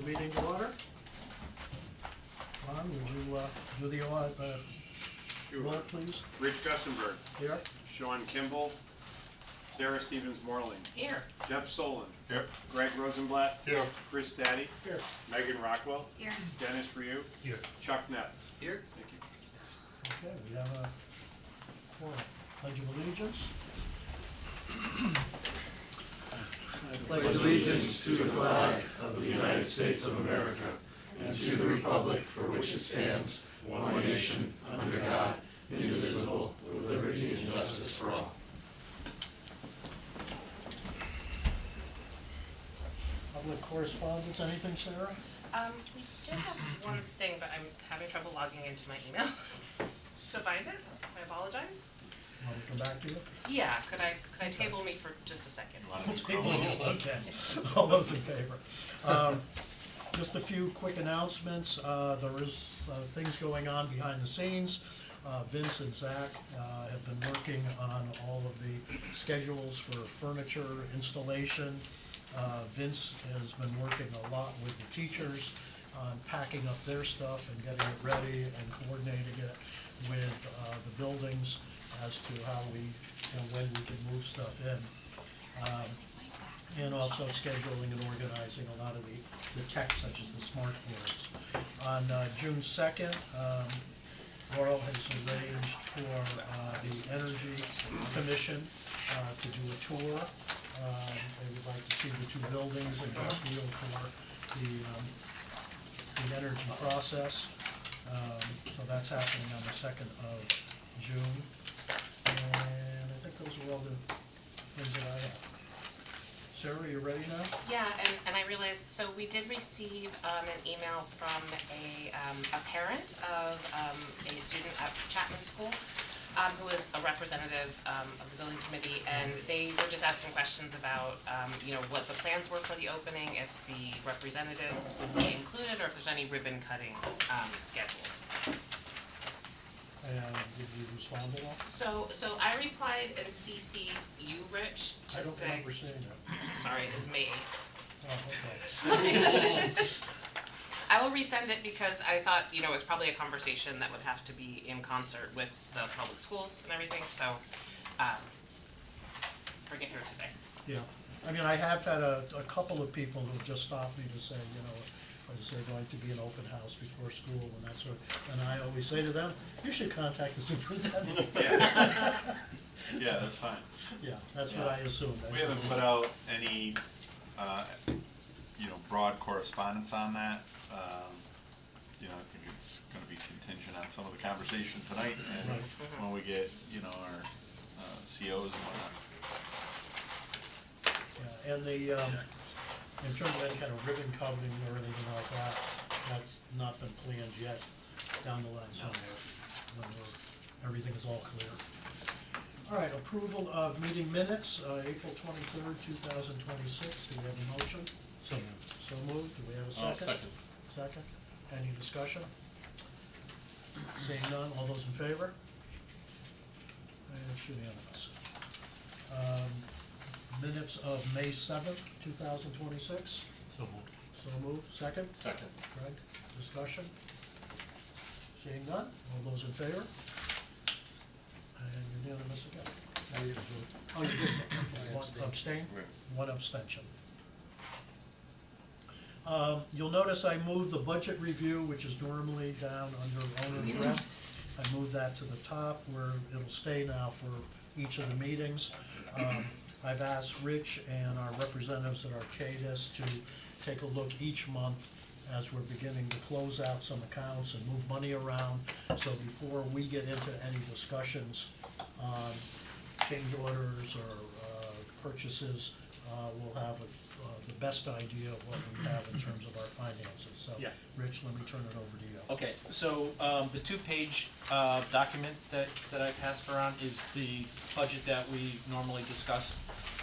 meeting to order. Ron, would you do the Sure. roll, please? Rich Gussenberg, Here. Sean Kimball, Sarah Stevens Morling, Here. Jeff Solon, Yep. Greg Rosenblatt, Here. Chris Daddy, Here. Megan Rockwell, Here. Dennis Ryu, Here. Chuck Nepp. Here. Thank you. Okay, we have a pledge of allegiance. Pledge allegiance to the flag of the United States of America and to the republic for which it stands, one nation, under God, indivisible, with liberty and justice for all. Public correspondence, anything, Sarah? We did have one thing, but I'm having trouble logging into my email to find it. I apologize. Want to come back to you? Yeah, could I table me for just a second? Okay, all those in favor. Just a few quick announcements. There is things going on behind the scenes. Vince and Zach have been working on all of the schedules for furniture installation. Vince has been working a lot with the teachers on packing up their stuff and getting it ready and coordinating it with the buildings as to how we, when we can move stuff in. And also scheduling and organizing a lot of the tech, such as the smart boards. On June 2nd, Laurel has arranged for the Energy Commission to do a tour. They would like to see the two buildings and get a feel for the energy process. So that's happening on the 2nd of June. And I think those are all the things that I have. Sarah, you ready now? Yeah, and I realized, so we did receive an email from a parent of a student at Chapman School who is a representative of the building committee, and they were just asking questions about what the plans were for the opening, if the representatives would be included, or if there's any ribbon cutting scheduled. And did you respond to that? So I replied and CC'd you, Rich, to I don't say. remember saying that. Sorry, it was me. Oh, okay. I'll resend it. I will resend it because I thought, it was probably a conversation that would have to be in concert with the public schools and everything, so bring it here today. Yeah, I mean, I have had a couple of people who just stopped me to say, is there going to be an open house before school and that sort of, and I always say to them, you should contact the superintendent. Yeah, that's fine. Yeah, that's what I assumed. We haven't put out any, broad correspondence on that. I think it's gonna be contingent on some of the conversation tonight and Right. when we get, our COs and whatnot. Yeah, and in terms of any kind of ribbon cutting or anything like that, that's not been planned yet, down the line somewhere, when everything is all clear. All right, approval of meeting minutes, April 23rd, 2026, do we have a motion? So moved. So moved, do we have a second? Second. Second, any discussion? Seeing none, all those in favor? And it's unanimous. Minutes of May 7th, 2026. So moved. So moved. Second? Second. Greg, discussion? Seeing none, all those in favor? And unanimous again. Now you can vote. Oh, you did. I One abstained. abstain? Right. One abstention. You'll notice I moved the budget review, which is normally down under owner's rep. I moved that to the top where it'll stay now for each of the meetings. I've asked Rich and our representatives at Arcadis to take a look each month as we're beginning to close out some accounts and move money around. So before we get into any discussions on change orders or purchases, we'll have the best idea of what we have in terms of our finances. So, Yeah. Rich, let me turn it over to you. Okay, so the two-page document that I passed around is the budget that we normally discuss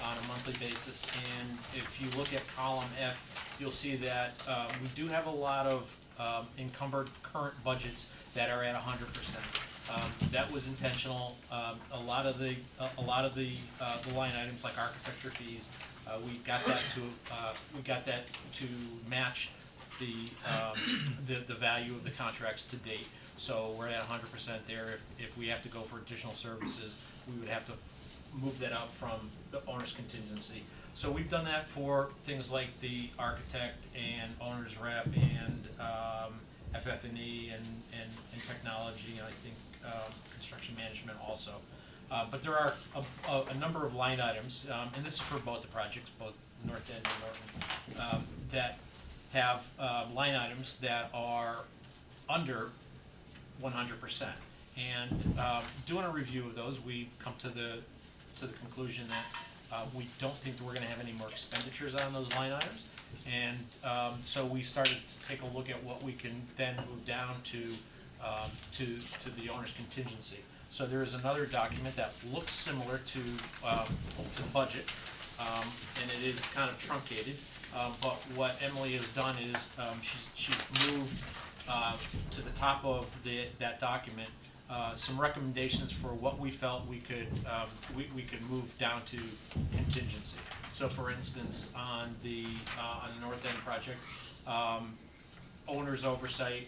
on a monthly basis. And if you look at column F, you'll see that we do have a lot of encumbered current budgets that are at 100%. That was intentional. A lot of the line items like architecture fees, we got that to match the value of the contracts to date. So we're at 100% there. If we have to go for additional services, we would have to move that up from the owner's contingency. So we've done that for things like the architect and owner's rep and FF&E and technology, and I think construction management also. But there are a number of line items, and this is for both the projects, both North End and Norton, that have line items that are under 100%. And doing a review of those, we come to the conclusion that we don't think that we're going to have any more expenditures on those line items. And so we started to take a look at what we can then move down to the owner's contingency. So there is another document that looks similar to the budget, and it is kind of truncated. But what Emily has done is she's moved to the top of that document some recommendations for what we felt we could move down to contingency. So, for instance, on the North End project, owner's oversight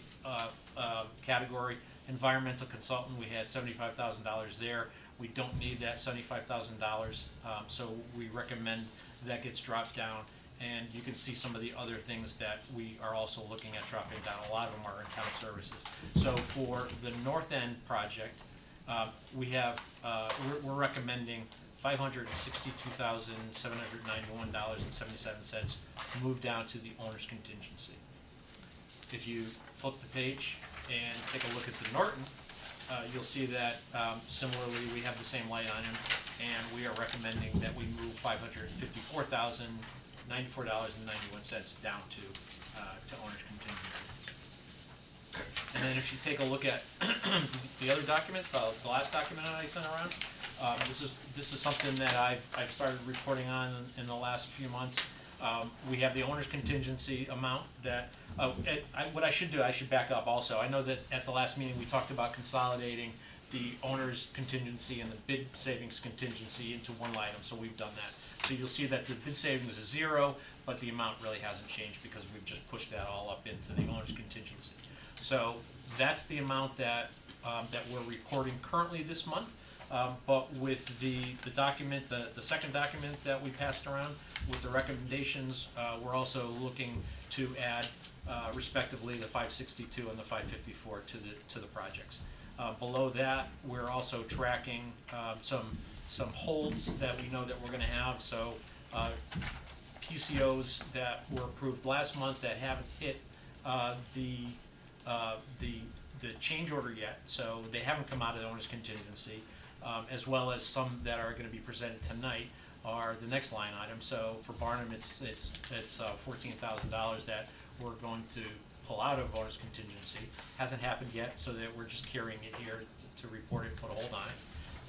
category, environmental consultant, we had $75,000 there. We don't need that $75,000, so we recommend that gets dropped down. And you can see some of the other things that we are also looking at dropping down. A lot of them are in town services. So for the North End project, we have we're recommending $562,791.77 move down to the owner's contingency. If you flip the page and take a look at the Norton, you'll see that similarly we have the same line items, and we are recommending that we move $554,094.91 down to owner's contingency. And then if you take a look at the other document, the last document I sent around, this is something that I've started reporting on in the last few months. We have the owner's contingency amount that, what I should do, I should back up also. I know that at the last meeting we talked about consolidating the owner's contingency and the bid savings contingency into one line item, so we've done that. So you'll see that the bid savings is 0, but the amount really hasn't changed because we've just pushed that all up into the owner's contingency. So that's the amount that we're reporting currently this month. But with the document, the second document that we passed around with the recommendations, we're also looking to add respectively the 562 and the 554 to the projects. Below that, we're also tracking some holds that we know that we're going to have. So PCOs that were approved last month that haven't hit the change order yet, so they haven't come out of the owner's contingency, as well as some that are going to be presented tonight are the next line item. So for Barnum, it's $14,000 that we're going to pull out of owner's contingency. Hasn't happened yet, so that we're just carrying it here to report it and put a hold on it.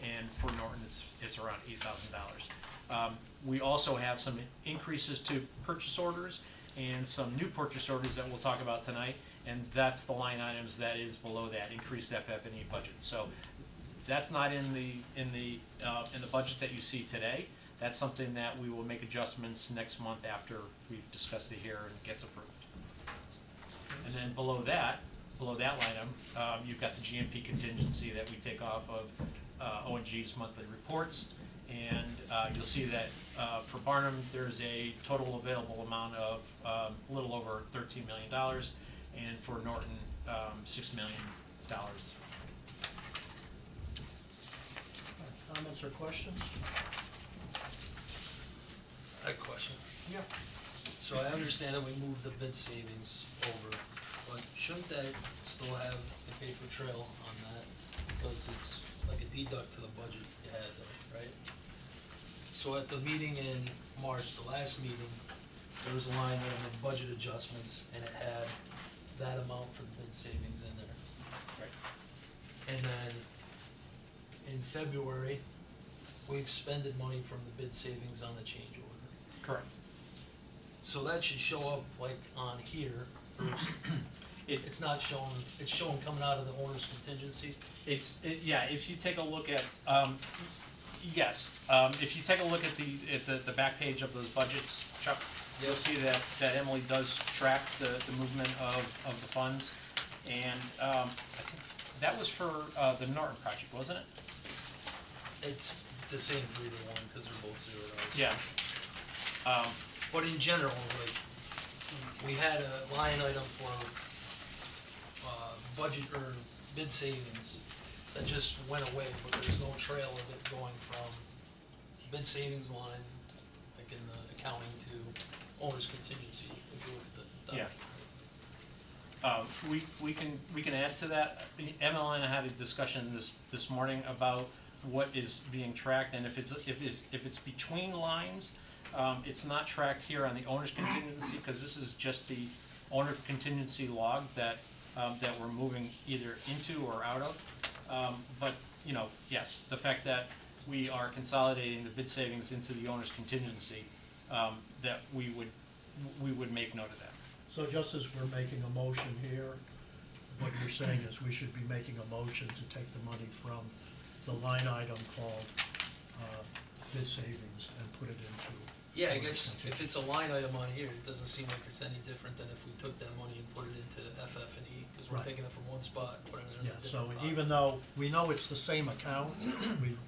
And for Norton, it's around $8,000. We also have some increases to purchase orders and some new purchase orders that we'll talk about tonight, and that's the line items that is below that increased FF&E budget. So that's not in the budget that you see today. That's something that we will make adjustments next month after we've discussed it here and it gets approved. And then below that line item, you've got the GMP contingency that we take off of O&G's monthly reports. And you'll see that for Barnum, there's a total available amount of a little over $13 million, and for Norton, $6 million. Comments or questions? I have a question. Yeah. So I understand that we moved the bid savings over, but shouldn't that still have the paper trail on that? Because it's like a deduct to the budget you had there, right? So at the meeting in March, the last meeting, there was a line item of budget adjustments, and it had that amount for the bid savings in there. Right. And then in February, we expended money from the bid savings on the change order. Correct. So that should show up like on here first. It's not showing, it's showing coming out of the owner's contingency. Yeah, if you take a look at, yes, if you take a look at the back page of those budgets, Chuck, you'll see that Emily does track the movement of the funds. And I think that was for the Norton project, wasn't it? It's the same for either one, because they're both $0. Yeah. But in general, like, we had a line item for, budget or bid savings that just went away, but there's no trail of it going from bid savings line, like in the accounting, to owner's contingency, if you look at the Yeah. document. We can add to that. Emily and I had a discussion this morning about what is being tracked, and if it's between lines, it's not tracked here on the owner's contingency, because this is just the owner contingency log that we're moving either into or out of. But, you know, yes, the fact that we are consolidating the bid savings into the owner's contingency, that we would make note of that. So just as we're making a motion here, what you're saying is we should be making a motion to take the money from the line item called bid savings and put it into. Yeah, I guess if it's a line item on here, it doesn't seem like it's any different than if we took that money and put it into FF&E, because we're Right. taking it from one spot and putting it in Yeah, a so different pot. even though we know it's the same account,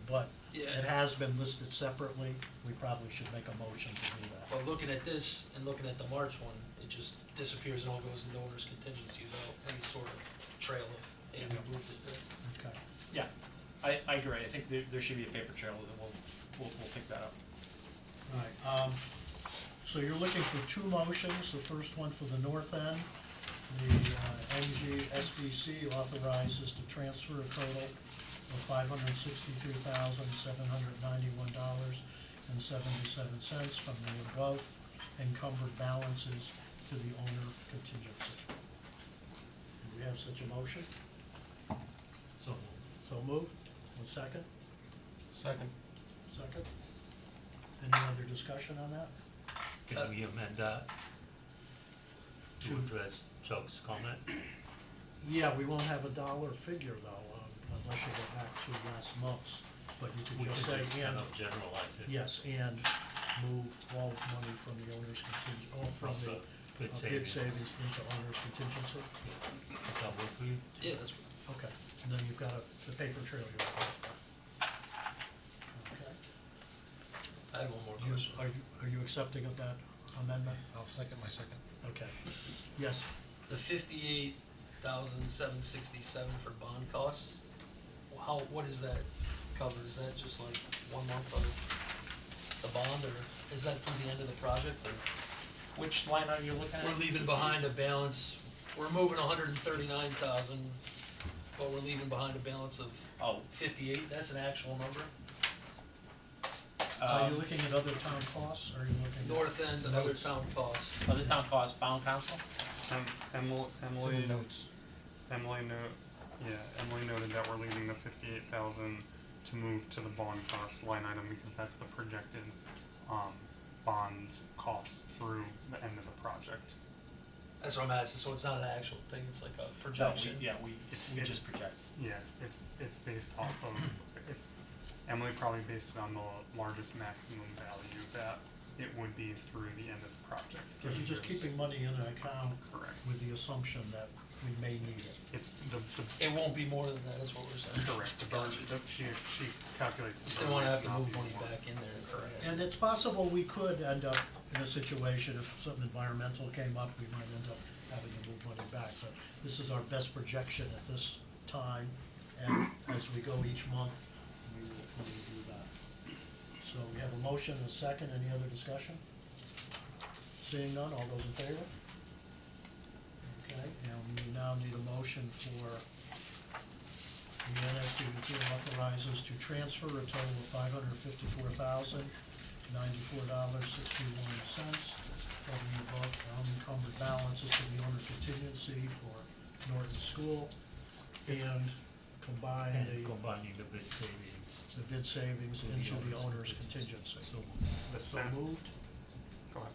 but Yeah. it has been listed separately, we probably should make a motion to do that. But looking at this and looking at the March one, it just disappears and all goes into owner's contingency without any sort of trail of, hey, we moved it there. Okay. Yeah, I agree. I think there should be a paper trail, and we'll pick that up. All right, so you're looking for two motions, the first one for the north end. The Ngsbc authorizes to transfer a total of $562,791.77 from the above encumbered balances to the owner contingency. Do we have such a motion? So, So moved. One second? Second. Second? Any other discussion on that? Can we amend that to To- address Chuck's comment? Yeah, we won't have a dollar figure though, unless you go back to last month's, but you We could just could say, just and, kind of generalize it. yes, and move all money from the owner's contingent, or from the bid bid savings. savings into owner's contingency. Does that work for you? yeah, that's, Okay, and then you've got the paper trail you're okay. I had one more You- question. Are you accepting of that amendment? I'll second my second. Okay, yes, The 58,767 for bond costs, what does that cover? Is that just like 1 month of the bond, or is that from the end of the project, or? Which line are you looking at? We're leaving behind a balance, we're moving 139,000, but we're leaving behind a balance of Oh, 58, that's an actual number? are you looking at other town costs, or are you looking at? North end, other Notes. town costs. other town costs, bond council? Emily notes. Emily noted that we're leaving the 58,000 to move to the bond cost line item because that's the projected, bond costs through the end of the project. That's what I'm asking, so it's not an actual thing, it's like a No, projection? we just project. Yeah, it's based off of, Emily probably based it on the largest maximum value that it would be through the end of the project. Because you're just keeping money in an account Correct. with the assumption that we may need it. It's the It won't be more than that, is what we're saying? correct, the burn, she calculates the Just burn didn't wanna rate have to not move be money more. back in there, correct? And it's possible we could end up in a situation, if something environmental came up, we might end up having to move money back. But this is our best projection at this time, and as we go each month, we will do that. So we have a motion and a second. Any other discussion? Seeing none, all those in favor? Okay, and we now need a motion for the NSDOT authorizes to transfer a total of $554,094.61 from the above unencumbered balances to the owner's contingency for Norton School and combine And the combining the bid savings. bid savings To the into the owner's owner's contingency. The So cent, moved, go ahead.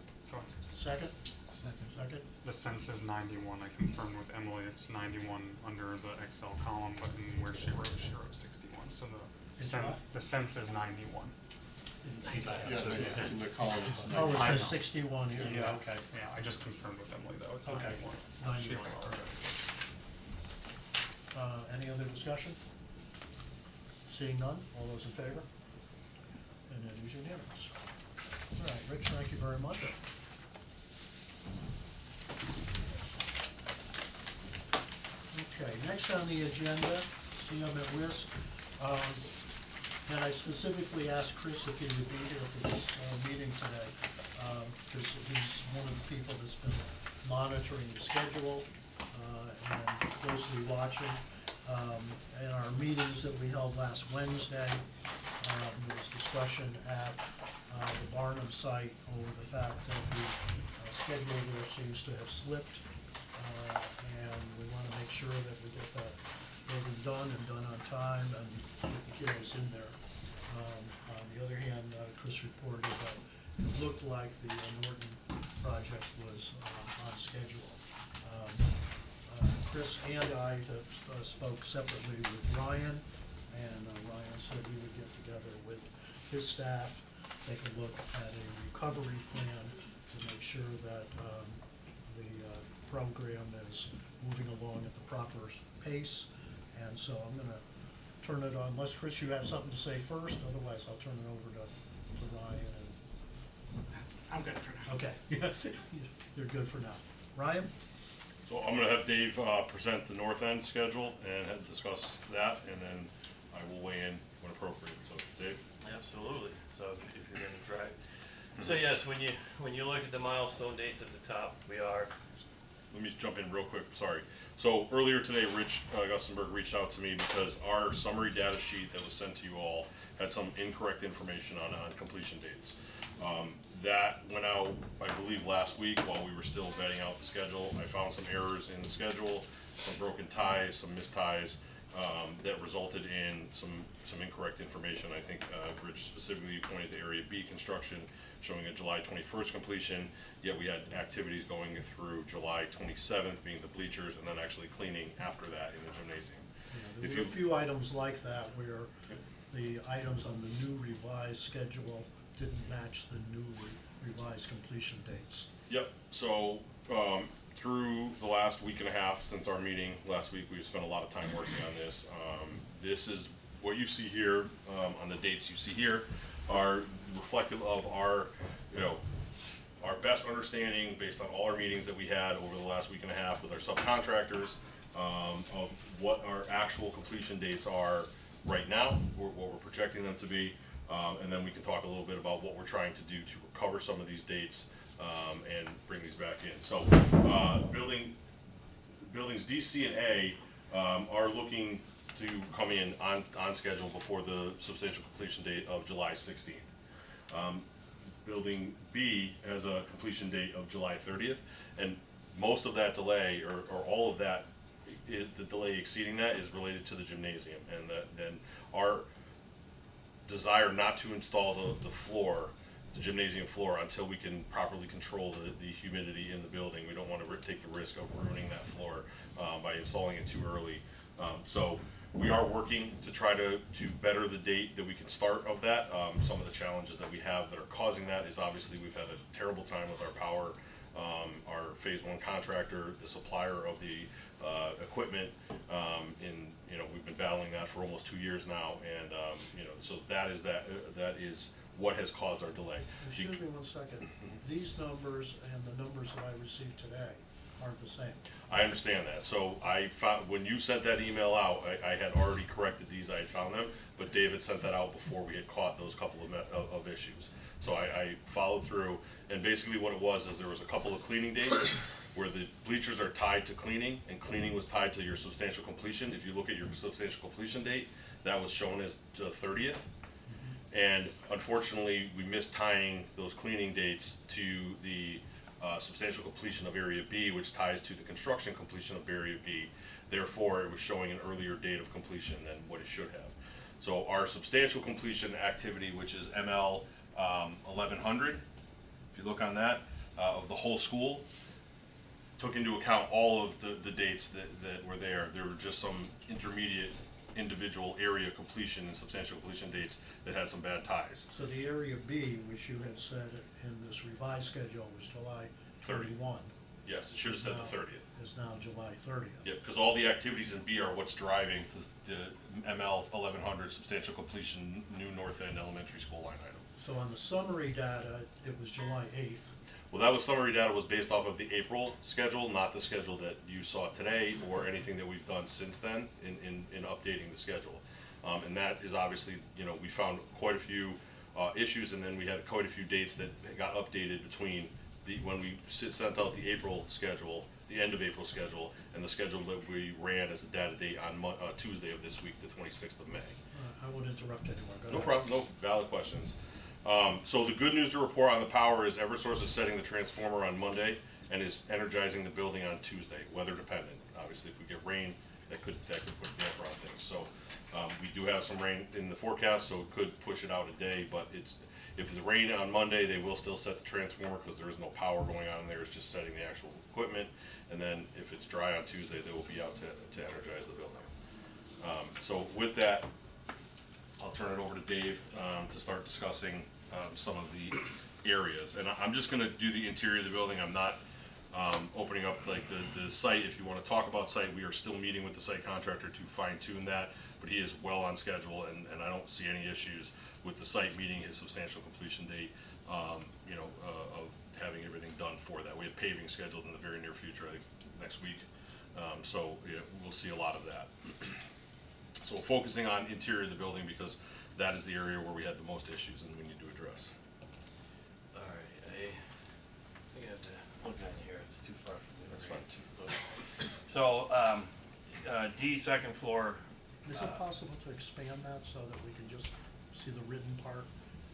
second? Second. The sense is 91, I confirmed with Emily, it's 91 under the Excel column, but in where she wrote 61, so It's the what? sense is 91. Didn't see that. Yeah, in the column. Oh, it I says know. 61 here, Yeah, yeah, okay. yeah, I just confirmed with Emily though, it's Okay. 91. 91, any other discussion? Seeing none, all those in favor? And it is unanimous. All right, Rich, thank you very much. Okay, next on the agenda, CM at risk. And I specifically asked Chris if he would be here for this meeting today, because he's one of the people that's been monitoring the schedule and closely watching. In our meetings that we held last Wednesday, there was discussion at the Barnum site over the fact that the schedule there seems to have slipped. And we want to make sure that we get that building done and done on time and get the kiddos in there. On the other hand, Chris reported that it looked like the Norton project was on schedule. Chris and I spoke separately with Ryan, and Ryan said we would get together with his staff, take a look at a recovery plan to make sure that the program is moving along at the proper pace. And so I'm gonna turn it on, unless Chris, you have something to say first, otherwise I'll turn it over to Ryan and. I'm good for now. Okay, you're good for now. Ryan? So I'm gonna have Dave present the north end schedule and discuss that, and then I will weigh in when appropriate. So Dave? Absolutely. So if you're gonna try. So yes, when you look at the milestone dates at the top, we are. Let me jump in real quick, sorry. So earlier today, Rich Gussenberg reached out to me because our summary data sheet that was sent to you all had some incorrect information on completion dates. That went out, I believe, last week while we were still vetting out the schedule. I found some errors in the schedule, some broken ties, some missed ties, that resulted in some incorrect information. I think Rich specifically pointed to Area B construction showing a July 21st completion, yet we had activities going through July 27th, being the bleachers, and then actually cleaning after that in the gymnasium. Yeah, there were a few items like that where the items on the new revised schedule didn't match the new revised completion dates. Yep, so through the last week and a half since our meeting last week, we've spent a lot of time working on this. This is what you see here, on the dates you see here, are reflective of our, our best understanding based on all our meetings that we had over the last week and a half with our subcontractors, of what our actual completion dates are right now, or what we're projecting them to be, and then we can talk a little bit about what we're trying to do to recover some of these dates and bring these back in. So buildings D, C, and A are looking to come in on schedule before the substantial completion date of July 16th. Building B has a completion date of July 30th, and most of that delay, or all of that, the delay exceeding that is related to the gymnasium, and then our desire not to install the floor, the gymnasium floor, until we can properly control the humidity in the building. We don't want to take the risk of ruining that floor by installing it too early. So we are working to try to better the date that we can start of that. Some of the challenges that we have that are causing that is obviously we've had a terrible time with our power. Our phase one contractor, the supplier of the equipment, we've been battling that for almost 2 years now, and so that is what has caused our delay. Excuse me one second. These numbers and the numbers that I received today aren't the same. I understand that. So I found, when you sent that email out, I had already corrected these, I had found them, but David sent that out before we had caught those couple of issues. So I followed through, and basically what it was is there was a couple of cleaning dates where the bleachers are tied to cleaning, and cleaning was tied to your substantial completion. If you look at your substantial completion date, that was shown as the 30th. And unfortunately, we missed tying those cleaning dates to the substantial completion of Area B, which ties to the construction completion of Area B. Therefore, it was showing an earlier date of completion than what it should have. So our substantial completion activity, which is ML 1100, if you look on that, of the whole school, took into account all of the dates that were there. There were just some intermediate individual area completion and substantial completion dates that had some bad ties. So the area B, which you had said in this revised schedule was July 31. Yes, it should have said the 30th. Is now July 30th. Yeah, because all the activities in B are what's driving the ML 1100 substantial completion new North End Elementary School line item. So on the summary data, it was July 8th. Well, that was summary data was based off of the April schedule, not the schedule that you saw today or anything that we've done since then in updating the schedule. And that is obviously, you know, we found quite a few issues, and then we had quite a few dates that got updated between when we sent out the April schedule, the end of April schedule, and the schedule that we ran as a data date on Tuesday of this week, the 26th of May. I won't interrupt anymore. Go No ahead. problem, no valid questions. So the good news to report on the power is Eversource is setting the transformer on Monday and is energizing the building on Tuesday, weather dependent. Obviously, if we get rain, that could put a damper on things. So we do have some rain in the forecast, so it could push it out a day, but if it's rain on Monday, they will still set the transformer because there is no power going on in there. It's just setting the actual equipment. And then if it's dry on Tuesday, they will be out to energize the building. So with that, I'll turn it over to Dave to start discussing some of the areas. And I'm just gonna do the interior of the building. I'm not opening up like the site. If you wanna talk about site, we are still meeting with the site contractor to fine tune that, but he is well on schedule and I don't see any issues with the site meeting his substantial completion date, you know, of having everything done for that. We have paving scheduled in the very near future, I think next week. So yeah, we'll see a lot of that. So focusing on interior of the building because that is the area where we had the most issues and we need to address. Alright, I think I have to look on here, it's too far from me. That's fine. So, D, second floor, Is it possible to expand that so that we can just see the written part?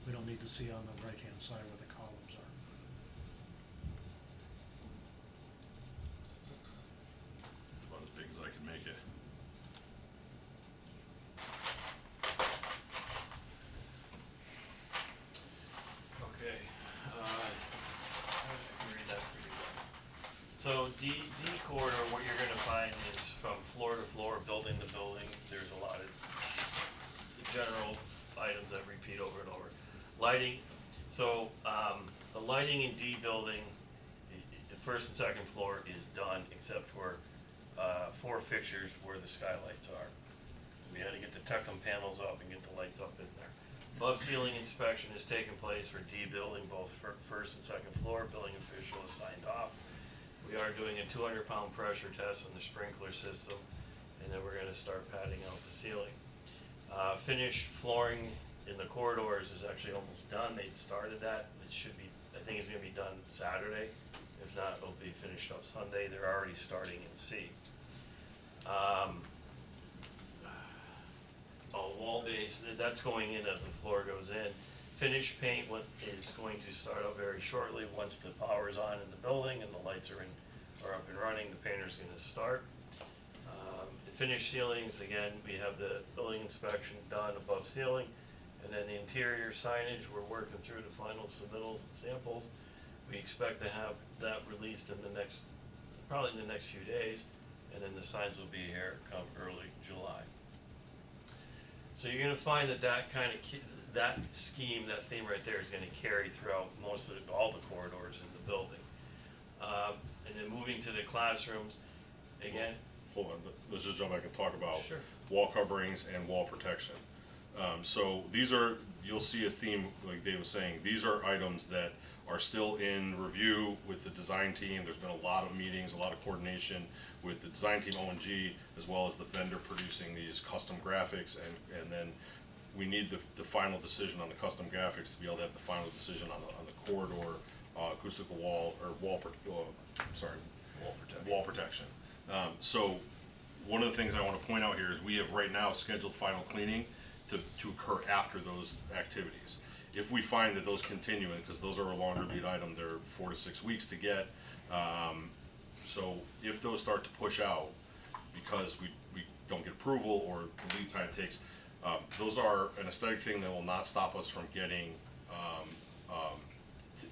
We don't need to see on the right-hand side where the columns are. About as big as I can make it. okay, I can read that pretty well. So D corridor, what you're gonna find is from floor to floor, building to building, there's a lot of general items that repeat over and over. Lighting, so, the lighting in D building, the first and second floor is done except for, 4 fixtures where the skylights are. We had to get the Tectum panels up and get the lights up in there. Above ceiling inspection has taken place for D building, both for first and second floor, building official is signed off. We are doing a 200-pound pressure test on the sprinkler system, and then we're gonna start padding out the ceiling. Finished flooring in the corridors is actually almost done. They started that. It should be, I think it's gonna be done Saturday. If not, it'll be finished up Sunday. They're already starting in C. Wall base, that's going in as the floor goes in. Finished paint is going to start up very shortly. Once the power's on in the building and the lights are up and running, the painter's gonna start. The finished ceilings, again, we have the building inspection done above ceiling. And then the interior signage, we're working through the final submittals and samples. We expect to have that released in probably in the next few days. And then the signs will be here come early July. So you're gonna find that kind of, that scheme, that theme right there is gonna carry throughout all the corridors in the building. And then moving to the classrooms, again. Hold on, let's just jump back and talk about Sure. wall coverings and wall protection. So these are, you'll see a theme, like Dave was saying, these are items that are still in review with the design team. There's been a lot of meetings, a lot of coordination with the design team, O&G, as well as the vendor producing these custom graphics, and then we need the final decision on the custom graphics to be able to have the final decision on the corridor, acoustical wall, or wall protection. So one of the things I want to point out here is we have right now scheduled final cleaning to occur after those activities. If we find that those continue, because those are a longer lead item, they're 4 to 6 weeks to get. So if those start to push out because we don't get approval or the lead time takes, those are an aesthetic thing that will not stop us from getting,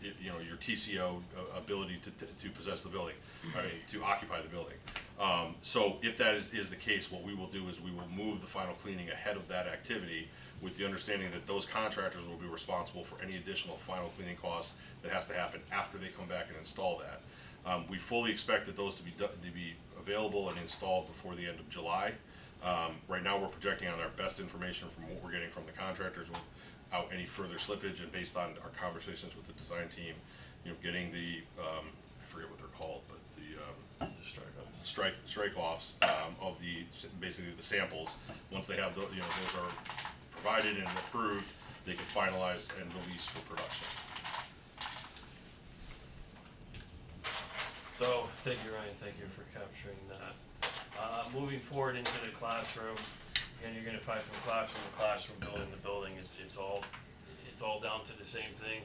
you know, your TCO ability to possess the building, I mean, to occupy the building. So if that is the case, what we will do is we will move the final cleaning ahead of that activity with the understanding that those contractors will be responsible for any additional final cleaning costs that has to happen after they come back and install that. We fully expect that those to be available and installed before the end of July. Right now, we're projecting on our best information from what we're getting from the contractors without any further slippage, and based on our conversations with the design team, getting the, I forget what they're called, but the strike-offs of basically the samples. Once they have those are provided and approved, they can finalize and release for production. So, thank you, Ryan, thank you for capturing that. Moving forward into the classroom, again, you're gonna find from classroom to classroom, building to building, it's all down to the same thing.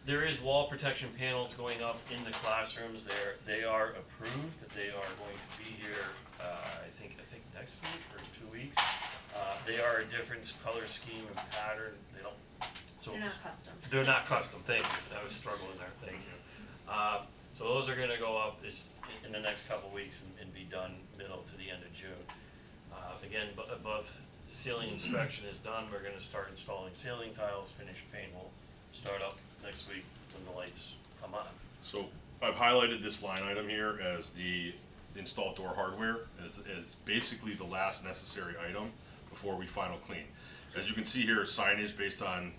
There is wall protection panels going up in the classrooms. They are approved, that they are going to be here, I think next week or 2 weeks. They are a different color scheme and pattern. They're not custom. They're not custom, thank you. I was struggling there, thank you. So those are gonna go up in the next couple weeks and be done middle to the end of June. Again, above ceiling inspection is done, we're gonna start installing ceiling tiles. Finished paint will start up next week when the lights come on. So I've highlighted this line item here as the installed door hardware as basically the last necessary item before we final clean. As you can see here, signage based on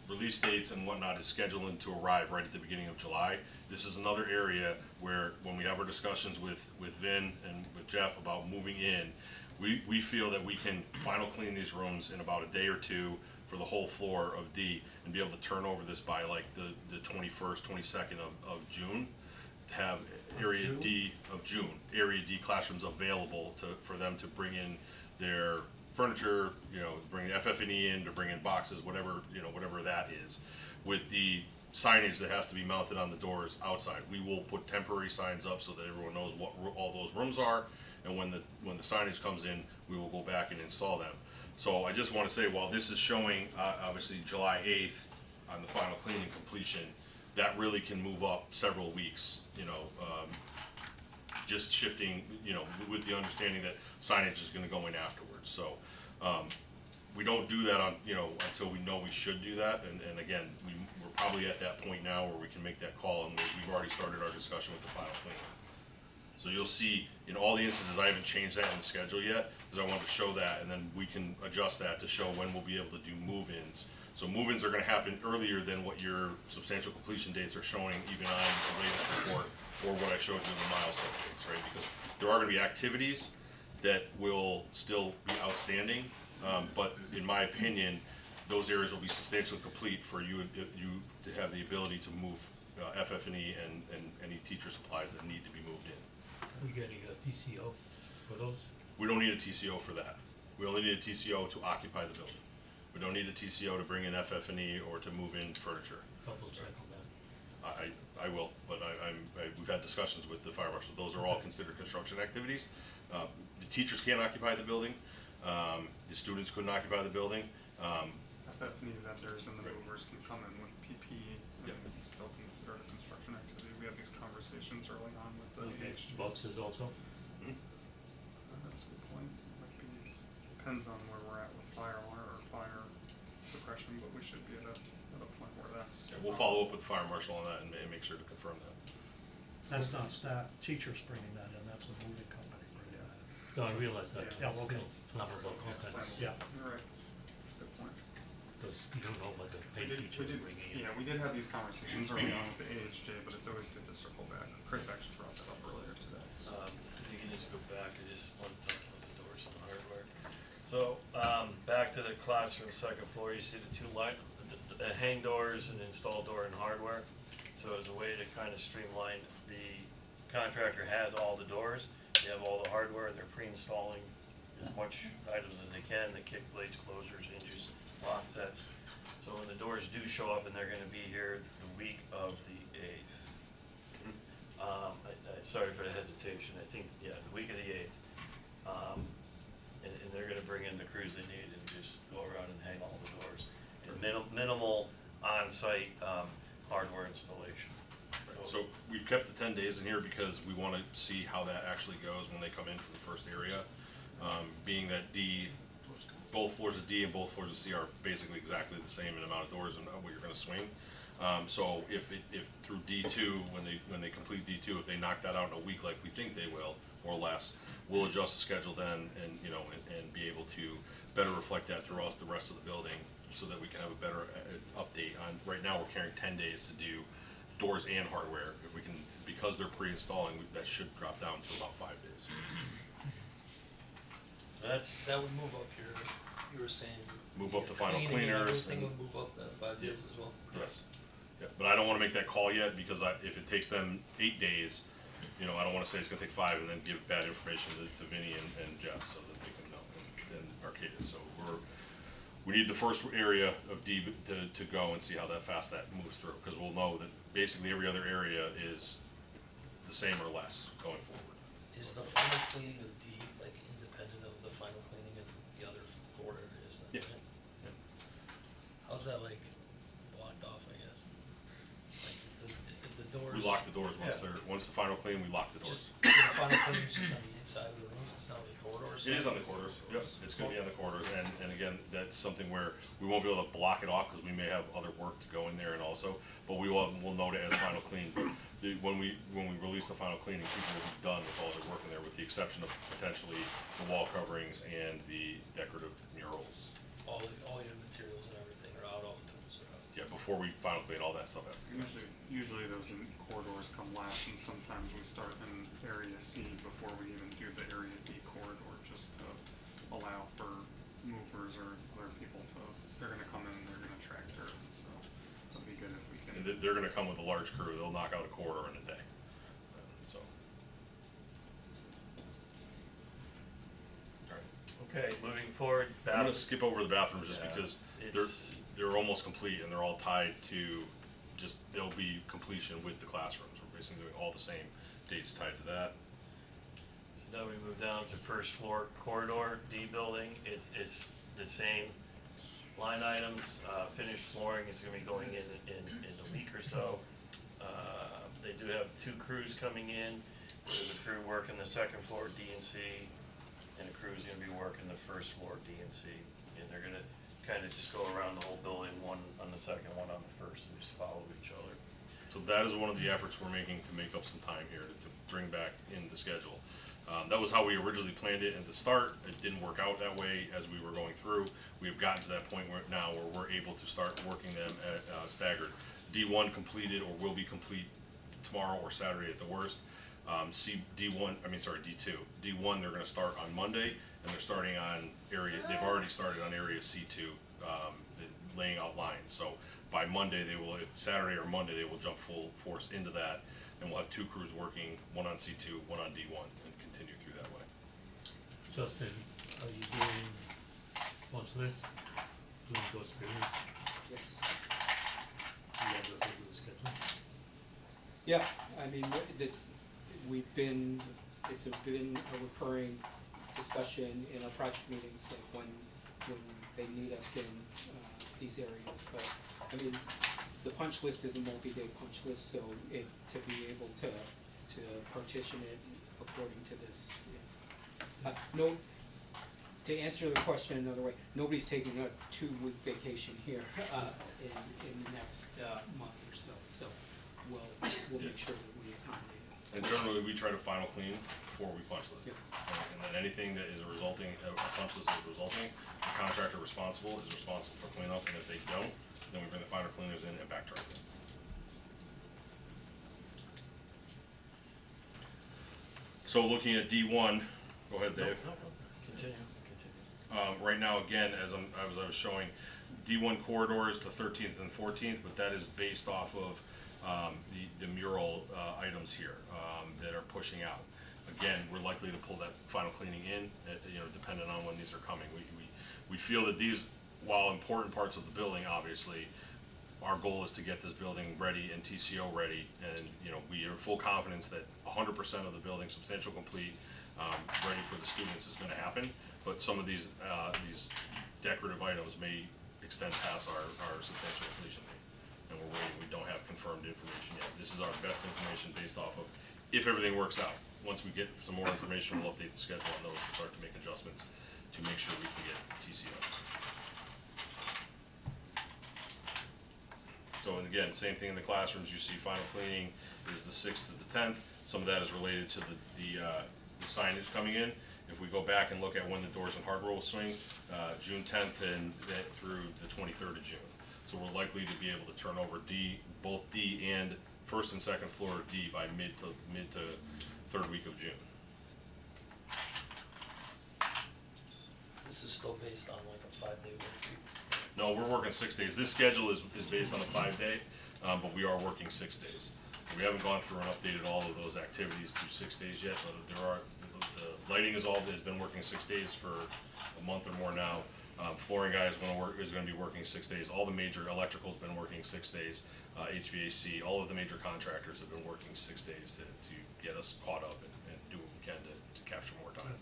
release dates and whatnot is scheduled to arrive right at the beginning of July. This is another area where when we have our discussions with Vin and with Jeff about moving in, we feel that we can final clean these rooms in about a day or two for the whole floor of D and be able to turn over this by like the 21st, 22nd of June to have area D of June, area D classrooms available for them to bring in their furniture, bring the FF&E in, to bring in boxes, whatever that is. With the signage that has to be mounted on the doors outside, we will put temporary signs up so that everyone knows what all those rooms are, and when the signage comes in, we will go back and install them. So I just want to say, while this is showing obviously July 8th on the final cleaning completion, that really can move up several weeks, just shifting, with the understanding that signage is going to go in afterwards. So we don't do that until we know we should do that, and again, we're probably at that point now where we can make that call, and we've already started our discussion with the final cleaning. So you'll see in all the instances, I haven't changed that in the schedule yet, because I wanted to show that, and then we can adjust that to show when we'll be able to do move-ins. So move-ins are gonna happen earlier than what your substantial completion dates are showing, even on the latest report, or what I showed you in the milestone dates, right? Because there are gonna be activities that will still be outstanding, but in my opinion, those areas will be substantially complete for you to have the ability to move FF&E and any teacher supplies that need to be moved in. We getting a TCO for those? We don't need a TCO for that. We only need a TCO to occupy the building. We don't need a TCO to bring in FF&E or to move in furniture. Double check on that. I will, but we've had discussions with the fire marshal. Those are all considered construction activities. The teachers can't occupy the building. The students couldn't occupy the building. FF&E vendors and the movers can come in with PPE and still consider it a construction activity. We had these conversations early on with the HGs. Boxes also? That's a good point. Depends on where we're at with fire alarm or fire suppression, but we should be at a point where that's. Yeah, we'll follow up with the fire marshal on that and make sure to confirm that. That's not staff, teachers bringing that in, that's the moving company bringing that in. No, I realize that. Yeah, we'll Still get- flammable contents. Yeah. You're right. Good point. Because you don't know what the paid teachers are bringing in. Yeah, we did have these conversations early on with the AHJ, but it's always good to circle back. Chris actually brought that up earlier today. So. If you can just go back, I just want to talk about the doors and the hardware. So, back to the classroom, second floor, you see the two hang doors and install door and hardware. So as a way to kind of streamline, the contractor has all the doors, you have all the hardware, they're pre-installing as much items as they can, the kick plates, closures, hinges, lock sets. So when the doors do show up, and they're gonna be here the week of the 8th. Sorry for the hesitation, I think, yeah, the week of the 8th. And they're gonna bring in the crews they need and just go around and hang all the doors. And minimal on-site hardware installation. So So we kept the 10 days in here because we want to see how that actually goes when they come in for the first area. Being that both floors of D and both floors of C are basically exactly the same in amount of doors and what you're going to swing. So if through D2, when they complete D2, if they knock that out in a week like we think they will, or less, we'll adjust the schedule then and be able to better reflect that throughout the rest of the building so that we can have a better update on. Right now we're carrying 10 days to do doors and hardware. If we can, because they're pre-installing, that should drop down to about 5 days. So that's, That would move up your, you were saying. Move up the final cleaning and cleaners everything and- would move up that 5 years as well. Yes. Yeah, but I don't wanna make that call yet, because if it takes them 8 days, I don't wanna say it's gonna take 5 and then give bad information to Vinnie and Jeff, so that they can know, and Arcadis, so we need the first area of D to go and see how fast that moves through, because we'll know that basically every other area is the same or less going forward. Is the final cleaning of D like independent of the final cleaning of the other 4 areas? Then, Yeah. right? Yeah. How's that like blocked off, I guess? Like if the doors. We lock the doors Yeah. once the final clean, we lock the doors. Just, so the final cleaning is just on the inside of the rooms, it's not like corridors? It is on the corridors, yep, it's gonna be on the corridors, and again, that's something where we won't be able to block it off, because we may have other work to go in there and also, but we'll note it as final clean. But when we release the final cleaning, people will be done with all their work in there, with the exception of potentially the wall coverings and the decorative murals. All your materials and everything are out, all the tools are out. Yeah, before we final clean, all that stuff has to be done. Usually those in corridors come last, and sometimes we start in area C before we even do the area D corridor, just to allow for movers or other people they're gonna come in and they're gonna track dirt, so it'll be good if we can. And they're gonna come with a large crew, they'll knock out a corridor in a day, so. Alright. okay, moving forward, I'm gonna skip over the bathrooms just Yeah, because it's- they're almost complete and they're all tied to they'll be completion with the classrooms. We're basically doing all the same dates tied to that. So now we move down to first floor corridor, D building, it's the same line items, finished flooring is gonna be going in a week or so. They do have 2 crews coming in, there's a crew working the second floor, D and C, and a crew's gonna be working the first floor, D and C. And they're gonna kinda just go around the whole building, one on the second, one on the first, and just follow each other. So that is one of the efforts we're making to make up some time here to bring back in the schedule. That was how we originally planned it at the start. It didn't work out that way as we were going through. We've gotten to that point where we're able to start working them at staggered. D1 completed or will be complete tomorrow or Saturday at the worst. D2. D1 they're gonna start on Monday, and they're starting on they've already started on area C2, laying out lines. So by Monday, Saturday or Monday, they will jump full force into that, and we'll have 2 crews working, one on C2, one on D1, and continue through that way. Justin, are you doing punch list, doing those periods? Yes. You have a regular schedule? Yeah, I mean, it's been a recurring discussion in our project meetings, like when they need us in these areas. But, I mean, the punch list is a multi-day punch list, so to be able to partition it according to this, yeah. To answer the question another way, nobody's taking a 2-week vacation here in the next month or so. So we'll make sure that we accommodate it. And generally, we try to final clean before we punch list. Yeah. And then anything that is resulting, a punch list is resulting, the contractor responsible is responsible for cleanup, and if they don't, then we bring the final cleaners in and backtrack them. So looking at D1, go ahead, Dave. No, continue. Right now, again, as I was showing, D1 corridors, the 13th and 14th, but that is based off of the mural items here that are pushing out. Again, we're likely to pull that final cleaning in, depending on when these are coming. We feel that these, while important parts of the building, obviously, our goal is to get this building ready and TCO ready, and we are full confidence that 100% of the building, substantial complete, ready for the students is going to happen. But some of these decorative items may extend past our substantial completion date. and we're waiting. We don't have confirmed information yet. This is our best information based off of if everything works out. Once we get some more information, we'll update the schedule on those and start to make adjustments to make sure we can get TCO. So, and again, same thing in the classrooms. You see final cleaning is the 6th to the 10th. Some of that is related to the signage coming in. If we go back and look at when the doors and hardware will swing, June 10th and through the 23rd of June. So we're likely to be able to turn over both D and first and second floor D by mid to third week of June. This is still based on like a 5-day work week. No, we're working 6 days. This schedule is based on a 5-day, but we are working 6 days. We haven't gone through and updated all of those activities to 6 days yet, but the lighting has been working 6 days for a month or more now. Flooring guy is going to be working 6 days. All the major electrical's been working 6 days. HVAC, all of the major contractors have been working 6 days to get us caught up and do what we can to capture more time.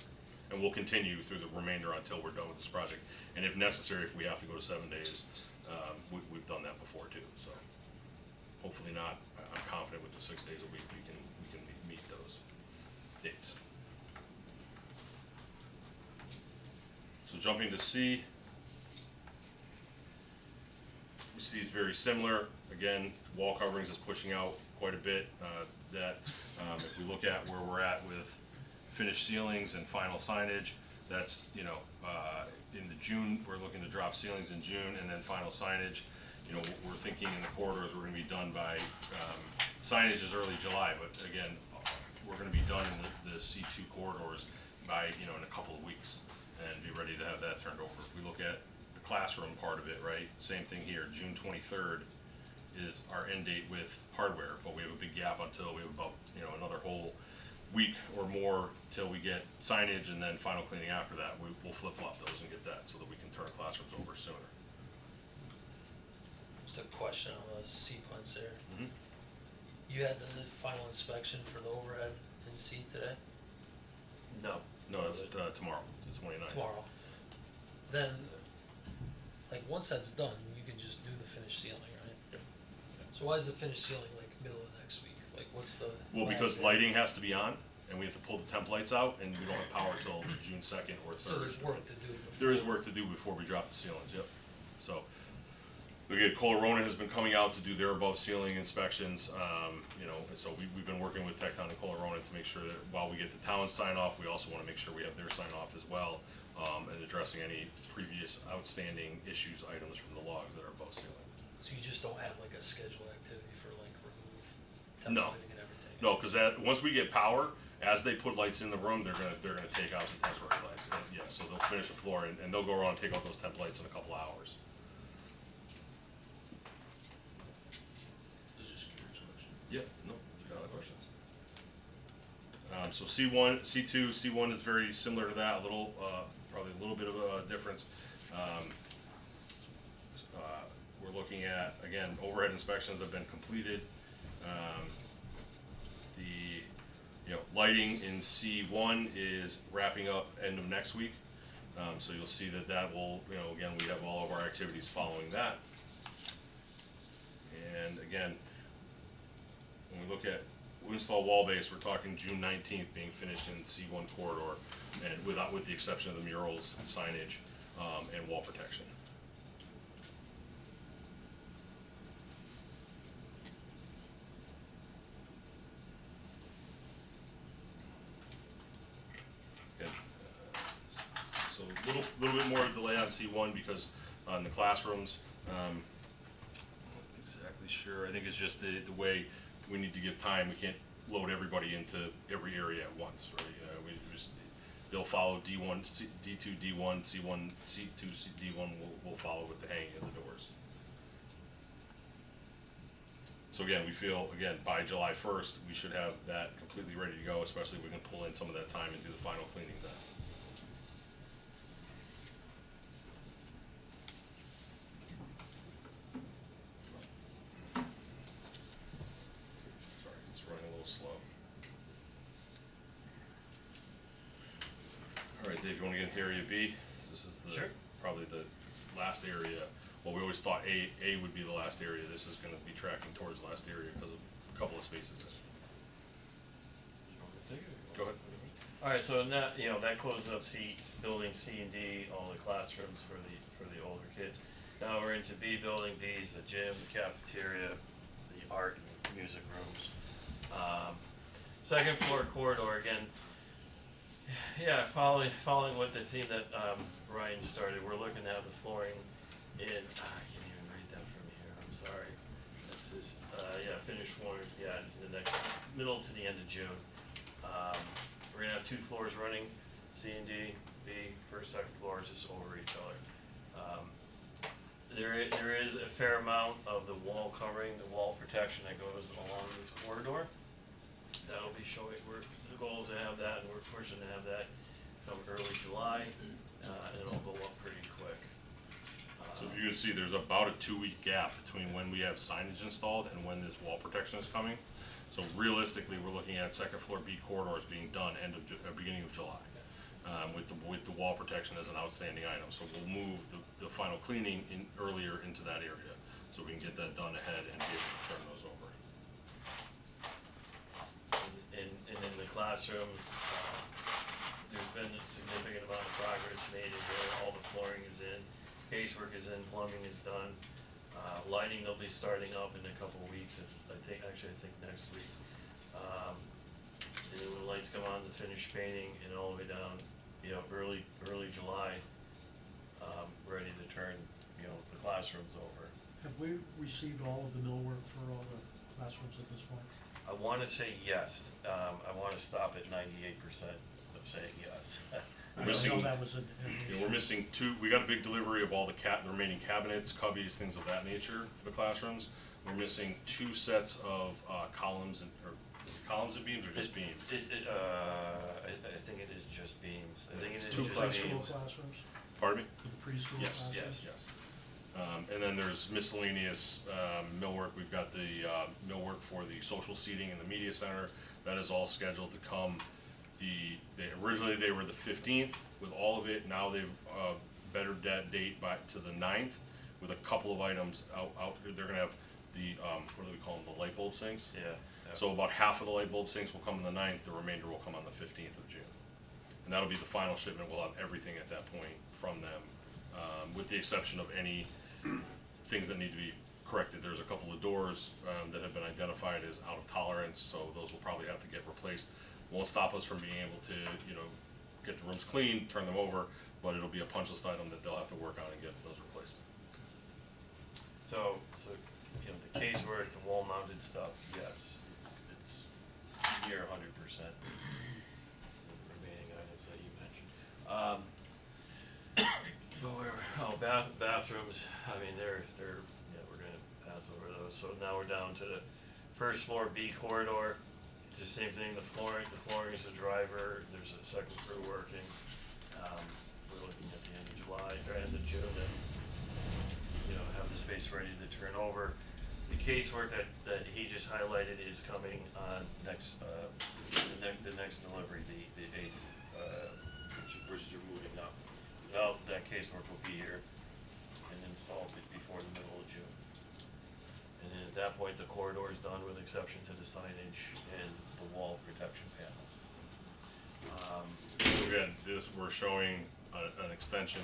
And we'll continue through the remainder until we're done with this project. And if necessary, if we have to go to 7 days, we've done that before too. So hopefully not. I'm confident with the 6 days a week we can meet those dates. So jumping to C, we see it's very similar. Again, wall coverings is pushing out quite a bit. If we look at where we're at with finished ceilings and final signage, that's, in the June, we're looking to drop ceilings in June, and then final signage, we're thinking in the corridors we're going to be done by, signage is early July, but again, we're going to be done in the C2 corridors by, in a couple of weeks and be ready to have that turned over. If we look at the classroom part of it, right, same thing here, June 23rd is our end date with hardware, but we have a big gap until we have about, another whole week or more till we get signage and then final cleaning after that. We'll flip-flop those and get that so that we can turn classrooms over sooner. Just a question on the sequence there. Mm-hmm. You had the final inspection for the overhead in C today? No. No, it's tomorrow, the 29th. Tomorrow. Then, like, once that's done, you can just do the finished ceiling, right? Yep. So why is the finished ceiling like middle of next week? Like, what's the? Well, because lighting has to be on, and we have to pull the temp lights out, and we don't have power till June 2nd or 3rd. So there's work to do before. There is work to do before we drop the ceilings, yep. So, again, Colorona has been coming out to do their above ceiling inspections, and so we've been working with Tecton and Colorona to make sure that while we get the town sign off, we also wanna make sure we have their sign off as well, and addressing any previous outstanding issues, items from the logs that are above ceiling. So you just don't have like a scheduled activity for like remove No. templating and everything? No, cause once we get power, as they put lights in the room, they're gonna take out the temporary lights, yeah, so they'll finish the floor, and they'll go around and take out those temp lights in a couple hours. Yeah, no, if you got other questions. So C1 is very similar to that, probably a little bit of a difference. We're looking at, again, overhead inspections have been completed. The lighting in C1 is wrapping up end of next week. So you'll see that will, again, we have all of our activities following that. And again, when we look at install wall base, we're talking June 19th being finished in C1 corridor, and with the exception of the murals, signage, and wall protection. Again, so a little bit more delay on C1 because on the classrooms, I'm not exactly sure. I think it's just the way we need to give time. We can't load everybody into every area at once, right? They'll follow D1, D2, D1, C1, C2, D1 will follow with the hanging of the doors. So again, we feel, by July 1st, we should have that completely ready to go, especially if we can pull in some of that time and do the final cleaning then. Slow. All right, Dave, you want to get into area B? This is probably the last area Well, we always thought A would be the last area. This is gonna be tracking towards the last area because of a couple of spaces. Go ahead. Alright, so now, you know, that closes up building C and D, all the classrooms for the older kids. Now we're into B building. B is the gym, the cafeteria, the art and music rooms. Second floor corridor again. Yeah, following with the theme that Ryan started, we're looking to have the flooring in. I can't even read that from here. I'm sorry. This is finished flooring. Yeah, in the next middle to the end of June. We're gonna have 2 floors running, C and D, B, first, second floors just over each other. There is a fair amount of the wall covering, the wall protection that goes along this corridor. That'll be showing, the goal is to have that, and we're pushing to have that come early July, and it'll go up pretty quick. So you can see there's about a 2-week gap between when we have signage installed and when this wall protection is coming. So realistically, we're looking at second floor B corridors being done beginning of July, with the wall protection as an outstanding item. So we'll move the final cleaning in earlier into that area, so we can get that done ahead and be able to turn those over. And in the classrooms, there's been a significant amount of progress made in there. All the flooring is in, casework is in, plumbing is done. Lighting, they'll be starting up in a couple of weeks, I think next week. And then when the lights come on, the finished painting and all the way down, you know, early July, ready to turn, you know, the classrooms over. Have we received all of the millwork for all the classrooms at this point? I wanna say yes, I wanna stop at 98% of saying yes. I know that was an We're missing 2. We got a big delivery of all the remaining cabinets, cubbies, things of that nature for the classrooms. We're missing 2 sets of columns or is it columns and beams or just beams? I think it is just beams. I think it is Two just preschool beams. classrooms? Pardon me? For the preschool Yes, classrooms? yes. And then there's miscellaneous millwork. We've got the millwork for the social seating in the media center. That is all scheduled to come. Originally they were the 15th with all of it. Now they've bettered that date back to the 9th with a couple of items out. They're gonna have the what do we call them? The light bulb sinks. Yeah. So about half of the light bulb sinks will come on the 9th. The remainder will come on the 15th of June. And that'll be the final shipment. We'll have everything at that point from them, with the exception of any things that need to be corrected. There's a couple of doors that have been identified as out of tolerance, so those will probably have to get replaced. Won't stop us from being able to, you know, get the rooms clean, turn them over, but it'll be a punch list item that they'll have to work on and get those replaced. So, you know, the casework, the wall mounted stuff, yes, it's near 100%. The remaining items that you mentioned. Bathrooms, I mean, they're, yeah, we're gonna pass over those. So now we're down to the first floor B corridor. It's the same thing, the flooring is the driver, there's a second crew working. We're looking at the end of July, or end of June, and, you know, have the space ready to turn over. The casework that he just highlighted is coming on next, the next delivery, the 8th, which you're moving up. Now, that casework will be here and installed before the middle of June. And then at that point, the corridor is done with exception to the signage and the wall protection panels. Again, we're showing an extension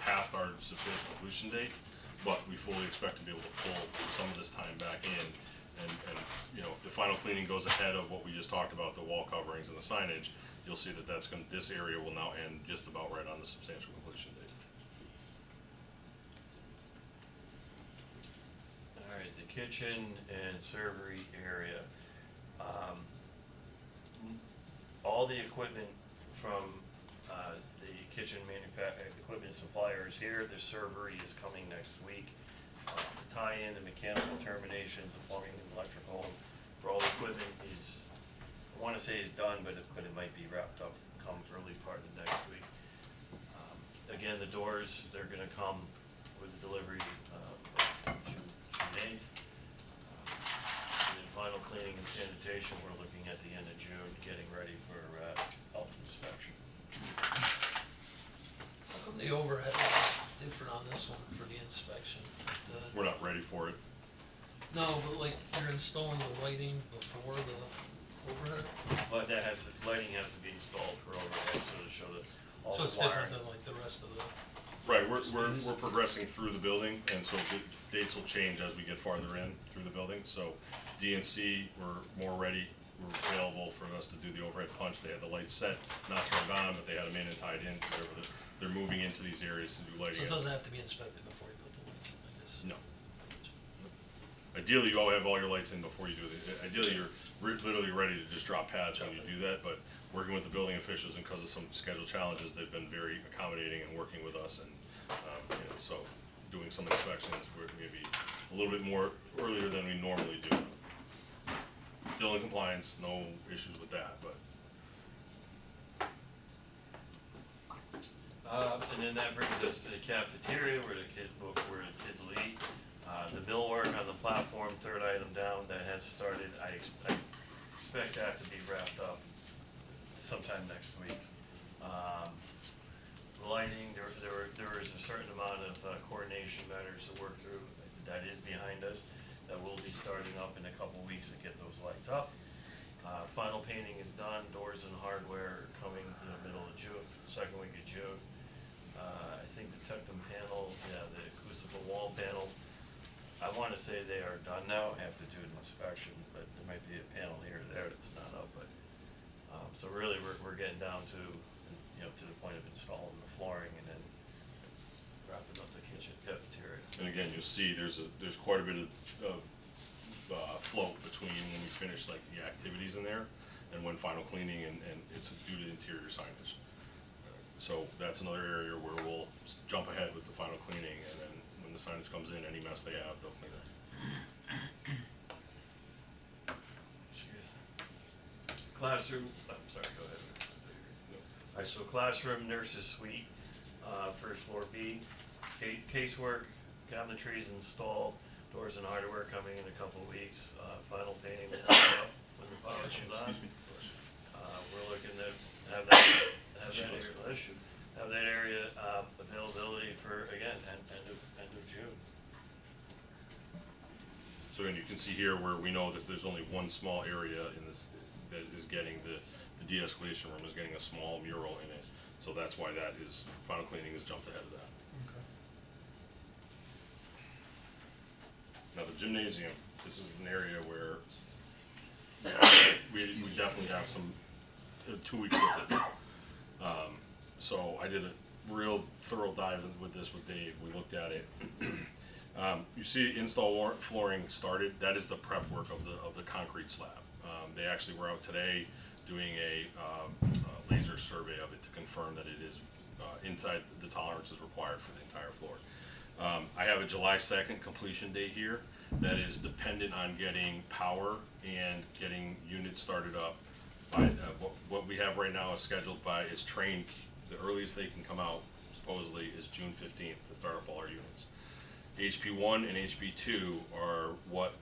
past our substantial completion date, but we fully expect to be able to pull some of this time back in. And you know, if the final cleaning goes ahead of what we just talked about, the wall coverings and the signage, you'll see that this area will now end just about right on the substantial completion date. All right, the kitchen and servery area. All the equipment from the kitchen equipment supplier is here. The servery is coming next week. The tie-in, the mechanical terminations, the plumbing and electrical, for all the equipment is, I want to say is done, but it might be wrapped up come early part of the next week. Again, the doors, they're going to come with the delivery June 8th. And then final cleaning and sanitation, we're looking at the end of June, getting ready for health inspection. How come the overhead is different on this one for the inspection? We're not ready for it. No, but like you're installing the lighting before the overhead? But lighting has to be installed for overhead, so to show that all So the it's different wiring. than like the rest of the, Right, we're progressing through the building, and so the dates will change as we get farther in through the building. So DNC, we're more ready, we're available for us to do the overhead punch. They had the lights set, not turned on, but they had them in and tied in. They're moving into these areas to do lighting. so it doesn't have to be inspected before you put the lights in, I guess? No. Ideally, you all have all your lights in before you do it. Ideally, you're literally ready to just drop pads when you do that, but working with the building officials and because of some schedule challenges, they've been very accommodating and working with us, and, so doing some inspections, we're maybe a little bit more earlier than we normally do. Still in compliance, no issues with that, but. And then that brings us to the cafeteria where the kids will eat. The millwork on the platform, third item down, that has started. I expect that to be wrapped up sometime next week. Lighting, there is a certain amount of coordination matters to work through. That is behind us. That will be starting up in a couple weeks to get those lights up. Final painting is done. Doors and hardware coming in the middle of June, second week of June. I think the Tectum panel, the acoustical wall panels, I want to say they are done now. I have to do an inspection, but there might be a panel here or there that's not up. But so really, we're getting down to to the point of installing the flooring and then wrapping up the kitchen cafeteria. And again, you'll see there's quite a bit of float between when we finish like the activities in there and when final cleaning, and it's due to interior signage. So that's another area where we'll jump ahead with the final cleaning, and then when the signage comes in, any mess they have, they'll clean it. Classroom, I'm sorry, go ahead. Alright, so classroom, nurses suite, first floor B, casework, cabinetries installed, doors and hardware coming in a couple of weeks, final painting will start up when the power comes on. We're looking to have that area availability for, again, end of June. So, and you can see here where we know that there's only one small area in this that is getting the de-escalation room is getting a small mural in it. So that's why that is, final cleaning has jumped ahead of that. Now the gymnasium, this is an area where we definitely have some 2 weeks with it. So I did a real thorough dive with this with Dave. We looked at it. You see install flooring started. That is the prep work of the concrete slab. They actually were out today doing a laser survey of it to confirm that it is inside the tolerances required for the entire floor. I have a July 2nd completion date here. That is dependent on getting power and getting units started up. By what we have right now is scheduled by is train. The earliest they can come out supposedly is June 15th to start up all our units. HP1 and HP2 are what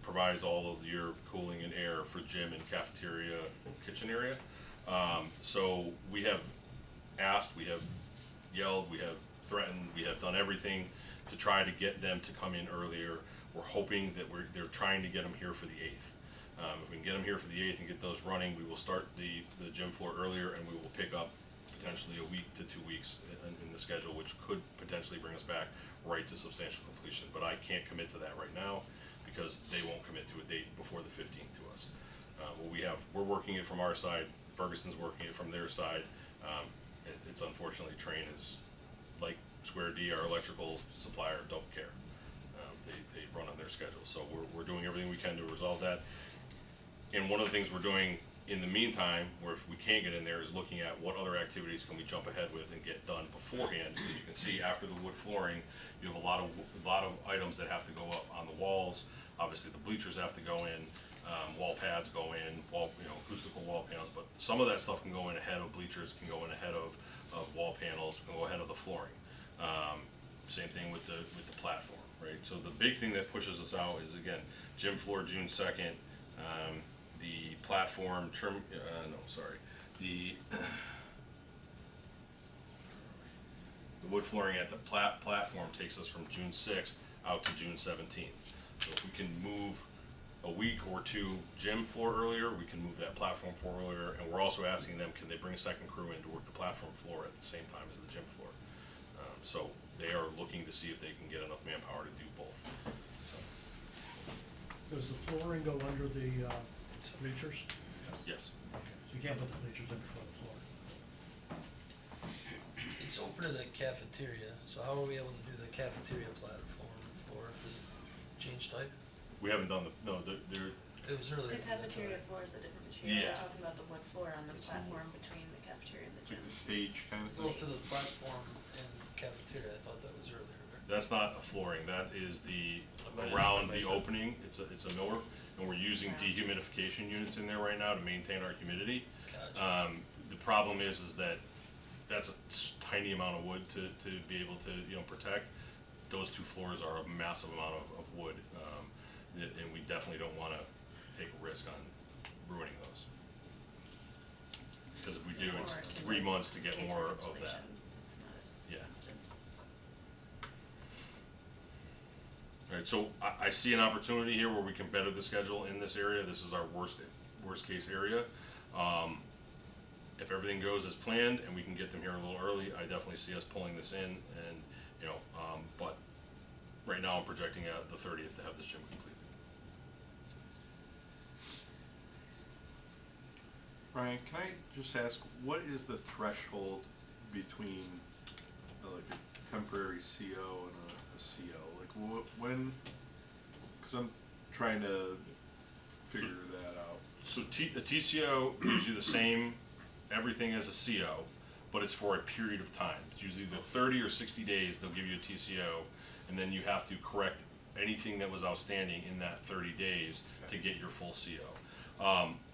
provides all of your cooling and air for gym and cafeteria, kitchen area. So we have asked, we have yelled, we have threatened, we have done everything to try to get them to come in earlier. We're hoping that they're trying to get them here for the 8th. If we can get them here for the 8th and get those running, we will start the gym floor earlier, and we will pick up potentially a week to 2 weeks in the schedule, which could potentially bring us back right to substantial completion. But I can't commit to that right now because they won't commit to a date before the 15th to us. We're working it from our side. Ferguson's working it from their side. It's unfortunately Train is like Square D, our electrical supplier, don't care. They run on their schedule, so we're doing everything we can to resolve that. And one of the things we're doing in the meantime, where if we can't get in there, is looking at what other activities can we jump ahead with and get done beforehand. As you can see, after the wood flooring, you have a lot of items that have to go up on the walls. Obviously, the bleachers have to go in, wall pads go in, acoustical wall panels. But some of that stuff can go in ahead of bleachers, can go in ahead of wall panels, can go ahead of the flooring. Same thing with the platform, right? So the big thing that pushes us out is, again, gym floor June 2nd. The platform trim, the The wood flooring at the platform takes us from June 6th out to June 17th. So if we can move a week or two gym floor earlier, we can move that platform floor earlier, and we're also asking them, can they bring a second crew in to work the platform floor at the same time as the gym floor? So they are looking to see if they can get enough manpower to do both. Does the flooring go under the bleachers? Yes. So you can't put the bleachers in before the floor. It's open to the cafeteria, so how are we able to do the cafeteria platform floor? Does it change type? We haven't done they're, It was earlier. The cafeteria floor is a different material. Yeah. We're talking about the wood floor on the platform between the cafeteria and the gym. Like the stage kind of Go thing? to the platform and cafeteria, I thought that was earlier, right? that's not a flooring, that is the, Amazing. around the opening, it's a millwork, and we're using dehumidification units in there right now to maintain our humidity. Gotcha. The problem is that that's a tiny amount of wood to be able to, protect. Those two floors are a massive amount of wood, and we definitely don't wanna take a risk on ruining those. Because if we do, it's 3 months to get Case more for of that. installation, it's not as Yeah. sensitive. Alright, so I see an opportunity here where we can better the schedule in this area. This is our worst case area. If everything goes as planned and we can get them here a little early, I definitely see us pulling this in, and, but right now I'm projecting out the 30th to have this gym completed. Brian, can I just ask, what is the threshold between like a temporary CO and a CO? Like when, because I'm trying to figure that out. So a TCO gives you the same everything as a CO, but it's for a period of time. It's usually the 30 or 60 days they'll give you a TCO, and then you have to correct anything that was outstanding in that 30 days to get your full CO.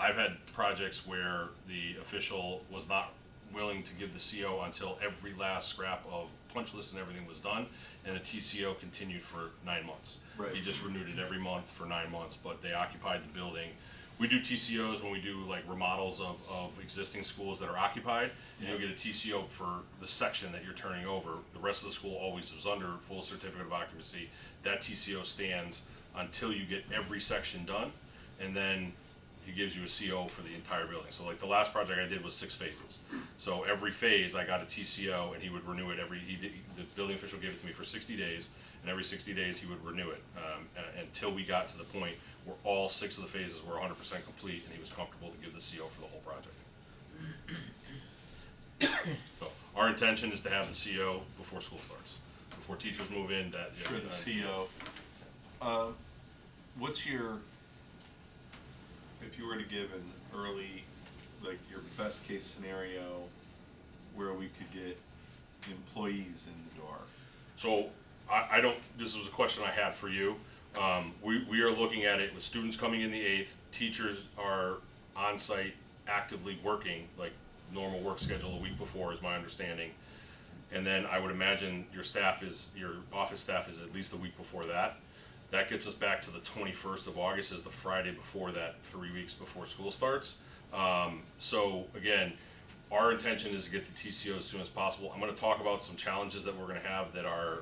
I've had projects where the official was not willing to give the CO until every last scrap of punch list and everything was done, and the TCO continued for 9 months. Right. He just renewed it every month for 9 months, but they occupied the building. We do TCOs when we do like remodels of existing schools that are occupied, and you'll get a TCO for the section that you're turning over. The rest of the school always is under full certificate of occupancy. That TCO stands until you get every section done, and then he gives you a CO for the entire building. So like the last project I did was 6 phases. So every phase I got a TCO, and he would renew it the building official gave it to me for 60 days, and every 60 days he would renew it until we got to the point where all 6 of the phases were 100% complete, and he was comfortable to give the CO for the whole project. So our intention is to have the CO before school starts, before teachers move in. Sure, the CO. What's your, if you were to give an early, like your best case scenario where we could get employees in the door? So I don't, this was a question I had for you. We are looking at it with students coming in the 8th, teachers are on site actively working, like normal work schedule a week before is my understanding. And then I would imagine your office staff is at least a week before that. That gets us back to the 21st of August is the Friday before that, 3 weeks before school starts. So again, our intention is to get the TCO as soon as possible. I'm gonna talk about some challenges that we're gonna have that are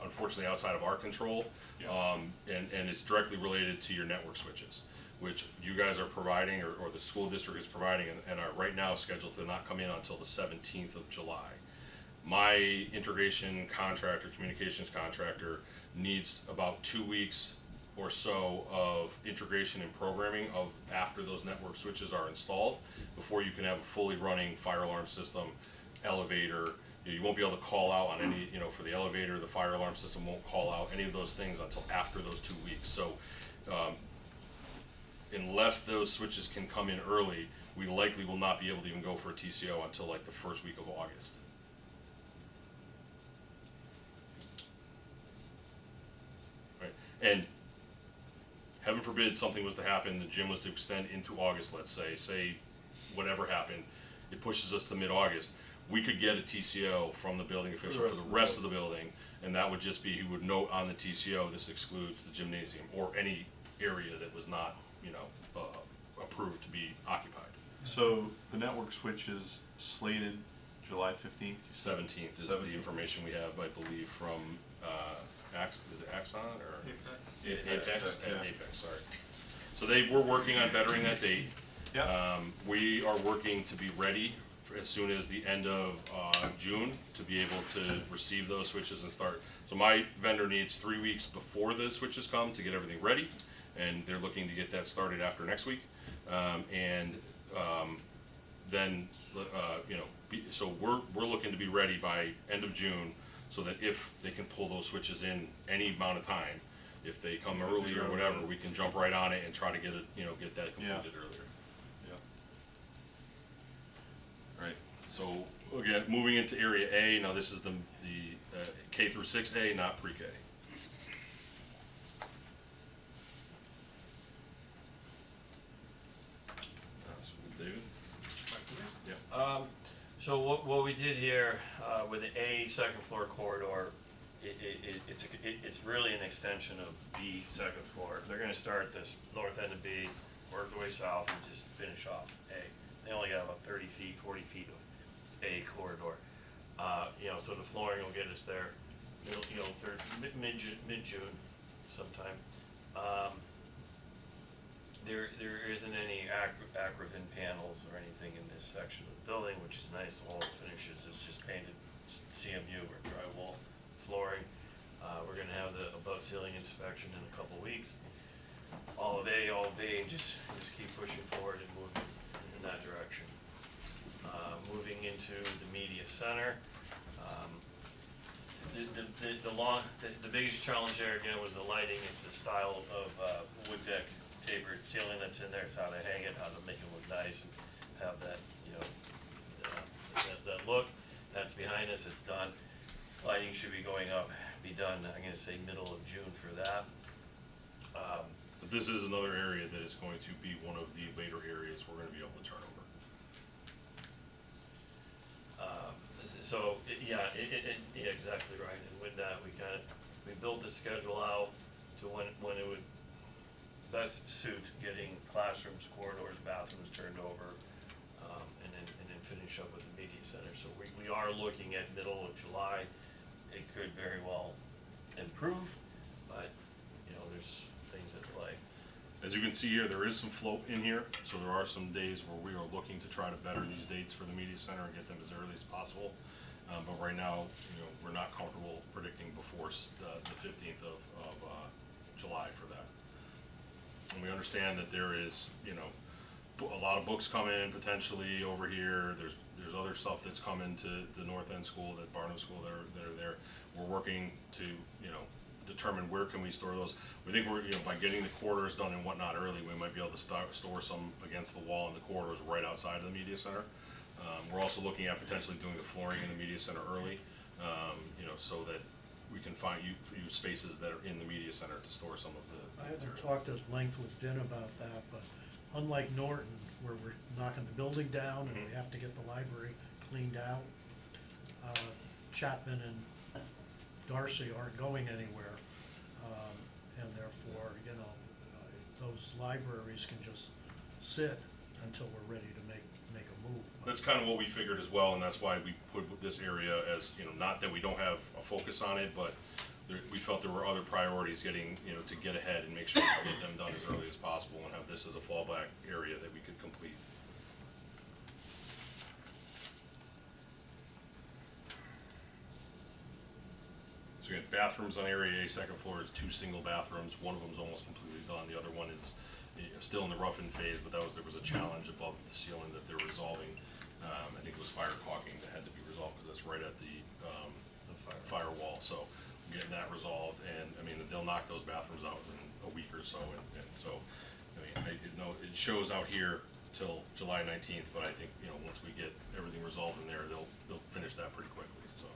unfortunately outside of our control. And it's directly related to your network switches, which you guys are providing, or the school district is providing, and are right now scheduled to not come in until the 17th of July. My integration contractor, communications contractor, needs about 2 weeks or so of integration and programming of after those network switches are installed, before you can have a fully running fire alarm system, elevator. You won't be able to call out on any, for the elevator, the fire alarm system won't call out any of those things until after those 2 weeks. So unless those switches can come in early, we likely will not be able to even go for a TCO until like the first week of August. Right, and heaven forbid something was to happen, the gym was to extend into August, let's say whatever happened, it pushes us to mid-August. We could get a TCO from the building official for the rest of the building, and that would just be, he would note on the TCO, this excludes the gymnasium, or any area that was not, approved to be occupied. So the network switch is slated July 15th? 17th is the 17th. information we have, I believe, from, is it Axon or? Apex. Apex, Yeah. Apex, sorry. So they were working on bettering that date. Yeah. We are working to be ready as soon as the end of June to be able to receive those switches and start. So my vendor needs 3 weeks before the switches come to get everything ready, and they're looking to get that started after next week. Then, so we're looking to be ready by end of June, so that if they can pull those switches in any amount of time, if they come early or whatever, we can jump right on it and try to get it, get that completed earlier. Yeah. Right. So again, moving into area A. Now this is the K through 6A, not pre-K. David. Yeah. So what we did here, with the A second floor corridor, it's really an extension of B second floor. They're gonna start this north end of B, work their way south, and just finish off A. They only got about 30 feet, 40 feet of A corridor. So the flooring will get us there, mid-June sometime. There isn't any Acrovin panels or anything in this section of the building, which is nice. All the finishes is just painted CMU or drywall flooring. We're gonna have the above ceiling inspection in a couple weeks. All of A, and just keep pushing forward and moving in that direction. Moving into the media center. The biggest challenge there again was the lighting. It's the style of wood deck tapered ceiling that's in there. It's how to hang it, how to make it look nice and have that, that look. That's behind us, it's done. Lighting should be going up, be done, I'm gonna say middle of June for that. But this is another area that is going to be one of the later areas we're gonna be able to turn over. Yeah, exactly right. And with that, we built the schedule out to when it would best suit getting classrooms, corridors, bathrooms turned over, and then finish up with the media center. So we are looking at middle of July. It could very well improve, but there's things at play. As you can see here, there is some float in here, so there are some days where we are looking to try to better these dates for the media center and get them as early as possible. But right now, we're not comfortable predicting before the 15th of July for that. And we understand that there is, a lot of books coming potentially over here. There's other stuff that's coming to the North End School, that Barnum School that are there. We're working to, determine where can we store those. We think we're, by getting the corridors done and whatnot early, we might be able to store some against the wall in the corridors right outside of the media center. We're also looking at potentially doing the flooring in the media center early, so that we can find use spaces that are in the media center to store some of the. I haven't talked at length with Vin about that, but unlike Norton, where we're knocking the building down and we have to get the library cleaned out, Chapman and Darcy aren't going anywhere, and therefore, those libraries can just sit until we're ready to make a move. That's kind of what we figured as well, and that's why we put this area as, not that we don't have a focus on it, but we felt there were other priorities getting, to get ahead and make sure we can get them done as early as possible and have this as a fallback area that we could complete. So we got bathrooms on area A, second floor is 2 single bathrooms. One of them is almost completely done. The other one is still in the roughing phase, but there was a challenge above the ceiling that they're resolving. I think it was fire caulking that had to be resolved because that's right at the firewall. So getting that resolved, and they'll knock those bathrooms out in a week or so. And so, it shows out here till July 19th, but I think once we get everything resolved in there, they'll finish that pretty quickly. So.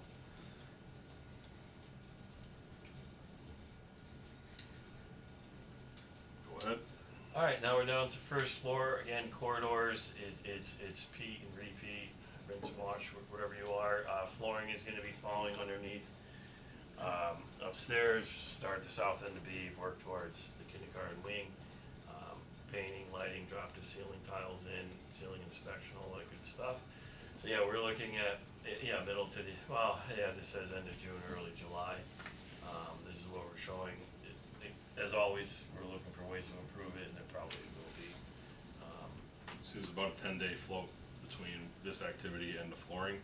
Go ahead. All right, now we're down to first floor. Again, corridors. It's Pete and repeat, rinse and wash, whatever you are. Flooring is going to be falling underneath. Upstairs, start the south end of B, work towards the kindergarten wing. Painting, lighting, drop to ceiling tiles in, ceiling inspection, all that good stuff. So yeah, we're looking at Yeah, middle to the, well, yeah, this says end of June, early July. This is what we're showing. As always, we're looking for ways to improve it, and there probably will be. So there's about a 10-day float between this activity and the flooring.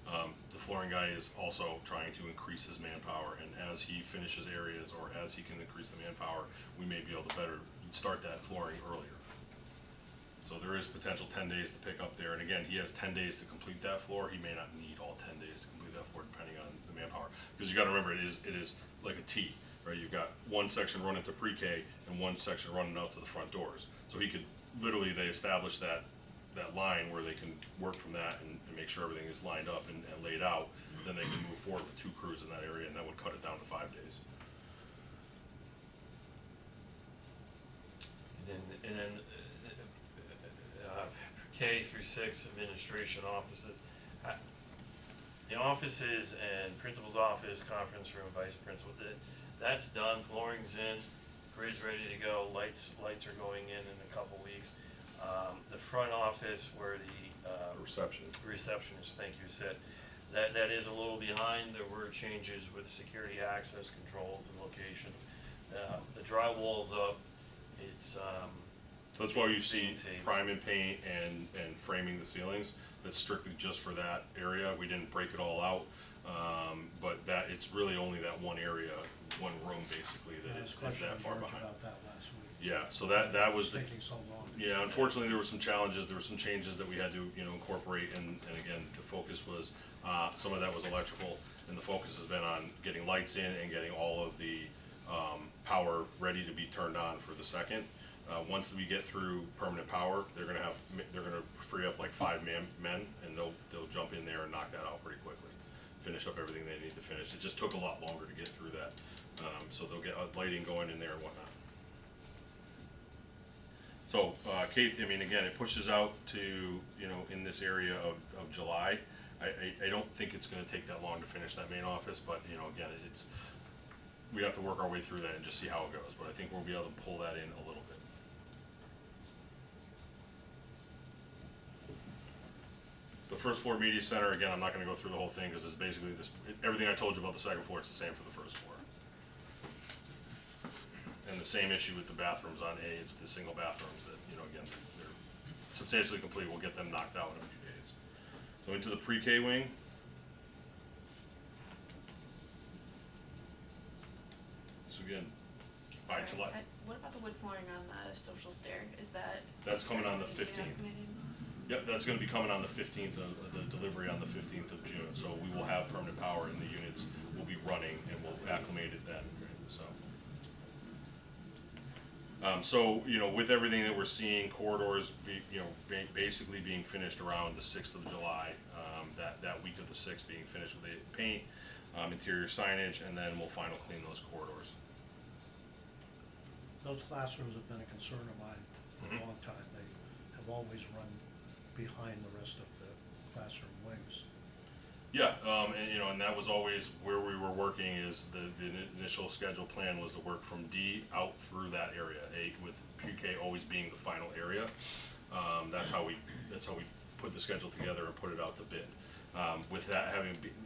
The flooring guy is also trying to increase his manpower, and as he finishes areas or as he can increase the manpower, we may be able to better start that flooring earlier. So there is potential 10 days to pick up there, and again, he has 10 days to complete that floor. He may not need all 10 days to complete that floor depending on the manpower. Because you gotta remember, it is like a T, right? You've got one section running to pre-K and one section running out to the front doors. So he could, literally, they establish that line where they can work from that and make sure everything is lined up and laid out. Then they can move forward with 2 crews in that area, and that would cut it down to 5 days. And then K through 6 administration offices. The offices and principal's office, conference room, vice principal, that's done, flooring's in, grid's ready to go, lights are going in a couple weeks. The front office where the receptionist, thank you, said, that is a little behind. There were changes with security access controls and locations. The drywall's up, it's So that's why you see prime and paint and framing the ceilings. That's strictly just for that area. We didn't break it all out, but that it's really only that one area, one room basically that is that far behind. About that last week. Yeah, so that was the. Taking so long. Yeah, unfortunately, there were some challenges. There were some changes that we had to, incorporate, and again, the focus was some of that was electrical, and the focus has been on getting lights in and getting all of the power ready to be turned on for the second. Once we get through permanent power, they're gonna free up like 5 men, and they'll jump in there and knock that out pretty quickly, finish up everything they need to finish. It just took a lot longer to get through that, so they'll get lighting going in there and whatnot. So, Kate, I mean, again, it pushes out to, in this area of July. I don't think it's gonna take that long to finish that main office, but, again, we have to work our way through that and just see how it goes, but I think we'll be able to pull that in a little bit. The first floor media center, again, I'm not gonna go through the whole thing, because it's basically everything I told you about the second floor, it's the same for the first floor. And the same issue with the bathrooms on A, it's the single bathrooms that, again, they're substantially complete. We'll get them knocked out in a few days. So into the pre-K wing. So again, by Sorry, July. What about the wood flooring on the social stair? Is that? That's coming on the something you 15th. documented? Yep, that's gonna be coming on the 15th of the delivery on the 15th of June. So we will have permanent power, and the units will be running, and we'll acclimate it then, so. So, with everything that we're seeing, corridors, basically being finished around the 6th of July, that week of the 6th being finished with the paint, interior signage, and then we'll final clean those corridors. Those classrooms have been a concern of mine for a long time. They have always run behind the rest of the classroom wings. Yeah, and that was always where we were working. Is the initial schedule plan was to work from D out through that area, with pre-K always being the final area. That's how we put the schedule together and put it out to bid. With that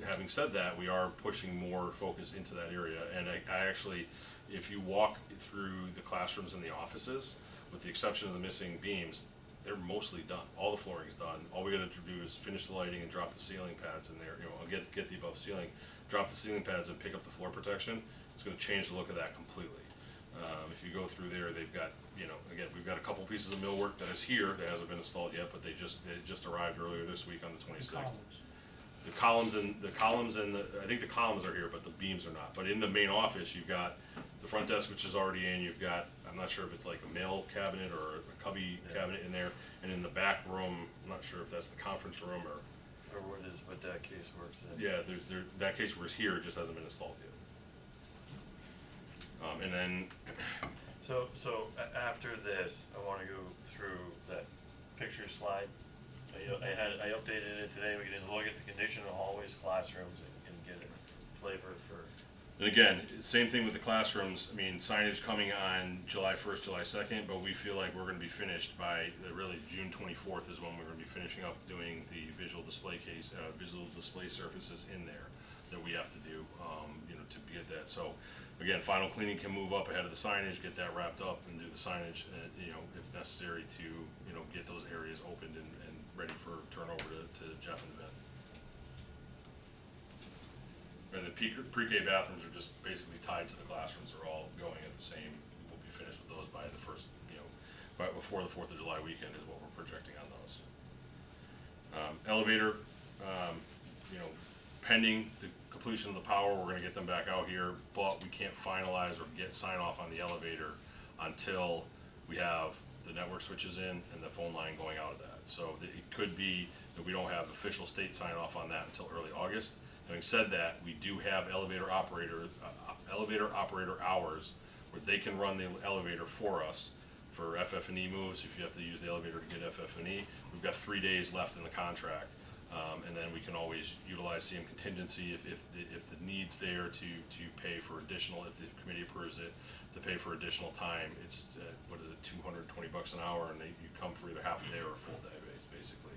having said that, we are pushing more focus into that area, and I actually, if you walk through the classrooms and the offices, with the exception of the missing beams, they're mostly done. All the flooring's done. All we gotta do is finish the lighting and drop the ceiling pads in there. Get the above ceiling, drop the ceiling pads and pick up the floor protection. It's gonna change the look of that completely. If you go through there, they've got, again, we've got a couple pieces of millwork that is here that hasn't been installed yet, but they just arrived earlier this week on the 26th. The columns and I think the columns are here, but the beams are not. But in the main office, you've got the front desk, which is already in. You've got, I'm not sure if it's like a mail cabinet or a cubby cabinet in there. And in the back room, I'm not sure if that's the conference room or what that case works in. Yeah, that case was here, it just hasn't been installed yet. And then. So after this, I want to go through that picture slide. I updated it today. We can just look at the condition of hallways, classrooms, and get a flavor for And again, same thing with the classrooms. I mean, signage coming on July 1st, July 2nd, but we feel like we're going to be finished by really June 24th is when we're going to be finishing up doing the visual display surfaces in there that we have to do, you know, to get that. So again, final cleaning can move up ahead of the signage, get that wrapped up, and do the signage, you know, if necessary to, you know, get those areas opened and ready for turnover to Jeff and Ben. And the pre-K bathrooms are just basically tied to the classrooms. They're all going at the same. We'll be finished with those by the first, you know, by before the 4th of July weekend is what we're projecting on those. Elevator, you know, pending the completion of the power, we're gonna get them back out here, but we can't finalize or get sign off on the elevator until we have the network switches in and the phone line going out of that. So it could be that we don't have official state sign off on that until early August. Having said that, we do have elevator operator hours where they can run the elevator for us for FF&E moves. If you have to use the elevator to get FF&E, we've got 3 days left in the contract, and then we can always utilize CM contingency if the need's there to pay for additional, if the committee approves it, to pay for additional time. It's what is it, $220 an hour, and you come for either half a day or a full day, basically.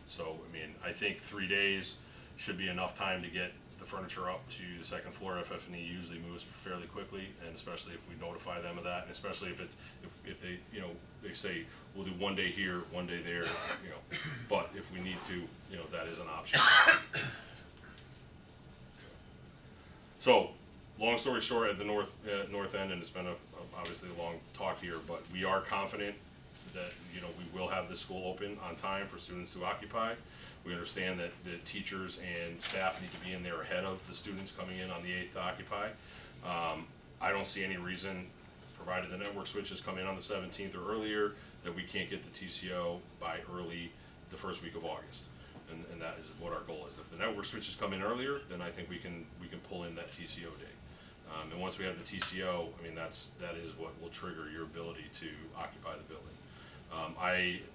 So I mean, I think 3 days should be enough time to get the furniture up to the second floor. FF&E usually moves fairly quickly, and especially if we notify them of that, and especially if they, you know, they say we'll do 1 day here, 1 day there, you know, but if we need to, you know, that is an option. So, long story short, at the north end, and it's been obviously a long talk here, but we are confident that, you know, we will have this school open on time for students to occupy. We understand that the teachers and staff need to be in there ahead of the students coming in on the 8th to occupy. I don't see any reason, provided the network switches come in on the 17th or earlier, that we can't get the TCO by early the first week of August. And that is what our goal is. If the network switches come in earlier, then I think we can pull in that TCO date. And once we have the TCO, I mean, that is what will trigger your ability to occupy the building.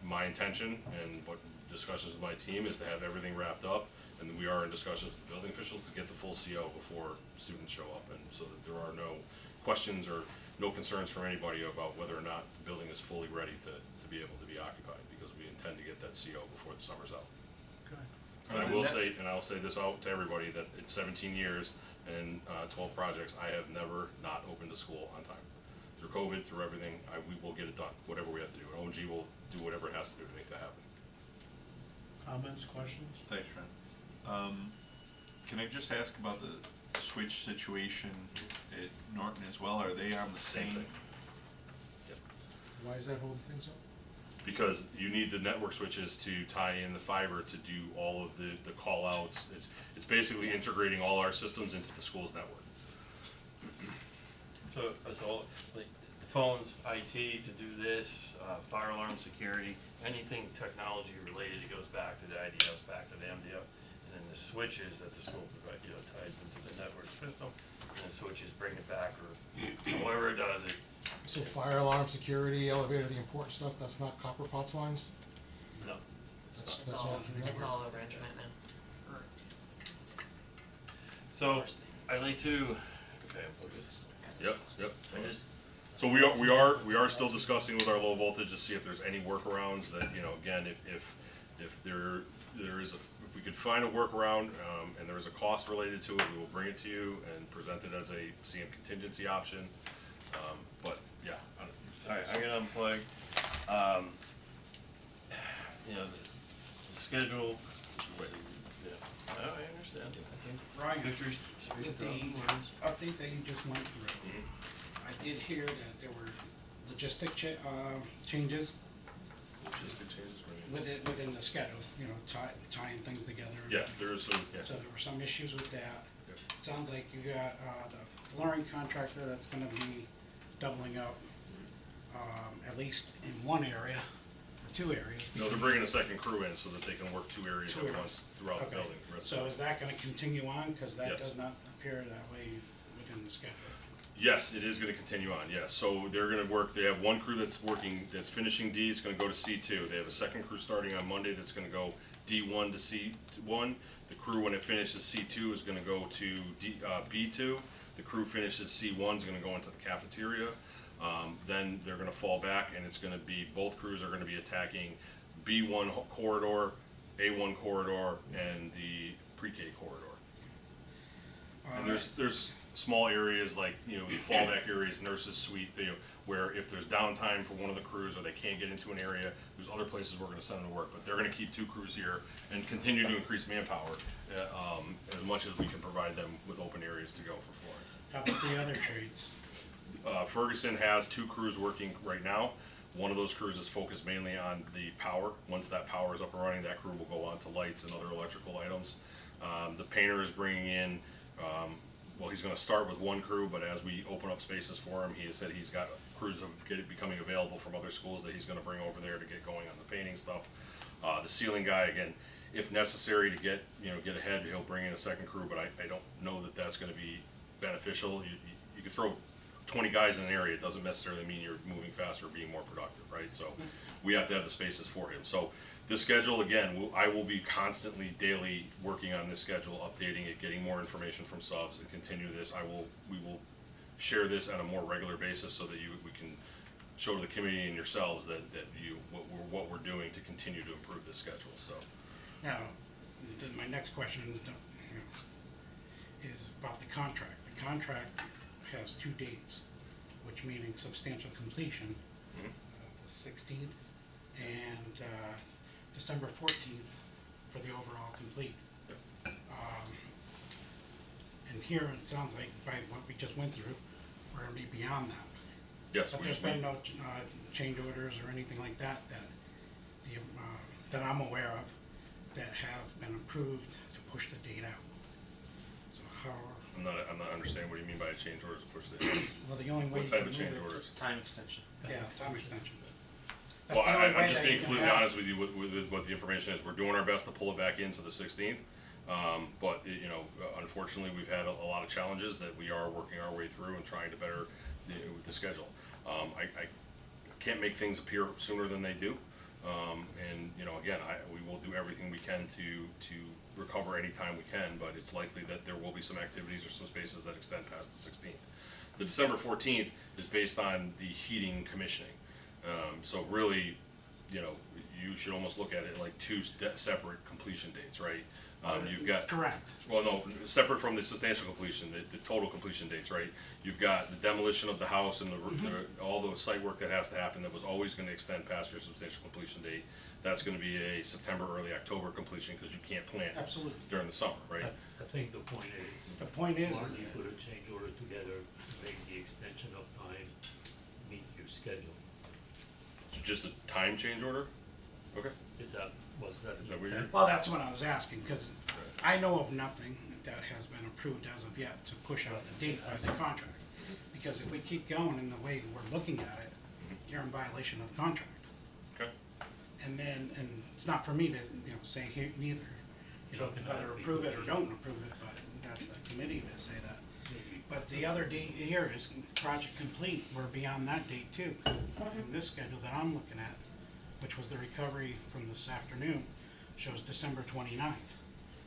My intention and what discussions with my team is to have everything wrapped up, and we are in discussions with the building officials to get the full CO before students show up, and so that there are no questions or no concerns from anybody about whether or not the building is fully ready to be able to be occupied, because we intend to get that CO before the summer's out. Okay. And I'll say this out to everybody, that in 17 years and 12 projects, I have never not opened a school on time. Through COVID, through everything, we will get it done, whatever we have to do. And ONG will do whatever it has to do to make that happen. Comments, questions? Thanks, Fran. Can I just ask about the switch situation at Norton as well? Are they on the Same same? thing. Why is that holding things up? Because you need the network switches to tie in the fiber to do all of the call outs. It's basically integrating all our systems into the school's network. So like the phones, IT to do this, fire alarm security, anything technology related, it goes back to the IDF, back to the MDF. And then the switches that the school provides, you know, ties into the network system, and the switches bring it back, or however it does it. So fire alarm, security, elevator, the important stuff, that's not copper pots lines? No. That's It's all all, from the it's network? all over internet now. So, I'd like to, okay, I'll put this. Yep. I just, So we are still discussing with our low voltage to see if there's any workarounds that, you know, again, if there is if we could find a workaround, and there is a cost related to it, we will bring it to you and present it as a CM contingency option. But yeah. alright, I'm gonna unplug, you know, the schedule. Wait. Yeah, I understand, I think Ryan, Victor's with the 3,000 words. update that you just went through, I did hear that there were logistic changes Logistic changes, right? within the schedule, you know, tying things together. and Yeah, things. there is some, yeah. So there were some issues with that. Yep. It sounds like you got, the flooring contractor that's gonna be doubling up, at least in one area, or two areas. No, they're bringing a second crew in so that they can work 2 areas Two at areas. once throughout the Okay. building. The rest So of is that gonna continue on, cause that Yes. does not appear that way within the schedule? Yes, it is gonna continue on, yes. So they're gonna work, they have one crew that's finishing D, it's gonna go to C2. They have a second crew starting on Monday that's gonna go D1 to C1. The crew, when it finishes C2, is gonna go to B2. The crew finishes C1 is gonna go into the cafeteria. Then they're gonna fall back, and it's gonna be, both crews are gonna be attacking B1 corridor, A1 corridor, and the pre-K corridor. And there's small areas like, fallback areas, nurses suite, where if there's downtime for one of the crews or they can't get into an area, there's other places we're gonna send them to work. But they're gonna keep 2 crews here and continue to increase manpower, as much as we can provide them with open areas to go for flooring. How about the other trades? Ferguson has 2 crews working right now. One of those crews is focused mainly on the power. Once that power is up and running, that crew will go on to lights and other electrical items. The painter is bringing in, well, he's gonna start with 1 crew, but as we open up spaces for him, he has said he's got crews becoming available from other schools that he's gonna bring over there to get going on the painting stuff. The ceiling guy, again, if necessary to get ahead, he'll bring in a 2nd crew, but I don't know that that's gonna be beneficial. You could throw 20 guys in an area, it doesn't necessarily mean you're moving faster or being more productive, right? So we have to have the spaces for him. So this schedule, again, I will be constantly, daily working on this schedule, updating it, getting more information from subs, and continue this. We will share this on a more regular basis so that we can show to the committee and yourselves that what we're doing to continue to improve this schedule. So Now, then my next question is about the contract. The contract has 2 dates, which meaning substantial completion, the 16th and December 14th for the overall complete. And here it sounds like by what we just went through, we're gonna be beyond that. yes, But there's been no change orders or anything like that that I'm aware of that have been approved to push the date out. So how? I'm not understanding what you mean by a change orders to push the. Well, the only way What you type can of move change it- orders? Time extension. Yeah, time extension. Well, That's the only way I'm just that being you can completely have- honest with you with what the information is. We're doing our best to pull it back into the 16th. But, unfortunately, we've had a lot of challenges that we are working our way through and trying to better the schedule. I can't make things appear sooner than they do. And, again, we will do everything we can to recover any time we can, but it's likely that there will be some activities or some spaces that extend past the 16th. The December 14th is based on the heating commissioning. So really, you should almost look at it like 2 separate completion dates, right? You've got. Correct. Well, no, separate from the substantial completion, the total completion dates, right? You've got the demolition of the house and all the site work that has to happen that was always gonna extend past your substantial completion date. That's gonna be a September, early October completion, cause you can't plant Absolutely. during the summer, right? I think the point is. The point is- Marty put a change order together to make the extension of time meet your schedule. So just a time change order? Okay. Was that Is the that what you're? intent? Well, that's what I was asking, because I know of nothing that has been approved as of yet to push out the date by the contract. Because if we keep going in the way we're looking at it, you're in violation of the contract. Okay. And it's not for me to, say here neither, Chuck and I whether would be approve it or pushing. don't approve it, but that's the committee to say that. But the other date here is project complete, we're beyond that date too. 'Cause in this schedule that I'm looking at, which was the recovery from this afternoon, shows December 29th.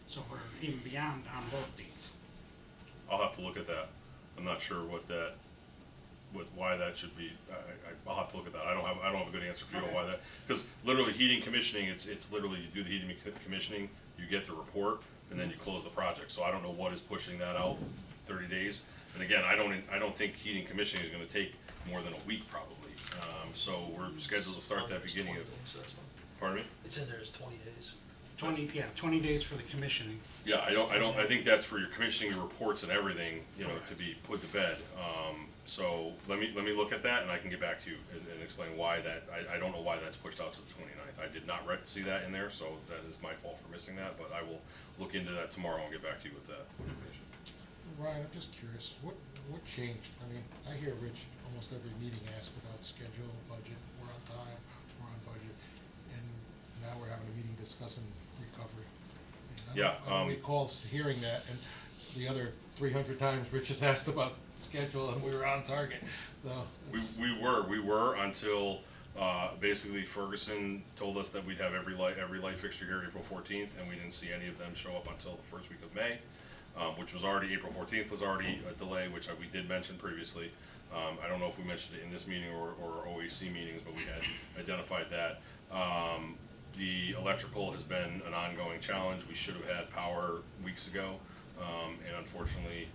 So we're even beyond on both dates. I'll have to look at that. I'm not sure why that should be. I'll have to look at that. I don't have a good answer for you on why that. Because literally heating commissioning, it's literally you do the heating commissioning, you get the report, and then you close the project. So I don't know what is pushing that out 30 days. And again, I don't think heating commissioning is going to take more than a week probably. So we're scheduled to start that beginning of. Pardon me? It's in there as 20 days. 20 days for the commissioning. Yeah, I think that's for your commissioning, your reports and everything, to be put to bed. So let me look at that and I can get back to you and explain why that, I don't know why that's pushed out to the 29th. I did not see that in there, so that is my fault for missing that, but I will look into that tomorrow and get back to you with that information. Ryan, I'm just curious, what changed? I mean, I hear Rich almost every meeting ask about schedule, budget, we're on time, we're on budget, and now we're having a meeting discussing recovery. I don't recall hearing that, and the other 300 times Rich has asked about schedule and we were on target, so. We were until Basically Ferguson told us that we'd have every light fixture here April 14th, and we didn't see any of them show up until the first week of May, which was already, April 14th was already a delay, which we did mention previously. I don't know if we mentioned it in this meeting or OAC meetings, but we had identified that. The electrical has been an ongoing challenge. We should have had power weeks ago, and unfortunately,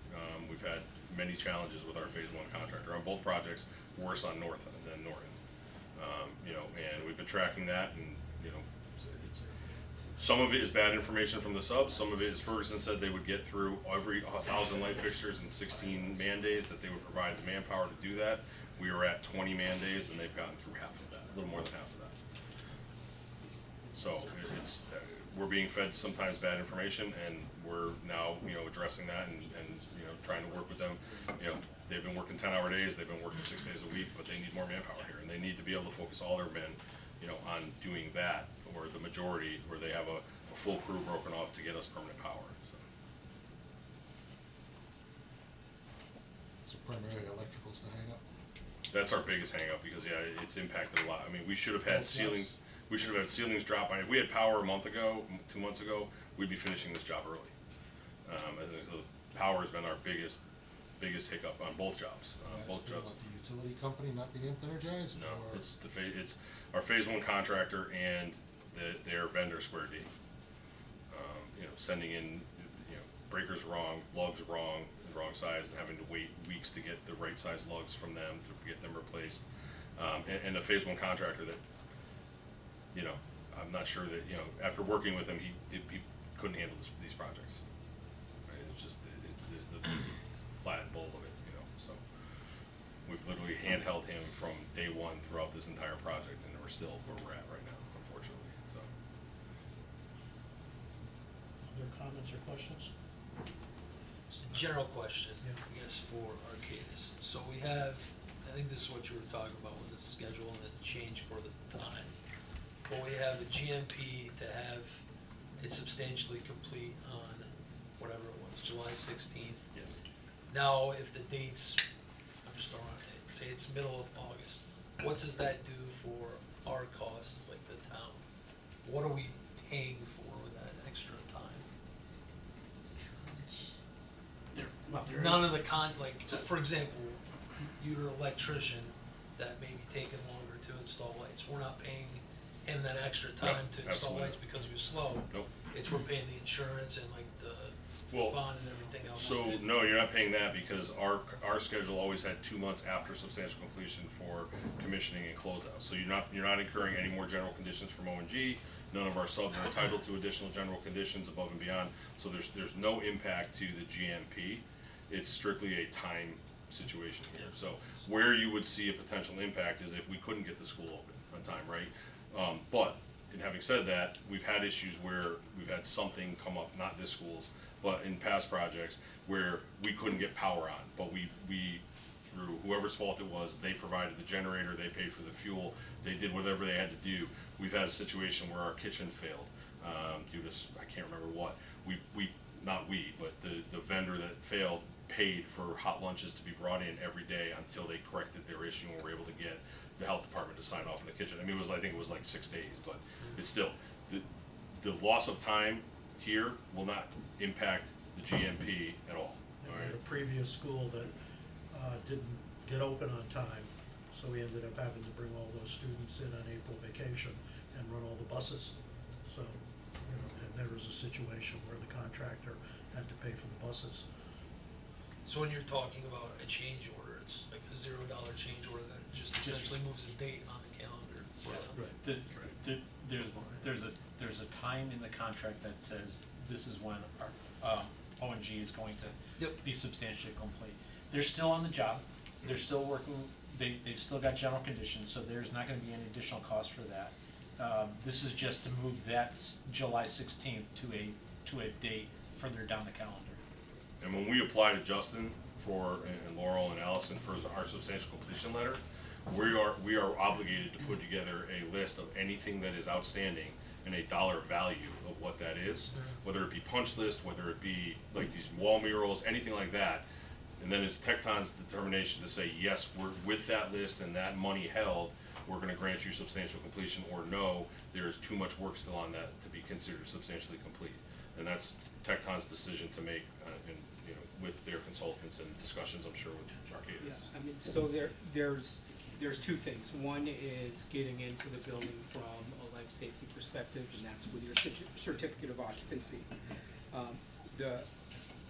we've had many challenges with our phase 1 contractor on both projects, worse on North than Norton. You know, and we've been tracking that, and you know, some of it is bad information from the subs. Some of it is Ferguson said they would get through every 1,000 light fixtures in 16 man days, that they would provide the manpower to do that. We were at 20 man days, and they've gotten through half of that, a little more than half of that. So it's we're being fed sometimes bad information, and we're now, you know, addressing that and you know, trying to work with them. You know, they've been working 10-hour days, they've been working 6 days a week, but they need more manpower here, and they need to be able to focus all their men, you know, on doing that, or the majority, where they have a full crew broken off to get us permanent power. So primarily electricals to hang up. That's our biggest hang up, because yeah, it's impacted a lot. I mean, we should have had ceilings. We should have had ceilings drop. If we had power a month ago, 2 months ago, we'd be finishing this job early. And so power has been our biggest hiccup on both jobs. Both jobs. About the utility company not being able to energize? No, or? it's it's our phase 1 contractor and their vendor Square D. You know, sending in, you know, breakers wrong, lugs wrong, the wrong size, and having to wait weeks to get the right size lugs from them to get them replaced. And the phase 1 contractor that, you know, I'm not sure that, you know, after working with him, he couldn't handle these projects. Right? It's just it's the flat and bull of it, you know. So we've literally handheld him from day 1 throughout this entire project, and we're still where we're at right now, unfortunately. So. Other comments or questions? General question, Yeah. I guess, for Arcadis. So we have, I think this is what you were talking about with the schedule and the change for the time. But we have a GMP to have it substantially complete on whatever it was, July 16th. Yes. Now, if the dates, I'm just throwing it, say it's middle of August, what does that do for our costs, like the town? What are we paying for with that extra time? None of the so for example, you're an electrician that may be taking longer to install lights. We're not paying him that extra time to install absolutely. lights because he was slow. Nope. It's we're paying the insurance and like the Well, bond and everything else. so no, you're not paying that, because our schedule always had 2 months after substantial completion for commissioning and closeout. So you're not incurring any more general conditions from O&G. None of our subs are entitled to additional general conditions above and beyond. So there's no impact to the GMP. It's strictly a time situation here. So where you would see a potential impact is if we couldn't get the school open on time, right? But in having said that, we've had issues where we've had something come up, not this school's, but in past projects where we couldn't get power on, but we through whoever's fault it was, they provided the generator, they paid for the fuel, they did whatever they had to do. We've had a situation where our kitchen failed due to, I can't remember what. But the vendor that failed paid for hot lunches to be brought in every day until they corrected their issue and were able to get the health department to sign off in the kitchen. I mean, I think it was like 6 days, but it's still, the loss of time here will not impact the GMP at all. We had a previous school that didn't get open on time, so we ended up having to bring all those students in on April vacation and run all the buses. So, you know, and there was a situation where the contractor had to pay for the buses. So when you're talking about a change order, it's like a $0 change order that just essentially moves the date on the calendar. There's a time in the contract that says this is when our O&G is going to be substantially complete. They're still on the job. They're still working. They've still got general conditions, so there's not going to be any additional cost for that. This is just to move that July 16th to a date further down the calendar. And when we apply to Justin and Laurel and Allison for our substantial completion letter, we are obligated to put together a list of anything that is outstanding and a dollar value of what that is, whether it be punch list, whether it be like these wall murals, anything like that. And then it's Tecton's determination to say, yes, we're with that list and that money held, we're gonna grant you substantial completion, or no, there is too much work still on that to be considered substantially complete. And that's Tecton's decision to make, and, you know, with their consultants and discussions, I'm sure, with Arcadis. Yeah, I mean, so there's two things. One is getting into the building from a life safety perspective, and that's with your certificate of occupancy. The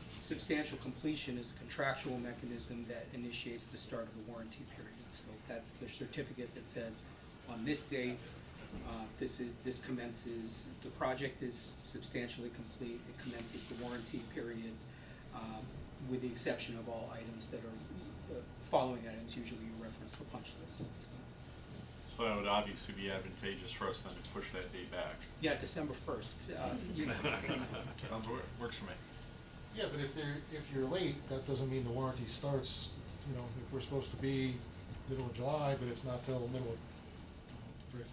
substantial completion is a contractual mechanism that initiates the start of the warranty period. So that's the certificate that says, on this date, this commences, the project is substantially complete, it commences the warranty period, with the exception of all items that are, following items, usually you reference the punch list. So that would obviously be advantageous for us then to push that date back. Yeah, December 1st, you know. Works for me. Yeah, but if you're late, that doesn't mean the warranty starts, you know, if we're supposed to be middle of July, but it's not till middle of,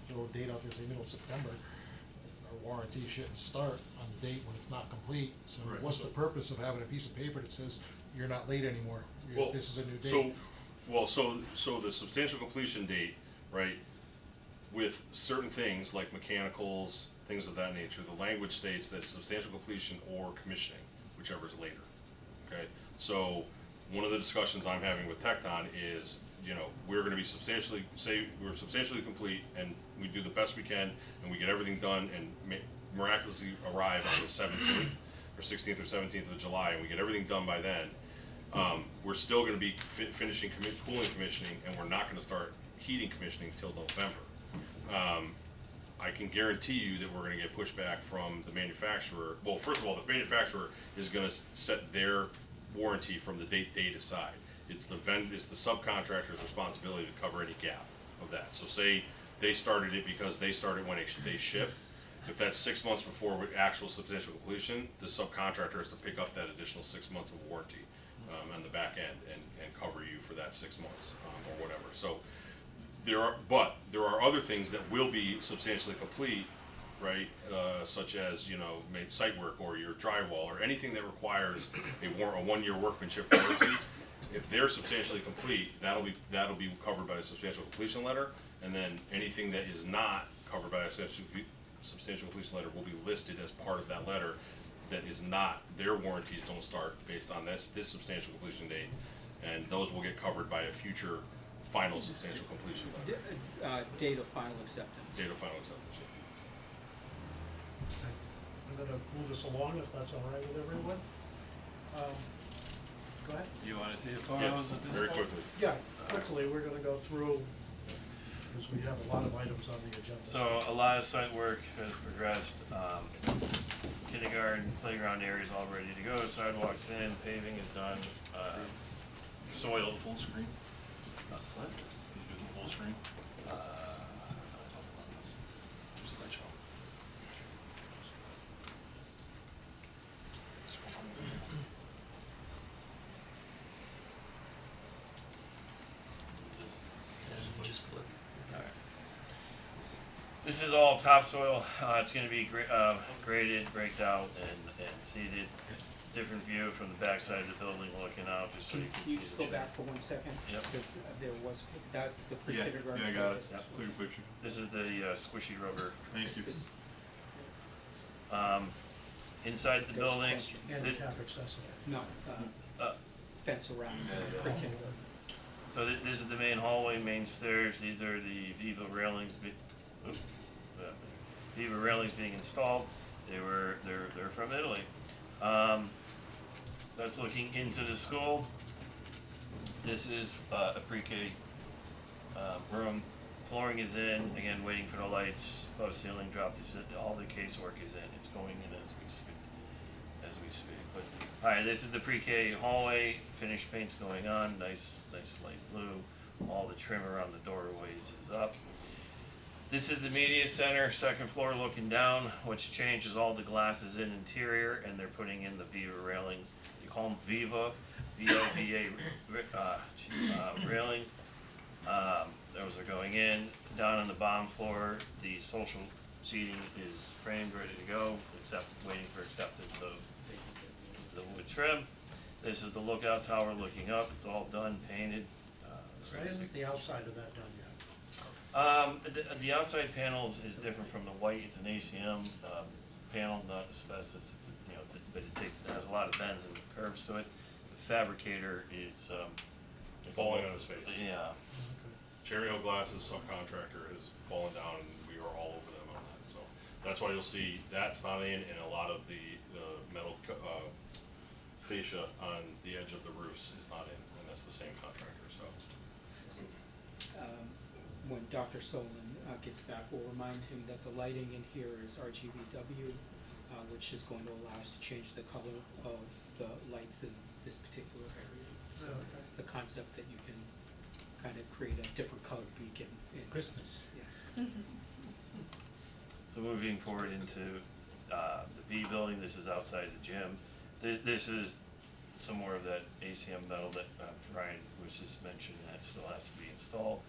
throw a date out there, say middle of September, our warranty shouldn't start on the date when it's not complete. So Right. what's the purpose of having a piece of paper that says you're not late anymore? Well, This is a new date. So the substantial completion date, right, with certain things like mechanicals, things of that nature, the language states that substantial completion or commissioning, whichever is later, okay? So one of the discussions I'm having with Tecton is, you know, we're gonna be substantially, say, we're substantially complete and we do the best we can and we get everything done and miraculously arrive on the 17th or 16th or 17th of July and we get everything done by then. We're still gonna be finishing cooling commissioning and we're not gonna start heating commissioning till November. I can guarantee you that we're gonna get pushback from the manufacturer. Well, first of all, the manufacturer is gonna set their warranty from the date they decide. It's the subcontractor's responsibility to cover any gap of that. So say they started it because they started when they shipped. If that's 6 months before actual substantial completion, the subcontractor has to pick up that additional 6 months of warranty on the back end and cover you for that 6 months or whatever. So there are other things that will be substantially complete, right? Such as, you know, site work or your drywall or anything that requires a 1 year workmanship warranty. If they're substantially complete, that'll be covered by a substantial completion letter, and then anything that is not covered by a substantial completion letter will be listed as part of that letter. That is not, their warranties don't start based on this substantial completion date, and those will get covered by a future final substantial completion letter. Date of final acceptance. Date of final acceptance. Okay. I'm gonna move us along if that's all right with everyone. Go ahead. Do you wanna see the Yeah, photos at this very point? quickly. Yeah, quickly, we're gonna go through, because we have a lot of items on the agenda. So a lot of site work has progressed. Kindergarten, playground areas all ready to go, sidewalks in, paving is done, soil. Full screen? What? Can you do the full screen? Just click. Alright. This is all topsoil, it's gonna be graded, raked out, and seeded. Different view from the backside of the building looking out, just so you can Can see you the just go change. back for 1 second? Yep. Because there was, that's the Yeah, pre-kindergarten. yeah, I got it. That's Clear picture. This is the squishy rubber. Thank you. this- Inside the There's a building, question. Handicap accessible. No, uh, fence around pre-kindergarten. so this is the main hallway, main stairs, these are the Viva railings, Viva railings being installed. They're from Italy. So that's looking into the school. This is a pre-K room. Flooring is in, again, waiting for the lights, above ceiling, drop this in, all the casework is in, it's going in as we speak, But, alright, this is the pre-K hallway, finished paint's going on, nice light blue, all the trim around the doorways is up. This is the media center, second floor looking down. What's changed is all the glass is in interior and they're putting in the Viva railings. You call them Viva, V-I-V-A railings. Those are going in. Down on the bottom floor, the social seating is framed, ready to go, except waiting for acceptance of the wood trim. This is the lookout tower looking up. It's all done, painted. Why isn't the outside of that done yet? The outside panels is different from the white, it's an ACM, panel, not asbestos, it's, you know, but it has a lot of bends and curves to it. The fabricator is, it's Falling on his face. Yeah, Cherry Hill Glass's subcontractor has fallen down and we are all over them on that, so. That's why you'll see that's not in and a lot of the metal, fascia on the edge of the roofs is not in, and that's the same contractor, so. When Dr. Solon gets back, we'll remind him that the lighting in here is RGBW, which is going to allow us to change the color of the lights in this particular area. So the concept that you can kind of create a different colored beacon in Christmas. Yes. so moving forward into, the B building, this is outside the gym. This is some more of that ACM metal that, Ryan was just mentioning, that still has to be installed.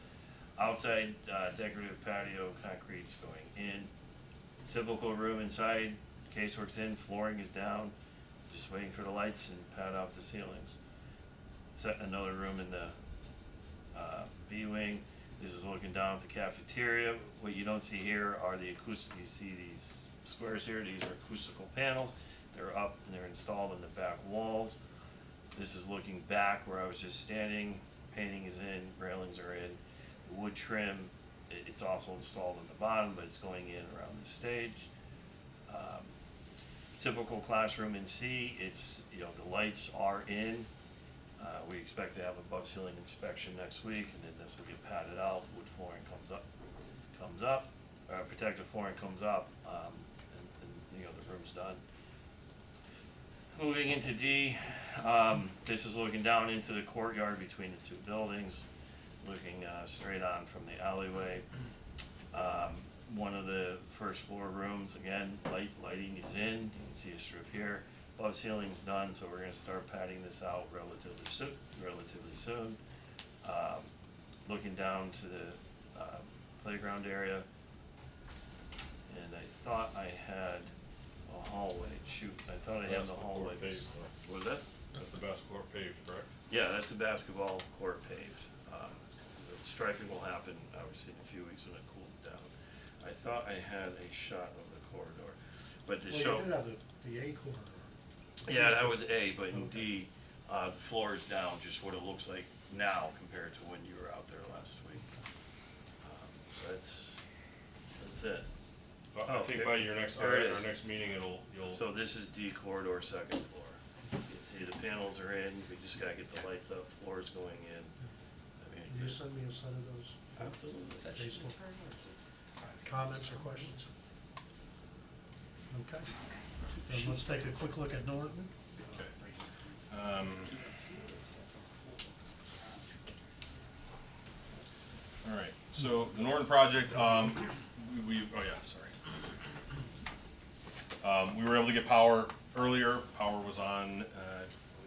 Outside, decorative patio, concrete's going in. Typical room inside, casework's in, flooring is down, just waiting for the lights and pad out the ceilings. Set another room in the, B wing. This is looking down at the cafeteria. What you don't see here are the acoustic, you see these squares here, these are acoustical panels. They're up and they're installed in the back walls. This is looking back where I was just standing, painting is in, railings are in. The wood trim, it's also installed in the bottom, but it's going in around the stage. Typical classroom in C, it's, you know, the lights are in. We expect to have above ceiling inspection next week, and then this will get padded out, wood flooring comes up, protective flooring comes up, and you know, the room's done. Moving into D, this is looking down into the courtyard between the two buildings, looking straight on from the alleyway. One of the first floor rooms, again, lighting is in, you can see a strip here. Above ceiling's done, so we're gonna start padding this out relatively soon. Looking down to the playground area. And I thought I had a hallway, shoot, I thought I had the hallway. What was that? That's the basketball court paved, correct? Yeah, that's the basketball court paved. The striping will happen, obviously, in a few weeks when it cools down. I thought I had a shot of the corridor, but to show. Well, you did have the A corridor. Yeah, that was A, but in D, the floor is down, just what it looks like now compared to when you were out there last week. So that's it. I think by your next, there it our is. next meeting, you'll. So this is D corridor, second floor. You see the panels are in, we just gotta get the lights up, floor's going in. I mean, Can you send me a set of those? Absolutely. Facebook. Comments or questions? Okay. Then let's take a quick look at Norton. Okay. All right, so the Norton project, oh yeah, sorry. We were able to get power earlier. Power was on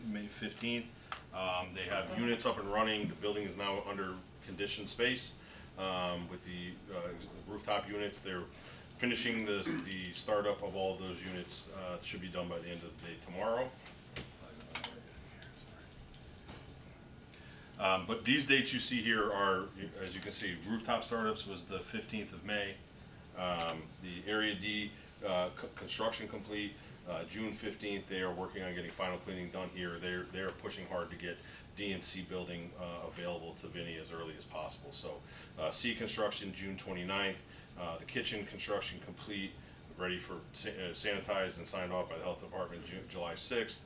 May 15th. They have units up and running. The building is now under conditioned space with the rooftop units. They're finishing the startup of all of those units. Should be done by the end of the day tomorrow. But these dates you see here are, as you can see, rooftop startups was the 15th of May. The Area D construction complete, June 15th. They are working on getting final cleaning done here. They're pushing hard to get D and C building available to Vinnie as early as possible. So C construction June 29th. The kitchen construction complete, ready for sanitized and signed off by the health department July 6th.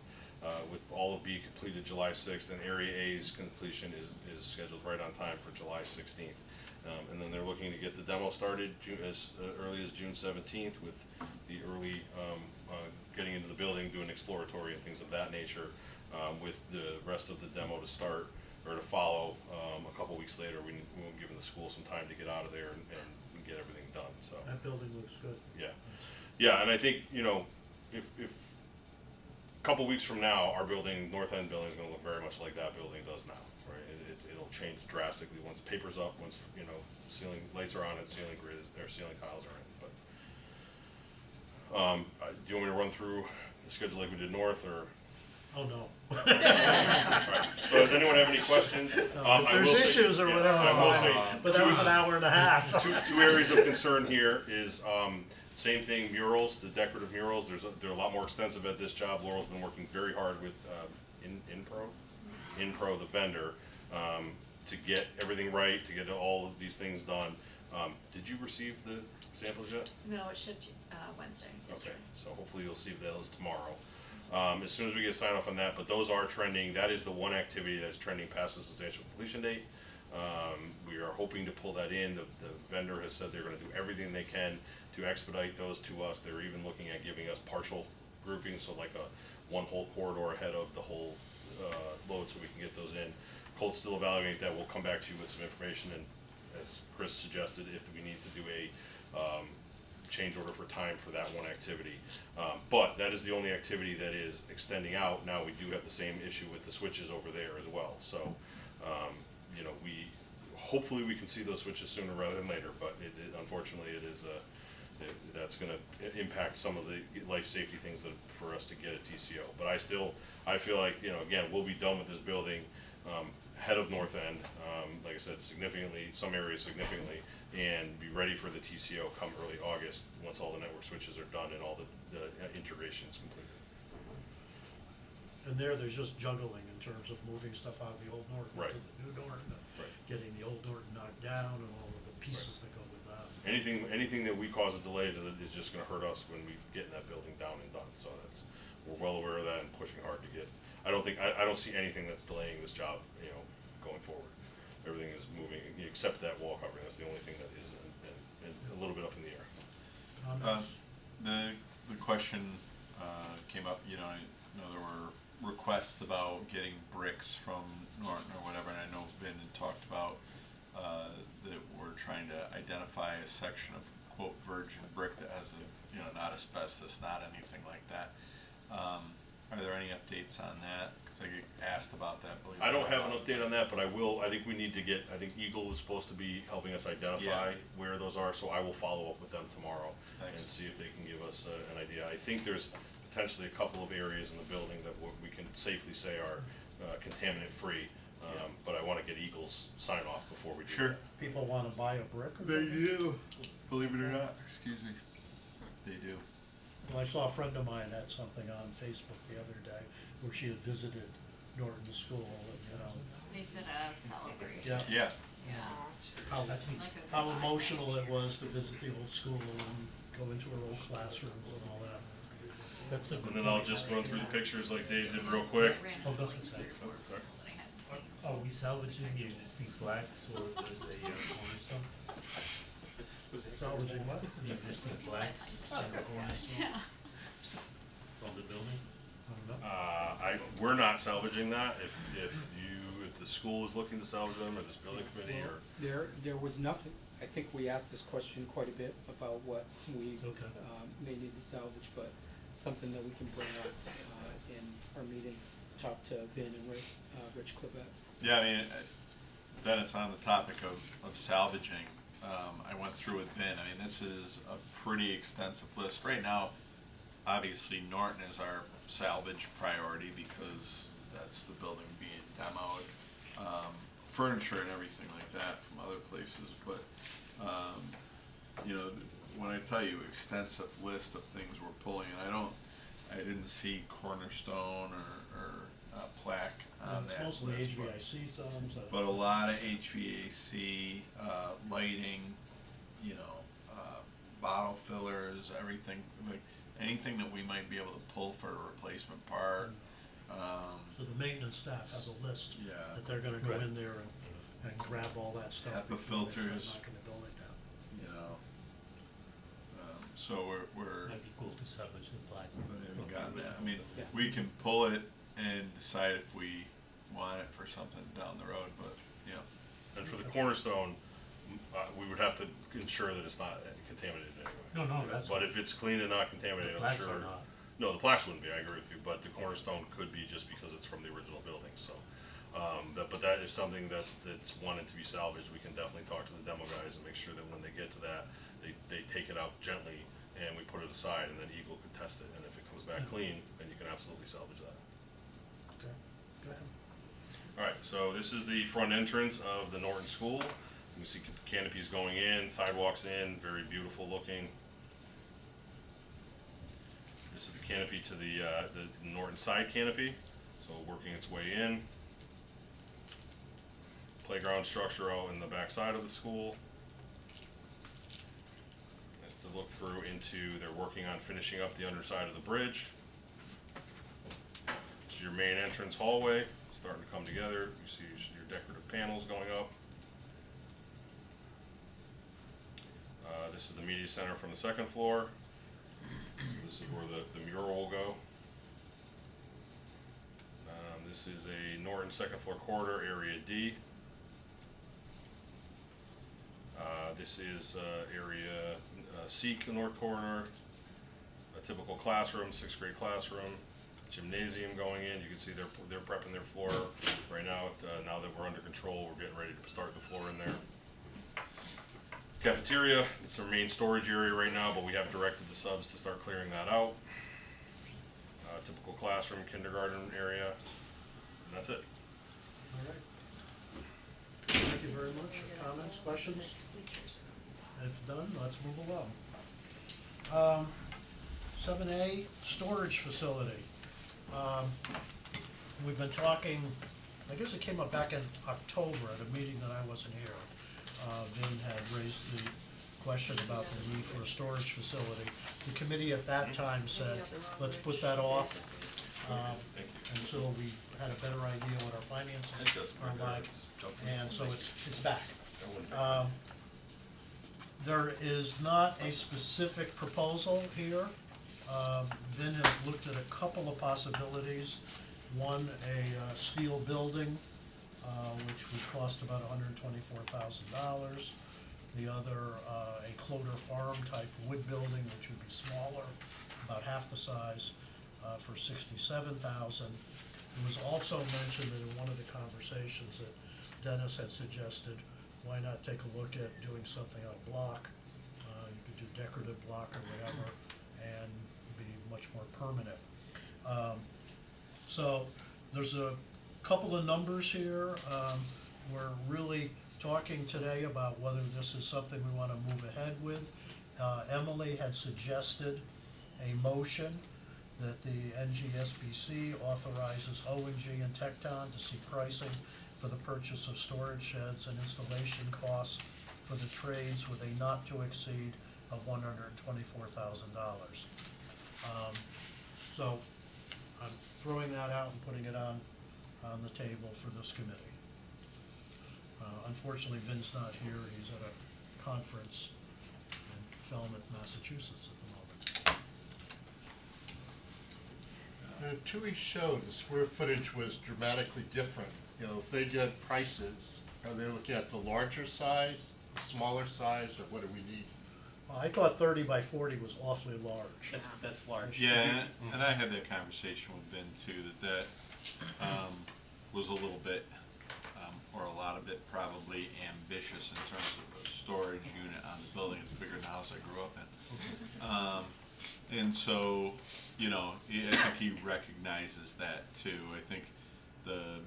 With all of B completed July 6th, and Area A's completion is scheduled right on time for July 16th. And then they're looking to get the demo started as early as June 17th with the early getting into the building, doing exploratory and things of that nature, with the rest of the demo to start or to follow a couple weeks later. We won't give the school some time to get out of there and get everything done. So That building looks good. yeah, yeah, and I think, you know, if a couple weeks from now, our building, North End building, is going to look very much like that building does now, right? It'll change drastically once paper's up, once, you know, ceiling lights are on it, ceiling grid or ceiling tiles are in. But do you want me to run through the schedule like we did North, or? Oh, no. Right. So does anyone have any questions? If I there's will say- issues or yeah, whatever, I will fine, say, but that was an hour and a half. two areas of concern here is, same thing, murals, the decorative murals, they're a lot more extensive at this job. Laurel's been working very hard with, Inpro, the vendor, to get everything right, to get all of these things done. Did you receive the samples yet? No, it shipped Wednesday, Okay, yesterday. so hopefully you'll see those tomorrow. As soon as we get sign off on that, but those are trending, that is the one activity that's trending past the substantial completion date. We are hoping to pull that in, the vendor has said they're gonna do everything they can to expedite those to us. They're even looking at giving us partial groupings, so like one whole corridor ahead of the whole, load, so we can get those in. Colt's still evaluating that, we'll come back to you with some information, and as Chris suggested, if we need to do a, change order for time for that one activity. But that is the only activity that is extending out. Now, we do have the same issue with the switches over there as well, so, you know, hopefully we can see those switches sooner rather than later, but unfortunately it is, that's gonna impact some of the life safety things that, for us to get a TCO. But I feel like, you know, again, we'll be done with this building, head of North End, like I said, significantly, some areas significantly, and be ready for the TCO come early August, once all the network switches are done and all the integration is completed. And there's just juggling in terms of moving stuff out of the old Norton Right. to the new Norton, and Right. getting the old Norton knocked down and all of the pieces that go with that. Anything that we cause a delay to is just gonna hurt us when we get in that building down and done, so we're well aware of that and pushing hard to get. I don't see anything that's delaying this job, you know, going forward. Everything is moving, except that wall covering, that's the only thing that is a little bit up in the air. The question came up, you know, I know there were requests about getting bricks from Norton or whatever, and I know Vin had talked about that we're trying to identify a section of quote virgin brick that has a, you know, not asbestos, not anything like that. Are there any updates on that? Cause I get asked about that. believe it I don't or have an not. update on that, but I think we need to get, I think Eagle is supposed to be helping us identify where those are, so I will follow up with them tomorrow Thanks. and see if they can give us an idea. I think there's potentially a couple of areas in the building that we can safely say are contaminant-free, but I wanna get Eagle's sign off before we do Sure. that. People wanna buy a brick or They something? do, believe it or not, excuse me, they do. Well, I saw a friend of mine had something on Facebook the other day where she had visited Norton School, and, you know, They did a celebration. yeah, Yeah. how, Like a how goodbye. emotional it was to visit the old school and go into her old classrooms and all that. That's a good And then I'll point. just run through the pictures like Dave did real quick. Hold on for a second. Oh, sorry. Are we salvaging the existing flags or there's a cornerstone? Salvaging what? The existing flags, standard cornerstone Yeah. of the building? I don't know. We're not salvaging that, if the school is looking to salvage them, or this building committee, or, There was nothing, I think we asked this question quite a bit about what we Okay. may need to salvage, but something that we can bring up in our meetings, talk to Vin and Rich Clivet. Yeah, I mean, Dennis, on the topic of salvaging, I went through with Vin. I mean, this is a pretty extensive list. Right now, obviously, Norton is our salvage priority because that's the building being demoed. Furniture and everything like that from other places, but, you know, when I tell you extensive list of things we're pulling, and I didn't see cornerstone or plaque on It's that mostly list, but- HVAC, so. but a lot of HVAC, lighting, you know, bottle fillers, everything, like anything that we might be able to pull for a replacement part. So the maintenance staff has a list Yeah. that they're gonna go Right. in there and grab all that stuff. HEPA before they start filters. knocking the building down. You know, so we're Might be cool to salvage the flag. but haven't gotten that. I mean, Yeah. we can pull it and decide if we want it for something down the road, but, you know. and for the cornerstone, we would have to ensure that it's not contaminated anyway. No, that's. But if it's clean and not contaminated, The I'm plaques sure. are not. No, the plaques wouldn't be, I agree with you, but the cornerstone could be just because it's from the original building, so. But that is something that's wanted to be salvaged, we can definitely talk to the demo guys and make sure that when they get to that, they take it out gently and we put it aside, and then Eagle could test it, and if it comes back clean, then you can absolutely salvage that. Go ahead. All right, so this is the front entrance of the Norton School. You can see canopies going in, sidewalks in, very beautiful looking. This is the canopy to the Norton side canopy, so working its way in. Playground structure out in the back side of the school. Nice to look through into, they're working on finishing up the underside of the bridge. This is your main entrance hallway, starting to come together. You see your decorative panels going up. This is the media center from the second floor. So this is where the mural will go. This is a Norton second floor corridor, area D. This is area C, North corner, a typical classroom, 6th grade classroom, gymnasium going in. You can see they're prepping their floor right now. Now that we're under control, we're getting ready to start the floor in there. Cafeteria, it's our main storage area right now, but we have directed the subs to start clearing that out. Typical classroom, kindergarten area, and that's it. All right. Thank you very much. Comments, questions? If none, let's move along. 7A, storage facility. We've been talking, I guess it came up back in October at a meeting that I wasn't here. Vin had raised the question about the need for a storage facility. The committee at that time said, let's put that off until we had a better idea what our finances are like, and so it's back. There is not a specific proposal here. Vin has looked at a couple of possibilities. One, a steel building, which would cost about $124,000. The other, a Cloder Farm type wood building, which would be smaller, about half the size, for $67,000. It was also mentioned that in one of the conversations that Dennis had suggested, why not take a look at doing something on a block? You could do decorative block or whatever, and be much more permanent. So there's a couple of numbers here. We're really talking today about whether this is something we want to move ahead with. Emily had suggested a motion that the Ngsbc authorizes O&G and Tecton to seek pricing for the purchase of storage sheds and installation costs for the trades with a not to exceed of $124,000. So I'm throwing that out and putting it on the table for this committee. Unfortunately, Vin's not here. He's at a conference in Falmouth, Massachusetts at the moment. Tui showed the square footage was dramatically different. You know, if they get prices, are they looking at the larger size, smaller size, or what do we need? Well, I thought 30 by 40 was awfully large. That's large. Yeah, and I had that conversation with Ben too, that was a little bit, or a lot of it probably ambitious in terms of a storage unit on the building. It's bigger than the house I grew up in. And so, you know, I think he recognizes that too. I think the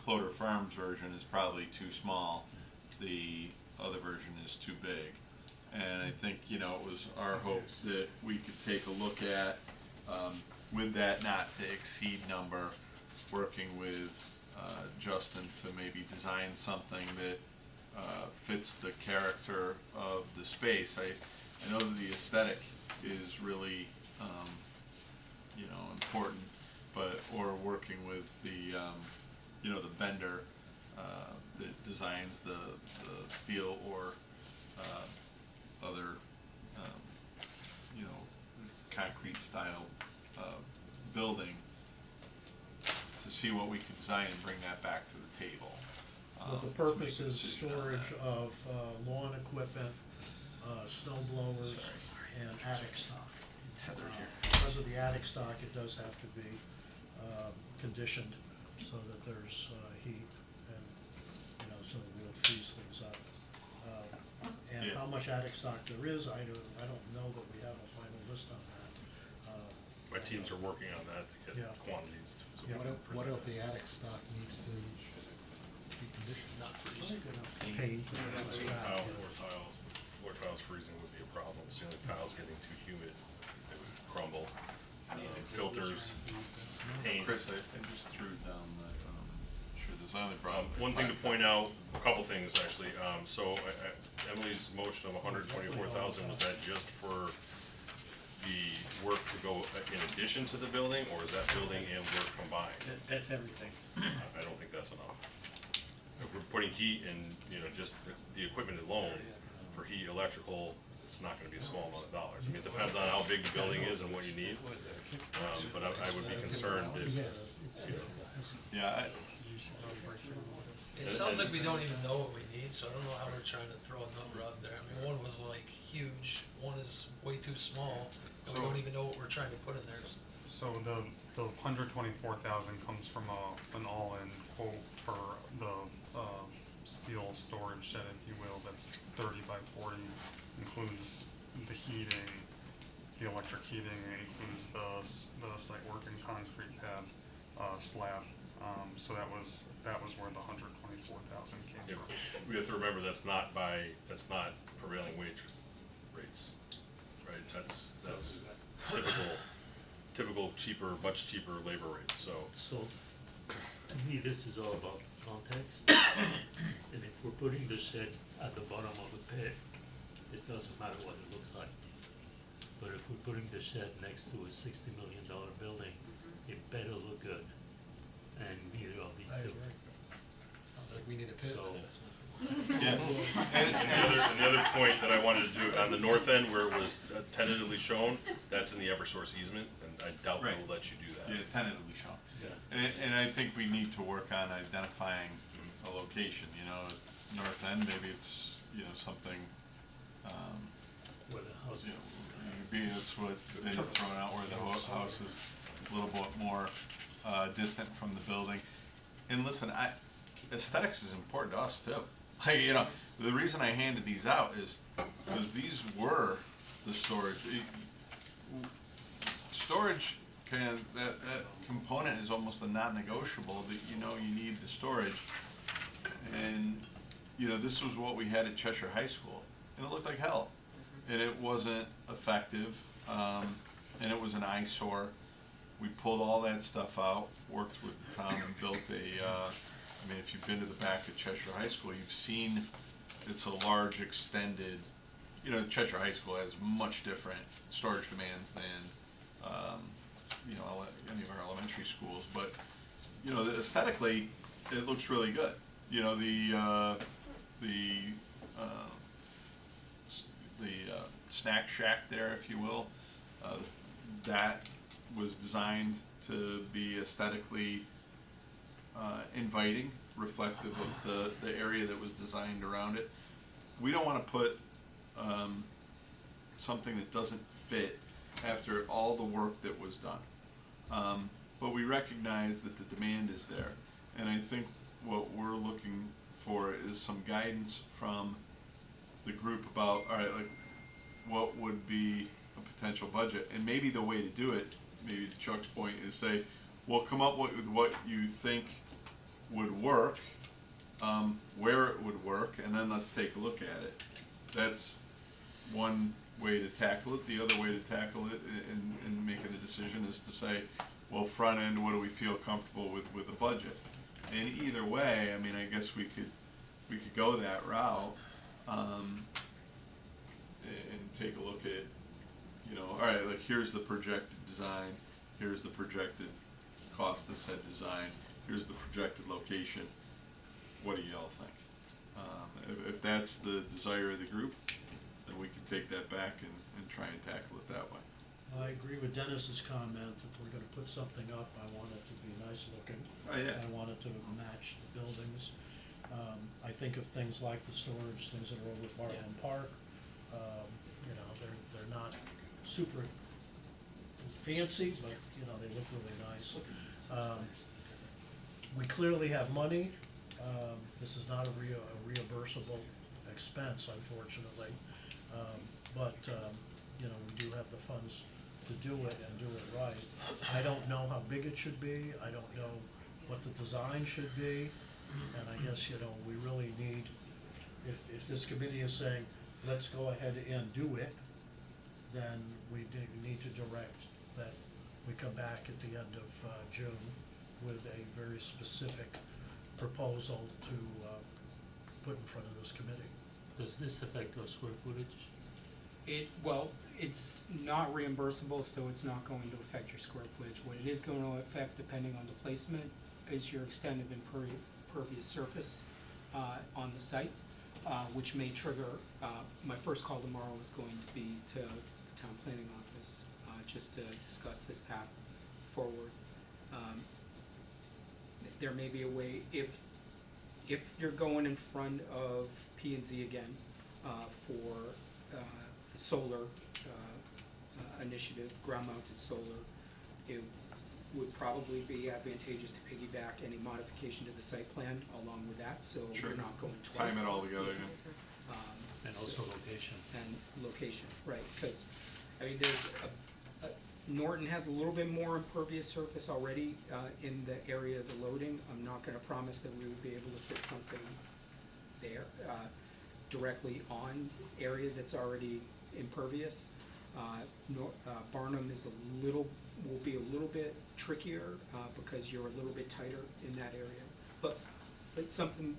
Cloder Farms version is probably too small. The other version is too big. And I think, you know, it was our hope that we could take a look at, with that not to exceed number, working with Justin to maybe design something that fits the character of the space. I know that the aesthetic is really, you know, important, but, or working with the, you know, the vendor that designs the steel or other, you know, concrete style building, to see what we can design and bring that back to the table. But the purpose is storage of lawn equipment, snow blowers, and attic stock. Because of the attic stock, it does have to be conditioned so that there's heat and, you know, so we don't freeze things up. And how much attic stock there is, I don't know that we have a final list on that. My teams are working on that to get Yeah. quantities, so Yeah, what if the attic stock needs to be conditioned? Not freezing. Paint. Ceiling tile, floor tiles freezing would be a problem. Ceiling tiles getting too humid, they would crumble. Filters, paint. Chris, I just threw down the, sure, there's only problem. One thing to point out, a couple things actually, so Emily's motion of 124,000, was that just for the work to go in addition to the building, or is that building and work combined? That's everything. I don't think that's enough. If we're putting heat and, just the equipment alone, for heat, electrical, it's not gonna be a small amount of dollars. I mean, it depends on how big the building is and what you need, but I would be concerned if, Yeah, It sounds like we don't even know what we need, so I don't know how we're trying to throw a number out there. I mean, one was like huge, one is way too small, and we don't even know what we're trying to put in there. So the 124,000 comes from an all-in quote for the steel storage shed, if you will, that's 30 by 40, includes the heating, the electric heating, it includes the site work and concrete pad slab. So that was where the 124,000 came from. we have to remember that's not prevailing wage rates, right? That's typical cheaper, much cheaper labor rates, so. So, to me, this is all about context. And if we're putting the shed at the bottom of a pit, it doesn't matter what it looks like. But if we're putting the shed next to a $60 million building, it better look good and meet all these I two. agree. Sounds like we need a pit. So, yeah. And the other point that I wanted to do, on the north end where it was tentatively shown, that's in the Eversource easement, and I doubt they will let you do that. Yeah, tentatively shown. Yeah. And I think we need to work on identifying a location, north end, maybe it's, something, where the house maybe that's what they thrown out, where the house is a little bit more, distant from the building. And listen, aesthetics is important to us too. The reason I handed these out is because these were the storage. Storage that component is almost a non-negotiable, that you need the storage. And this was what we had at Cheshire High School, and it looked like hell, and it wasn't effective, and it was an eyesore. We pulled all that stuff out, worked with the town, and built if you've been to the back of Cheshire High School, you've seen it's a large extended, Cheshire High School has much different storage demands than, any of our elementary schools, but, aesthetically, it looks really good. The snack shack there, if you will, that was designed to be aesthetically inviting, reflective of the area that was designed around it. We don't want to put something that doesn't fit after all the work that was done. But we recognize that the demand is there, and I think what we're looking for is some guidance from the group about, all right, like, what would be a potential budget, and maybe the way to do it, maybe to Chuck's point, is say, well, come up with what you think would work, where it would work, and then let's take a look at it. That's one way to tackle it. The other way to tackle it in making the decision is to say, well, front end, what do we feel comfortable with the budget? And either way, I guess we could go that route, and take a look at, all right, like, here's the projected design, here's the projected cost of said design, here's the projected location. What do y'all think? If that's the desire of the group, then we can take that back and try and tackle it that way. I agree with Dennis's comment, if we're gonna put something up, I want it to be nice looking. Oh, yeah. I want it to match the buildings. I think of things like the storage, things that are over at Bartland Park, they're not super fancy, but, they look really nice. We clearly have money. This is not a reimbursable expense, unfortunately. But we do have the funds to do it and do it right. I don't know how big it should be, I don't know what the design should be, and I guess, you know, we really need, if this committee is saying, let's go ahead and do it, then we need to direct that we come back at the end of June with a very specific proposal to put in front of this committee. Does this affect our square footage? Well, it's not reimbursable, so it's not going to affect your square footage. What it is going to affect, depending on the placement, is your extended impervious surface on the site, which may trigger, my first call tomorrow is going to be to the town planning office, just to discuss this path forward. There may be a way, if you're going in front of P&Z again for the solar initiative, ground-mounted solar, it would probably be advantageous to piggyback any modification to the site plan along with that, so Sure. you're not going twice. Time it all together, yeah. And also location. And location, right, because, I mean, there's Norton has a little bit more impervious surface already in the area of the loading. I'm not gonna promise that we would be able to fit something there directly on area that's already impervious. Barnum is will be a little bit trickier because you're a little bit tighter in that area. But it's something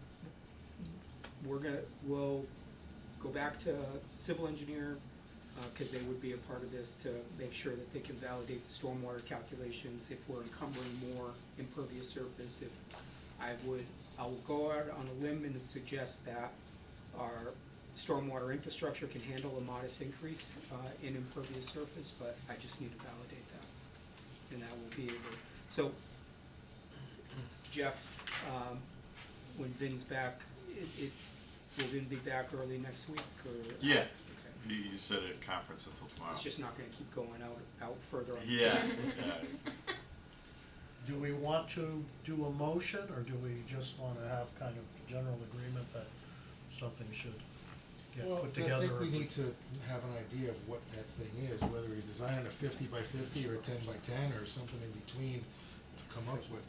we'll go back to civil engineer, because they would be a part of this to make sure that they can validate the stormwater calculations if we're encumbering more impervious surface. If I will go out on a limb and suggest that our stormwater infrastructure can handle a modest increase in impervious surface, but I just need to validate that, and that will be able. So, Jeff, when Vin's back, will Vin be back early next week, or? Yeah. Okay. You said at conference until tomorrow. It's just not gonna keep going out further on the Yeah. track. Yeah. Do we want to do a motion, or do we just wanna have kind of general agreement that something should get Well, put I together? think we need to have an idea of what that thing is, whether he's designing a 50 by 50 or a 10 by 10 or something in between to come up with.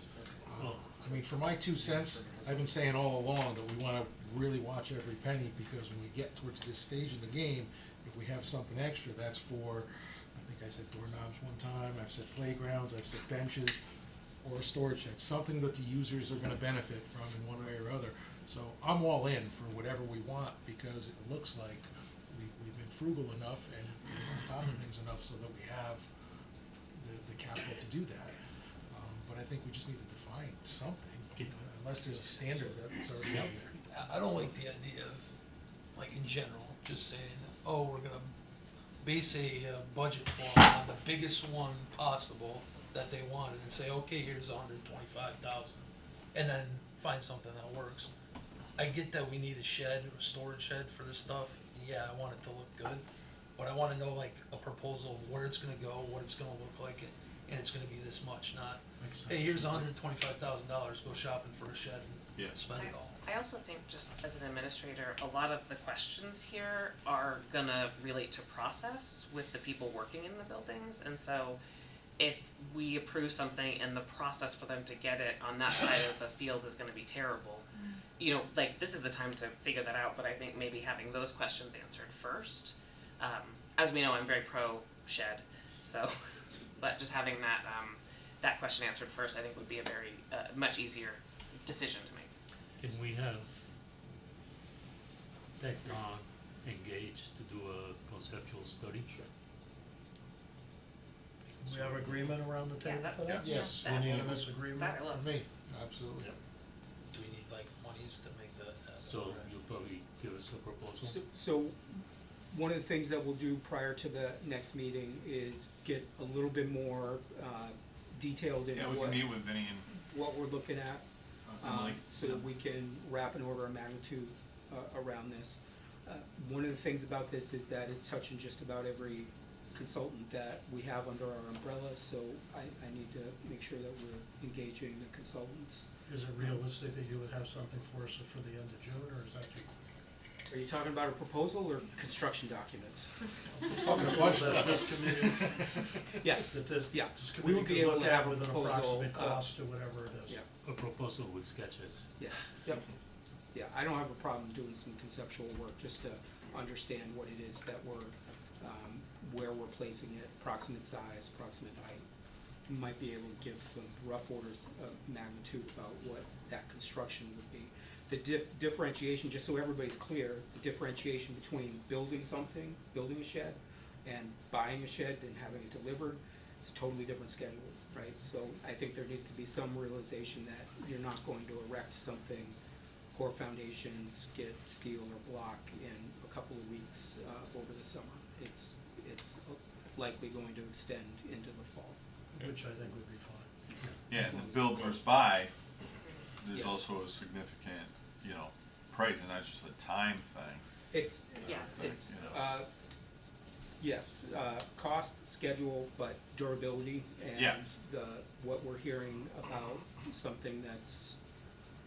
I mean, for my 2 cents, I've been saying all along that we wanna really watch every penny, because when we get towards this stage in the game, if we have something extra, that's for, I think I said doorknobs one time, I've said playgrounds, I've said benches, or a storage shed, something that the users are gonna benefit from in one way or other. So I'm all in for whatever we want, because it looks like we've been frugal enough and on top of things enough so that we have the capital to do that. But I think we just need to define something, unless there's a standard that's already out there. I don't like the idea of, like in general, just saying, oh, we're gonna base a budget form on the biggest one possible that they wanted and say, okay, here's 125,000, and then find something that works. I get that we need a shed or a storage shed for this stuff. Yeah, I want it to look good, but I wanna know like a proposal of where it's gonna go, what it's gonna look like, and it's gonna be this much, not, hey, here's $125,000, go shopping for a shed and spend it all. I also think, just as an administrator, a lot of the questions here are gonna relate to process with the people working in the buildings, and so if we approve something and the process for them to get it on that side of the field is gonna be terrible, you know, like, this is the time to figure that out, but I think maybe having those questions answered first. As we know, I'm very pro shed, so, but just having that, that question answered first, I think would be a very, much easier decision to make. Can we have TechCon engaged to do a conceptual study? Sure. We have agreement around the table for that? Yes. Unanimous agreement? That I love. For me, absolutely. Do we need like monies to make the? So you'll probably give us a proposal? So one of the things that we'll do prior to the next meeting is get a little bit more detailed in Yeah, we can meet with Vinny and what we're looking at, Emily. so that we can wrap an order of magnitude around this. One of the things about this is that it's touching just about every consultant that we have under our umbrella, so I need to make sure that we're engaging the consultants. Is it realistic that you would have something for us for the end of June, or is that too? Are you talking about a proposal or construction documents? Talking about this committee, Yes, that this, yeah. this We committee would be could able look to at have a with an proposal, approximate cost or whatever it is. Yeah, A proposal with sketches. yes, yep. Yeah, I don't have a problem doing some conceptual work, just to understand what it is that we're, where we're placing it, approximate size, approximate height. We might be able to give some rough orders of magnitude about what that construction would be. The differentiation, just so everybody's clear, the differentiation between building something, building a shed, and buying a shed and having it delivered, is a totally different schedule, right? So I think there needs to be some realization that you're not going to erect something, pour foundations, get steel or block in a couple of weeks over the summer. It's likely going to extend into the fall. Which I think would be fine. Yeah, and the build versus buy, there's Yeah. also a significant, you know, price, and not just a time thing. It's, Yeah. it's, You know. yes, cost, schedule, but durability Yeah. and what we're hearing about something that's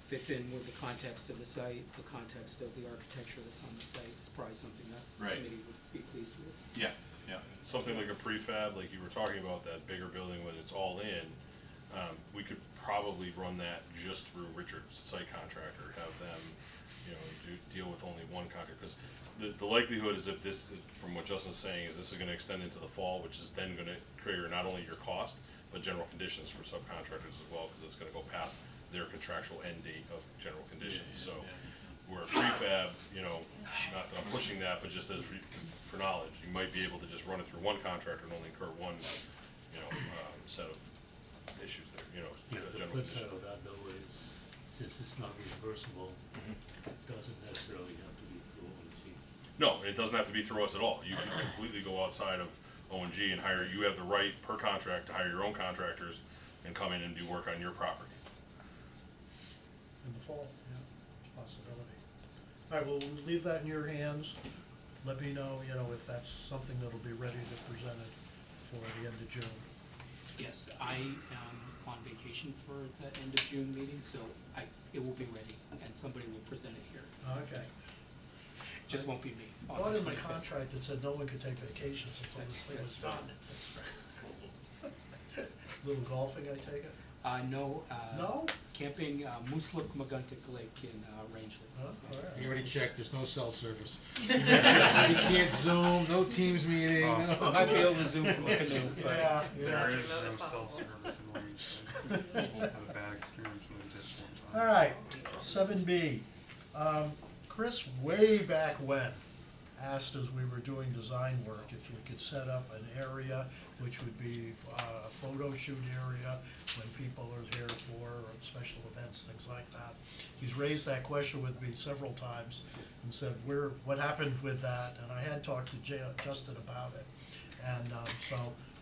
fits in with the context of the site, the context of the architecture that's on the site, it's probably something that the Right. committee would be pleased with. Yeah, yeah. Something like a prefab, like you were talking about, that bigger building when it's all in, we could probably run that just through Richard's site contractor, have them, you know, deal with only one contractor, because the likelihood is, if this, from what Justin's saying, is this is gonna extend into the fall, which is then gonna trigger not only your cost, but general conditions for subcontractors as well, because it's gonna go past their contractual end date of general conditions, so. Where a prefab, you know, not that I'm pushing that, but just as for knowledge, you might be able to just run it through one contractor and only incur one, you know, set of issues there, you know, Yeah, the general flip side conditions. of that though is, since it's not reimbursable, it doesn't necessarily have to be through ONG. No, it doesn't have to be through us at all. You can completely go outside of O&G and hire, you have the right per contract to hire your own contractors and come in and do work on your property. In the fall, yeah, it's a possibility. All right, well, we'll leave that in your hands. Let me know, you know, if that's something that'll be ready to present it for the end of June. Yes, I am on vacation for the end of June meeting, so it will be ready, and somebody will present it here. Okay. Just won't be me. I on thought in the 25th. contract it said no one could take vacations until this thing was done. Little golfing, I take it? No. No? Camping, Moosluk Maguntic Lake in Rangeley. Huh? All right. You already checked, there's no cell service. You can't Zoom, no Teams meeting, no. I might be able to Zoom from a canoe, but. Yeah, There yeah. is remote no as cell possible. service in Wayne. I had a bad experience in the ditch one time. All right, 7B. Chris, way back when, asked as we were doing design work if we could set up an area which would be a photo shoot area when people are here for special events, things like that. He's raised that question with me several times and said, what happened with that? And I had talked to Justin about it. And so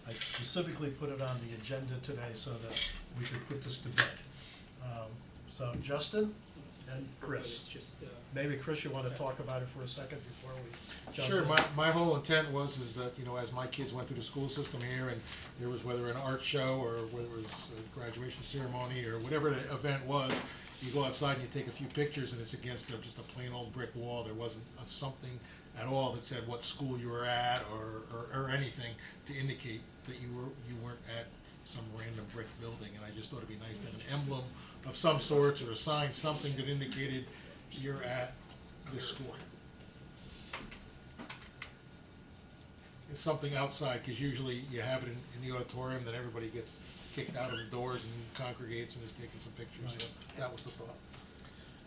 I specifically put it on the agenda today so that we could put this to bed. So Justin and Chris. It's just, Maybe Chris, you want to talk about it for a second before we jump Sure, in? my whole intent was is that, you know, as my kids went through the school system here and there was whether an art show or whether it was a graduation ceremony or whatever the event was, you go outside and you take a few pictures and it's against just a plain old brick wall. There wasn't something at all that said what school you were at or anything to indicate that you weren't at some random brick building. And I just thought it'd be nice to have an emblem of some sorts or a sign, something that indicated you're at this school. It's something outside, because usually you have it in the auditorium, then everybody gets kicked out of the doors and congregates and is taking some pictures. So that was the thought.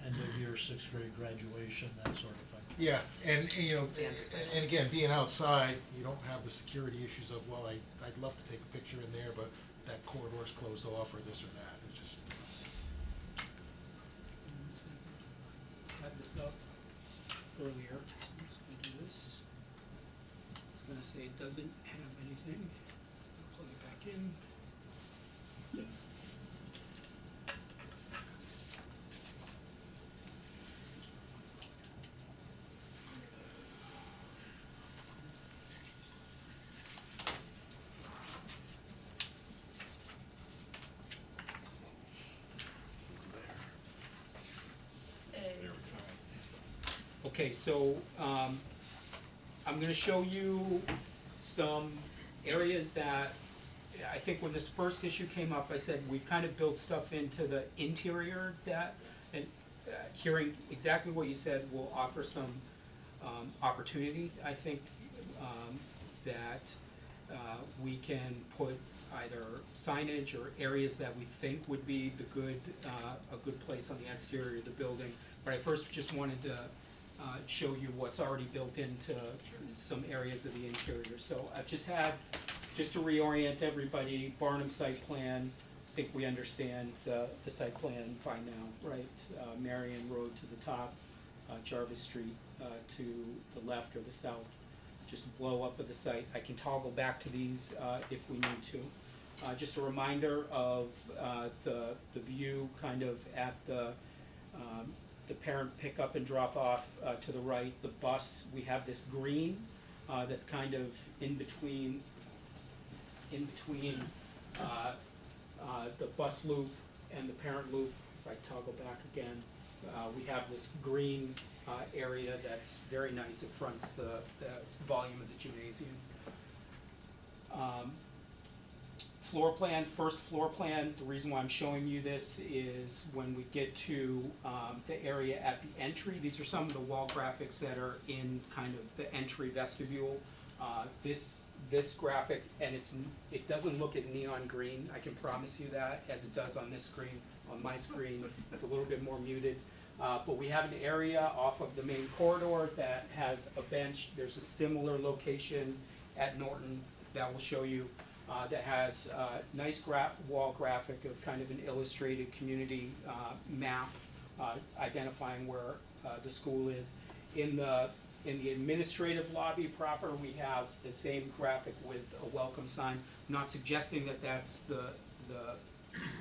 End of year, sixth grade graduation, that sort of thing. Yeah, and you know, and again, being outside, you don't have the security issues of, well, I'd love to take a picture in there, but that corridor's closed off or this or that. It's just. Had this up earlier, so I'm just gonna do this. It's gonna say it doesn't have anything. Plug it back in. Okay, Okay, so, I'm gonna show you some areas that, I think when this first issue came up, I said we've kind of built stuff into the interior that, and hearing exactly what you said will offer some, opportunity, I think, that, we can put either signage or areas that we think would be the good, a good place on the exterior of the building. But I first just wanted to show you what's already built into some areas of the interior. So I've just had, just to reorient everybody, Barnum site plan. I think we understand the site plan by now, right? Marion Road to the top, Jarvis Street to the left or the south. Just blow up of the site. I can toggle back to these if we need to. Just a reminder of the view kind of at the parent pickup and drop off to the right. The bus, we have this green that's kind of in between the bus loop and the parent loop. If I toggle back again, we have this green area that's very nice. It fronts the volume of the gymnasium. Floor plan, first floor plan, the reason why I'm showing you this is when we get to the area at the entry, these are some of the wall graphics that are in kind of the entry vestibule. This graphic, and it doesn't look as neon green, I can promise you that, as it does on this screen. On my screen, it's a little bit more muted. But we have an area off of the main corridor that has a bench. There's a similar location at Norton that will show you that has a nice wall graphic of kind of an illustrated community map identifying where the school is. In the administrative lobby proper, we have the same graphic with a welcome sign. I'm not suggesting that that's the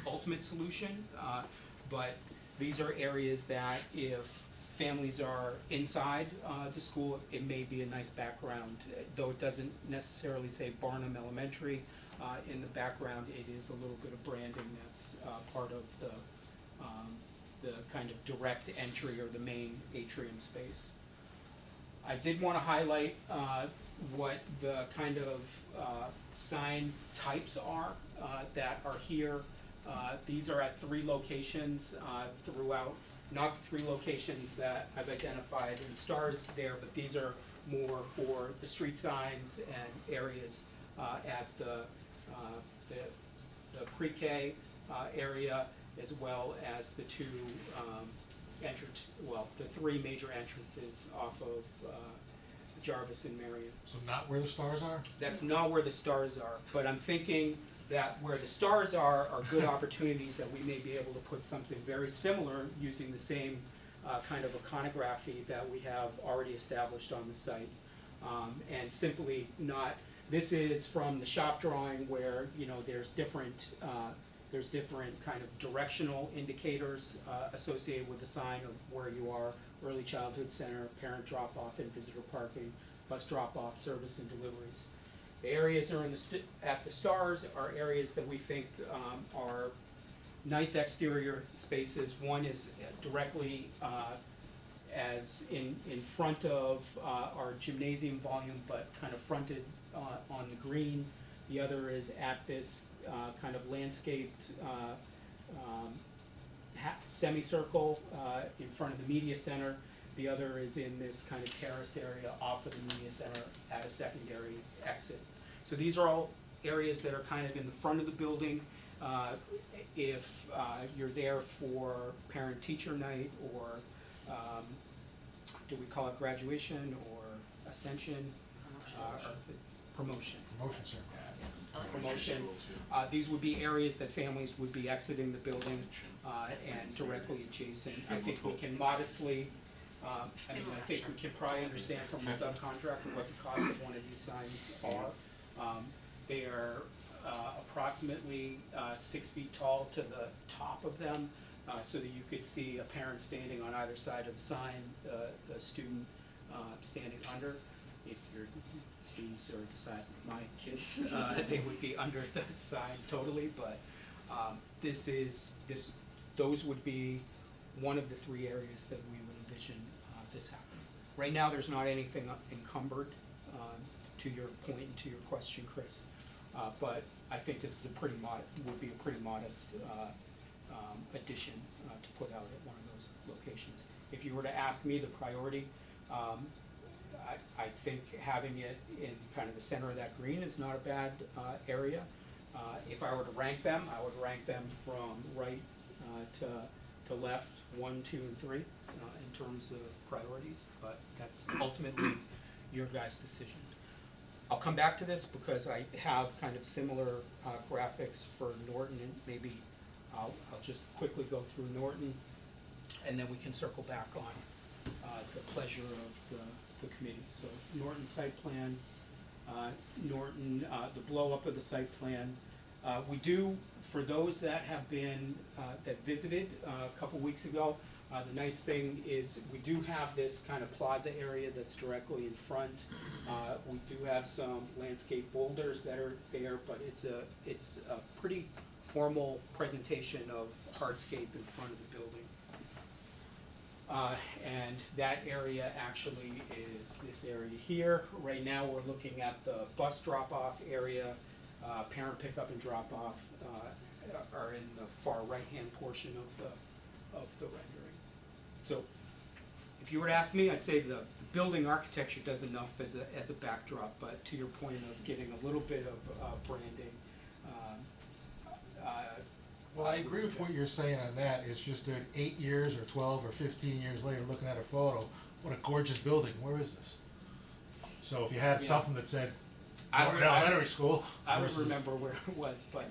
ultimate solution, but these are areas that if families are inside the school, it may be a nice background. Though it doesn't necessarily say Barnum Elementary in the background, it is a little bit of branding that's part of the kind of direct entry or the main atrium space. I did want to highlight what the kind of sign types are that are here. These are at 3 locations throughout, not the 3 locations that I've identified in stars there, but these are more for the street signs and areas at the pre-K area, as well as the 2 the 3 major entrances off of Jarvis and Marion. So not where the stars are? That's not where the stars are, but I'm thinking that where the stars are good opportunities that we may be able to put something very similar using the same kind of iconography that we have already established on the site. And simply not, this is from the shop drawing where, you know, there's different kind of directional indicators associated with the sign of where you are: early childhood center, parent drop-off and visitor parking, bus drop-off, service and deliveries. The areas are at the stars are areas that we think are nice exterior spaces. One is directly as in front of our gymnasium volume, but kind of fronted on the green. The other is at this kind of landscaped semicircle in front of the media center. The other is in this kind of terraced area off of the media center at a secondary exit. So these are all areas that are kind of in the front of the building. If you're there for parent-teacher night, or do we call it graduation or ascension? Promotion. Promotion, sir. Promotion. These would be areas that families would be exiting the building and directly adjacent. I think we can modestly, I think we can probably understand from the subcontractor what the cost of one of these signs are. They are approximately 6 feet tall to the top of them, so that you could see a parent standing on either side of the sign, the student standing under. If your students are the size of my kids, they would be under the sign totally, but those would be one of the 3 areas that we would envision this happening. Right now, there's not anything encumbered, to your point and to your question, Chris. But I think this is would be a pretty modest addition to put out at one of those locations. If you were to ask me the priority, I think having it in kind of the center of that green is not a bad area. If I were to rank them, I would rank them from right to left, 1, 2, and 3 in terms of priorities, but that's ultimately your guys' decision. I'll come back to this because I have kind of similar graphics for Norton, and maybe I'll just quickly go through Norton, and then we can circle back on the pleasure of the committee. So Norton site plan, Norton, the blow up of the site plan. We do, for those that have been, that visited a couple weeks ago, the nice thing is we do have this kind of plaza area that's directly in front. We do have some landscape boulders that are there, but it's a pretty formal presentation of hardscape in front of the building. And that area actually is this area here. Right now we're looking at the bus drop-off area. Parent pickup and drop-off are in the far right-hand portion of the rendering. So if you were to ask me, I'd say the building architecture does enough as a backdrop, but to your point of getting a little bit of branding. Well, I agree with what you're saying on that. It's just that 8 years or 12 or 15 years later, looking at a photo, what a gorgeous building. Where is this? So if you had something that said Norton Elementary School, I would remember where it was, but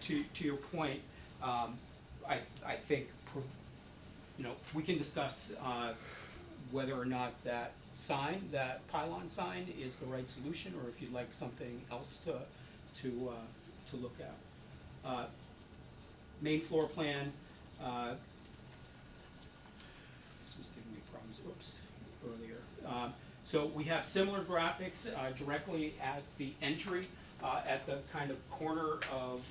to your point, I think we can discuss whether or not that sign, that pylon sign, is the right solution, or if you'd like something else to look at. Main floor plan. This was giving me problems. Whoops, earlier. So we have similar graphics directly at the entry, at the kind of corner of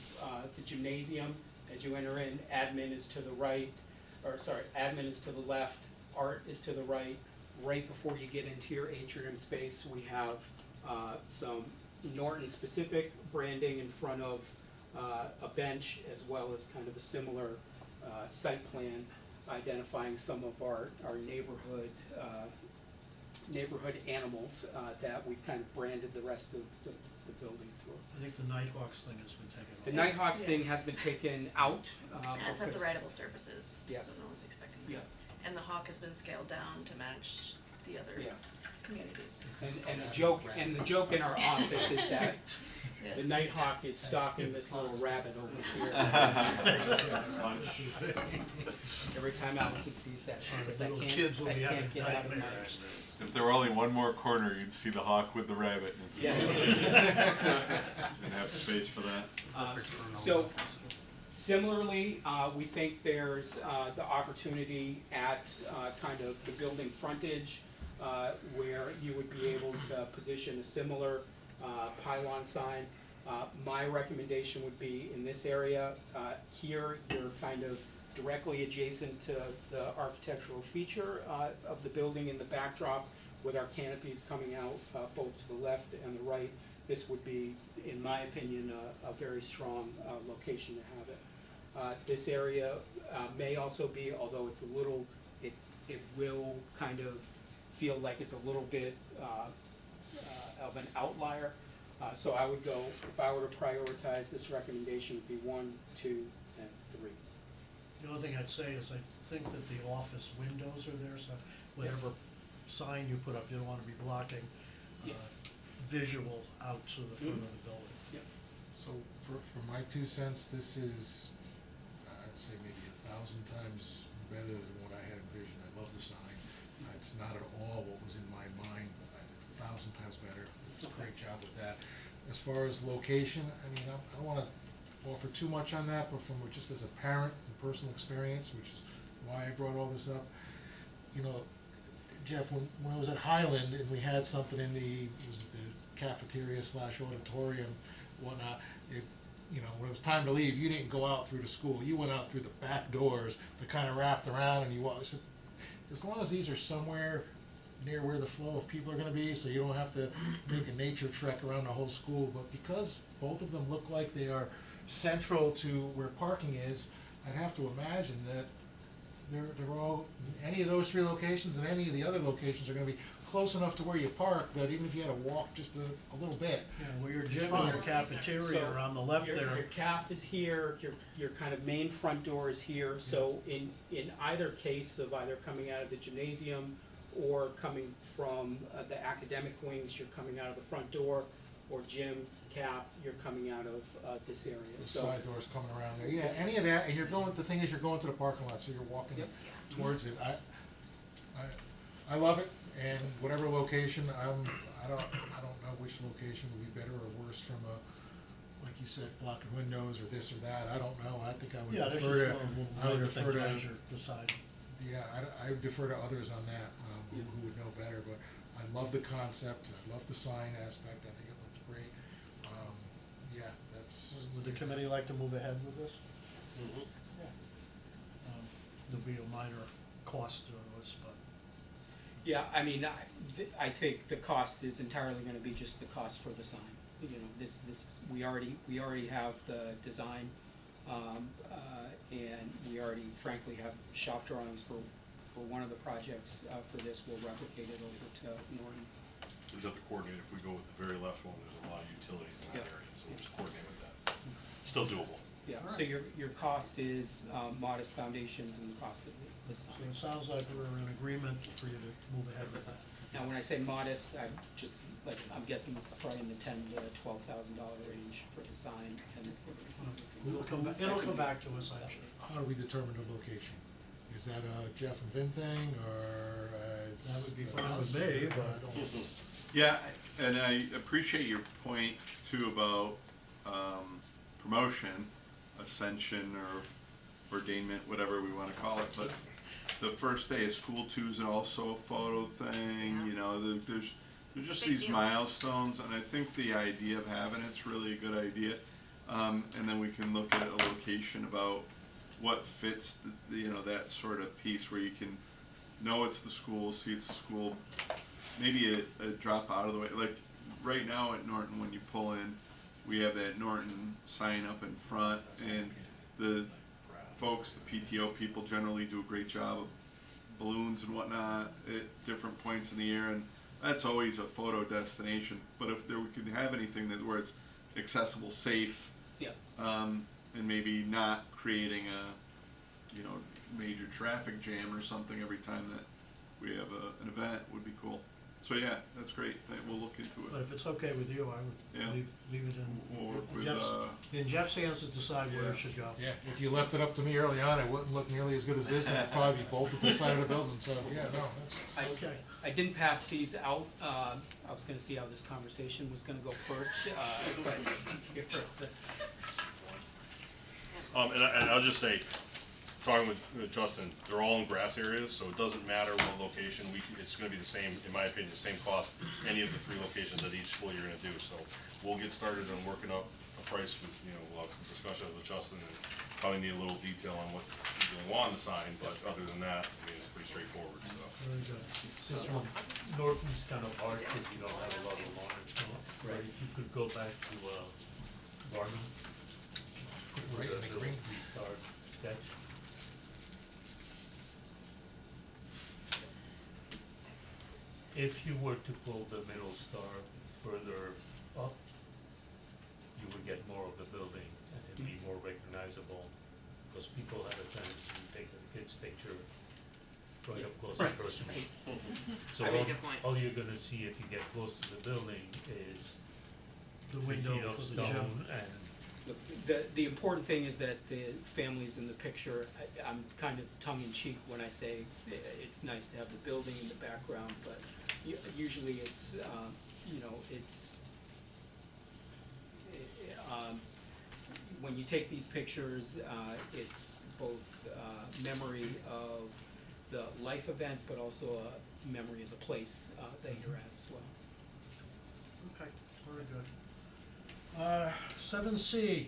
the gymnasium. As you enter in, admin is to the right, admin is to the left, art is to the right. Right before you get into your atrium space, we have some Norton-specific branding in front of a bench, as well as kind of a similar site plan identifying some of our neighborhood animals that we've kind of branded the rest of the building through. I think the Nighthawks thing has been taken off. The Nighthawks thing has been taken out. As have the rideable surfaces, Yes. so no one's expecting Yeah. that. And the Hawk has been scaled down to match the other communities. And the joke in our office is that the Nighthawk is stalking this little rabbit over here. Every time Allison sees that, she says, I can't get out of my. If there were only one more corner, you'd see the hawk with the rabbit, and Yes. Didn't have space for that. So, similarly, we think there's the opportunity at kind of the building frontage where you would be able to position a similar pylon sign. My recommendation would be in this area. Here, you're kind of directly adjacent to the architectural feature of the building in the backdrop, with our canopies coming out both to the left and the right. This would be, in my opinion, a very strong location to have it. This area may also be, although it's a little, it will kind of feel like it's a little bit of an outlier. So I would go, if I were to prioritize, this recommendation would be 1, 2, and 3. The only thing I'd say is I think that the office windows are there, so whatever sign you put up, you don't want to be blocking visual out to the front of the building. Yep. So for my 2 cents, this is, I'd say maybe 1,000 times better than what I had envisioned. I love the sign. It's not at all what was in my mind, but 1,000 times better. It's a great job with that. As far as location, I mean, I don't want to offer too much on that, but from just as a parent and personal experience, which is why I brought all this up, you know, Jeff, when I was at Highland and we had something in the cafeteria / auditorium, whatnot, when it was time to leave, you didn't go out through the school. You went out through the back doors that kind of wrapped around, and you walked. So as long as these are somewhere near where the flow of people are gonna be, so you don't have to make a nature trek around the whole school, but because both of them look like they are central to where parking is, I'd have to imagine that they're all, any of those 3 locations and any of the other locations are gonna be close enough to where you park, that even if you had to walk just a little bit. Yeah, where your gym and your cafeteria are on the left your there. CAF is here, your kind of main front door is here, so in either case of either coming out of the gymnasium or coming from the academic wings, you're coming out of the front door, or gym, CAF, you're coming out of this area, The so. side doors coming around there, yeah, any of that, and you're going, the thing is, you're going to the parking lot, so you're walking Yep. towards it. I love it, and whatever location, I don't know which location would be better or worse from a, like you said, blocking windows or this or that, I don't know, I think I would Yeah, there's defer just to, one I would minor defer thing to, as you're deciding. yeah, I would defer to others on that, who would know better, but I love the concept, I love the sign aspect, I think it looks great. Yeah, that's. Would the committee like to move ahead with this? There'll be a minor cost to us, but. Yeah, I mean, I think the cost is entirely gonna be just the cost for the sign. You know, this, we already have the design, and we already frankly have shop drawings for one of the projects, for this. We'll replicate it over to Norton. We just have to coordinate. If we go with the very left one, there's a lot of utilities in that Yep. area, so we'll just coordinate with that. Still doable. Yeah, All so right. your cost is, modest foundations and the cost of the So sign. it sounds like we're in agreement for you to move ahead with that. Now, when I say modest, I'm guessing this is probably in the $10,000 to $12,000 range for the sign and for the design. It'll come back to us, I'm sure. How do we determine the location? Is that a Jeff and Vin thing, or That would be fine us, with me, or but- I don't- Yeah, and I appreciate your point too about promotion, ascension, or ordainment, whatever we wanna call it, but the first day of school too is also a photo thing, you know, there's just Big these deal. milestones, and I think the idea of having it's really a good idea. And then we can look at a location about what fits, you know, that sort of piece where you can know it's the school, see it's the school, maybe a drop out of the way. Like right now at Norton, when you pull in, we have that Norton sign up in front, and the folks, the PTO people generally do a great job of balloons and whatnot at different points in the year, and that's always a photo destination. But if we could have anything where it's accessible, safe, Yeah. and maybe not creating a, you know, major traffic jam or something every time that we have an event would be cool. So yeah, that's great. We'll look into But it. if it's okay with you, I Yeah. would leave it We'll work in with, Jeff's hands to decide where yeah. it should go. Yeah, if you left it up to me early on, it wouldn't look nearly as good as this, and it'd probably be bolted to the side of the building, so, yeah, no, that's. Okay. I didn't pass these out. I was gonna see how this conversation was gonna go first, but you're the. And I'll just say, talking with Justin, they're all in grass areas, so it doesn't matter what location, it's gonna be the same, in my opinion, the same cost, any of the 3 locations that each school you're gonna do, so we'll get started on working up a price with, you know, we'll have some discussion with Justin, and probably need a little detail on what you want on the sign, but other than that, I mean, it's pretty straightforward, so. Very good. This one, Norton's kind of hard because you don't have a lot of lines, so, but if you could go back to, Barnum. Right in the little green. Start sketch. If you were to pull the middle star further up, you would get more of the building and it'd be more recognizable, because people have a tendency to take their kid's picture right up close and personal. So I make a point. all you're gonna see if you get close to the building is The 3 window feet of for the gym. stone and The important thing is that the families in the picture, I'm kind of tongue-in-cheek when I say it's nice to have the building in the background, but usually it's, you know, it's, when you take these pictures, it's both memory of the life event, but also a memory of the place that you're at as well. Okay, very good. 7C,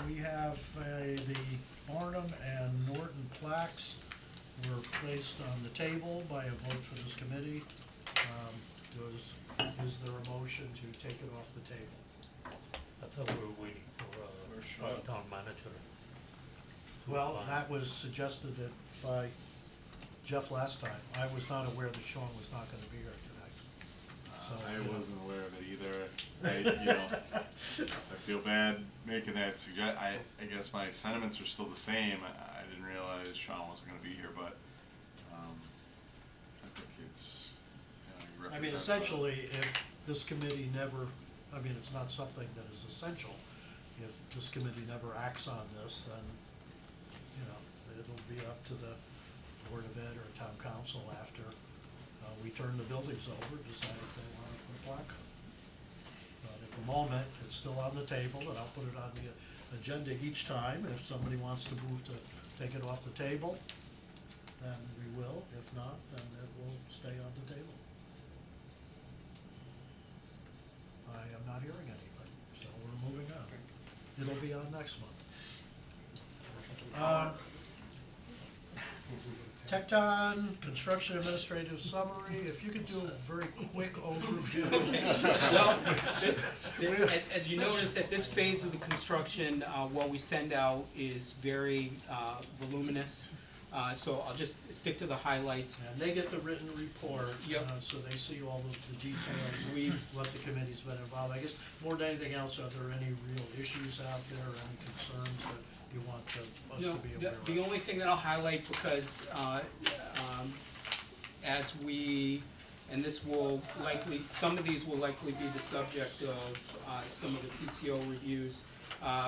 we have the Barnum and Norton plaques. were placed on the table by a vote for this committee. Is there a motion to take it off the table? I thought we were waiting for our town manager. to Well, find- that was suggested by Jeff last time. I was not aware that Sean was not gonna be here tonight. So, I you know. wasn't aware of it either. I feel bad making that I guess my sentiments are still the same. I didn't realize Sean wasn't gonna be here, but, I think it's, you I mean, represent essentially, if this committee never, I mean, it's not something that is essential. If this committee never acts on this, then, you know, it'll be up to the Board of Ed or Town Council after we turn the buildings over, decide if they want to put a plaque. But at the moment, it's still on the table, and I'll put it on the agenda each time. If somebody wants to move to take it off the table, then we will. If not, then it will stay on the table. I am not hearing anything, so we're moving on. It'll be on next month. Tecton, construction administrative summary, if you could do a very quick overview. Well, as you notice, at this phase of the construction, what we send out is very voluminous. So I'll just stick to the highlights. And they get the written report, Yep. So they see all of the details, what the committee's been involved. I guess more than anything else, are there any real issues out there, any concerns that you want us No, to be aware of? the only thing that I'll highlight, because as we, and this will likely, some of these will likely be the subject of some of the PCO reviews.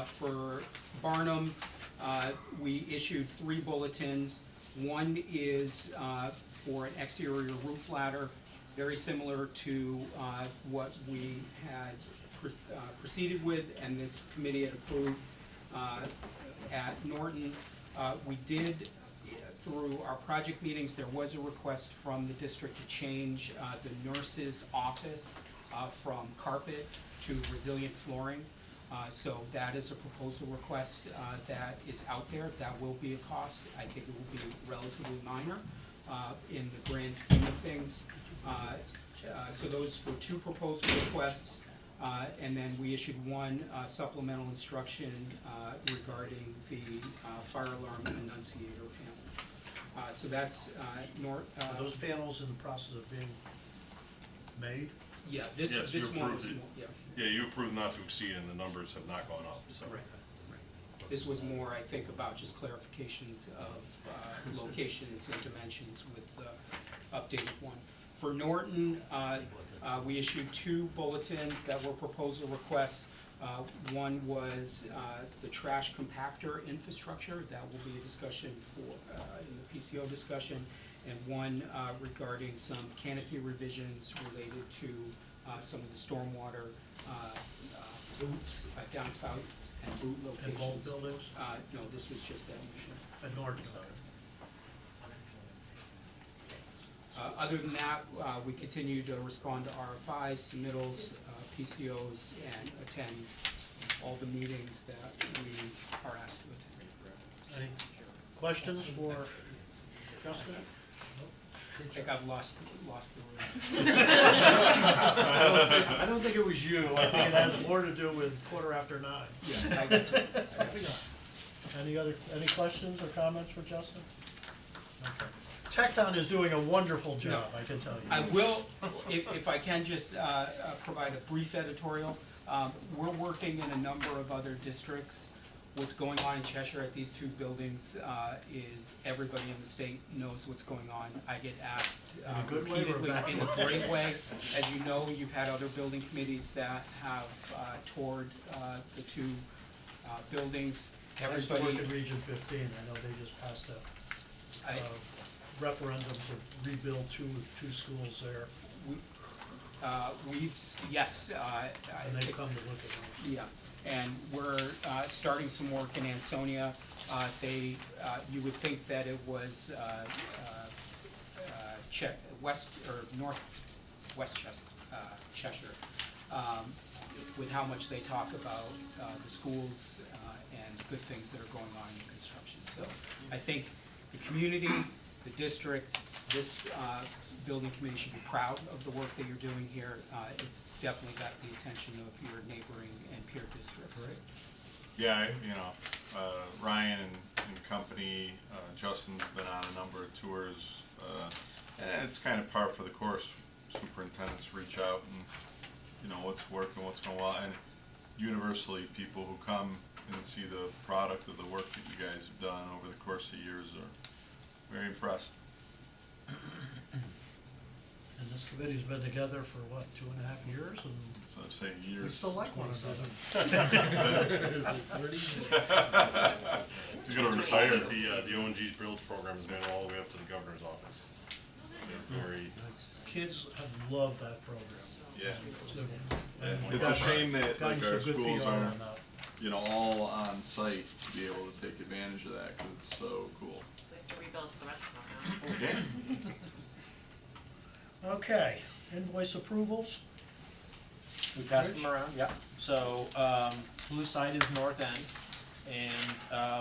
For Barnum, we issued 3 bulletins. One is for an exterior roof ladder, very similar to what we had proceeded with and this committee had approved at Norton. We did, through our project meetings, there was a request from the district to change the nurse's office from carpet to resilient flooring. So that is a proposal request that is out there. That will be a cost. I think it will be relatively minor in the grand scheme of things. So those were 2 proposal requests. And then we issued 1 supplemental instruction regarding the fire alarm annunciator panel. So that's Are those panels in the process of being made? Yeah, this Yes, you one was approved it. more, yeah. Yeah, you approved not to exceed, and the numbers have not gone up, so. Right, right. This was more, I think, about just clarifications of locations and dimensions with the updated one. For Norton, we issued 2 bulletins that were proposal requests. One was the trash compactor infrastructure. That will be a discussion for, in the PCO discussion. And one regarding some canopy revisions related to some of the stormwater boots, downspout and boot locations. In both buildings? No, this was just that mission. At Norton, Other than that, we continue to respond to RFIs, submittals, PCOs, and attend all the meetings that we are asked to attend. Any questions for Justin? I think I've lost the room. I don't think it was you. I think it has more to do with 9:15. Yeah, I get you. Any questions or comments for Justin? Okay. Tecton is doing a wonderful job, I can tell you. I will, if I can just provide a brief editorial. We're working in a number of other districts. What's going on in Cheshire at these 2 buildings is everybody in the state knows what's going on. I get asked In a good way or a repeatedly, bad in a way? great way. As you know, you've had other building committees that have toured the 2 buildings. I used to work Everybody, in Region 15, I know they just passed a I- referendum to rebuild two schools there, yes, and they've come to look at those. yeah, and we're starting some work in Ansonia. You would think that it was west or northwest Cheshire, with how much they talk about the schools and the good things that are going on in construction. So I think the community the district, this building committee should be proud of the work that you're doing here. It's definitely got the attention of your neighboring and peer districts. Great. Yeah, Ryan and company, Justin's been on a number of tours, and it's kind of par for the course. Superintendents reach out and, what's working, what's going well, and universally, people who come and see the product of the work that you guys have done over the course of years are very impressed. And this committee's been together for what, 2.5 years, and So I'm saying years. we still like one another. He's gonna retire at the ONG Builds program, is going all the way up to the governor's office. They're very, Kids have loved that program. Yeah. And we've It's a gotten- shame that gotten like some our good schools PR on aren't, that. all on site to be able to take advantage of that, cause it's so cool. We have to rebuild the rest of them now. Yeah. Okay, invoice approvals. We passed them around, yep. So, blue side is north end, and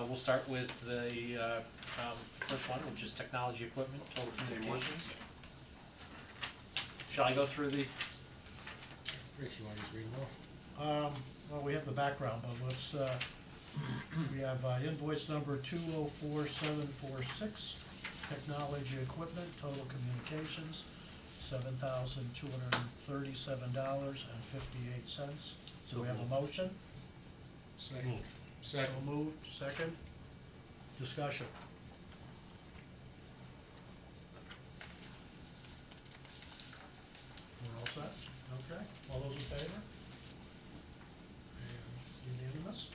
we'll start with the first one, which is technology equipment, total communications. Shall I go through the? Rich, you wanna just read them off? Well, we have the background, but let's, we have invoice number 204746, technology equipment, total communications, $7,237.58. Do we have a motion? Second. So moved, second. Discussion. We're all set? Okay, all those in favor? And unanimous.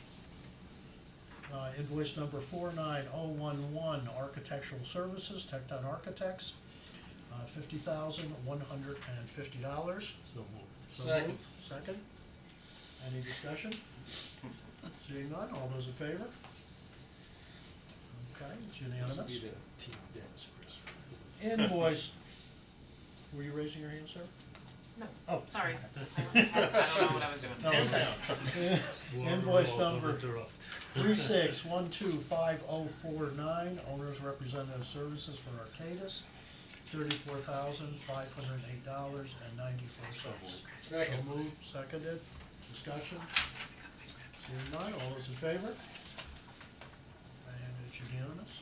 Invoice number 49011, architectural services, Tech Dot Architects, $50,150. So moved. Second. Moved. Second. Any discussion? Seeing none, all those in favor? Okay, it's This unanimous. would be the team Dennis, Chris. Invoice, were you raising your hand, sir? No, Oh, sorry. okay. I don't know what I was doing. Oh, okay. Invoice number 36125049, Owners Representative Services for Arcadis, $34,508.94. Second. So moved, seconded, discussion. Seeing none, all those in favor? And it's unanimous.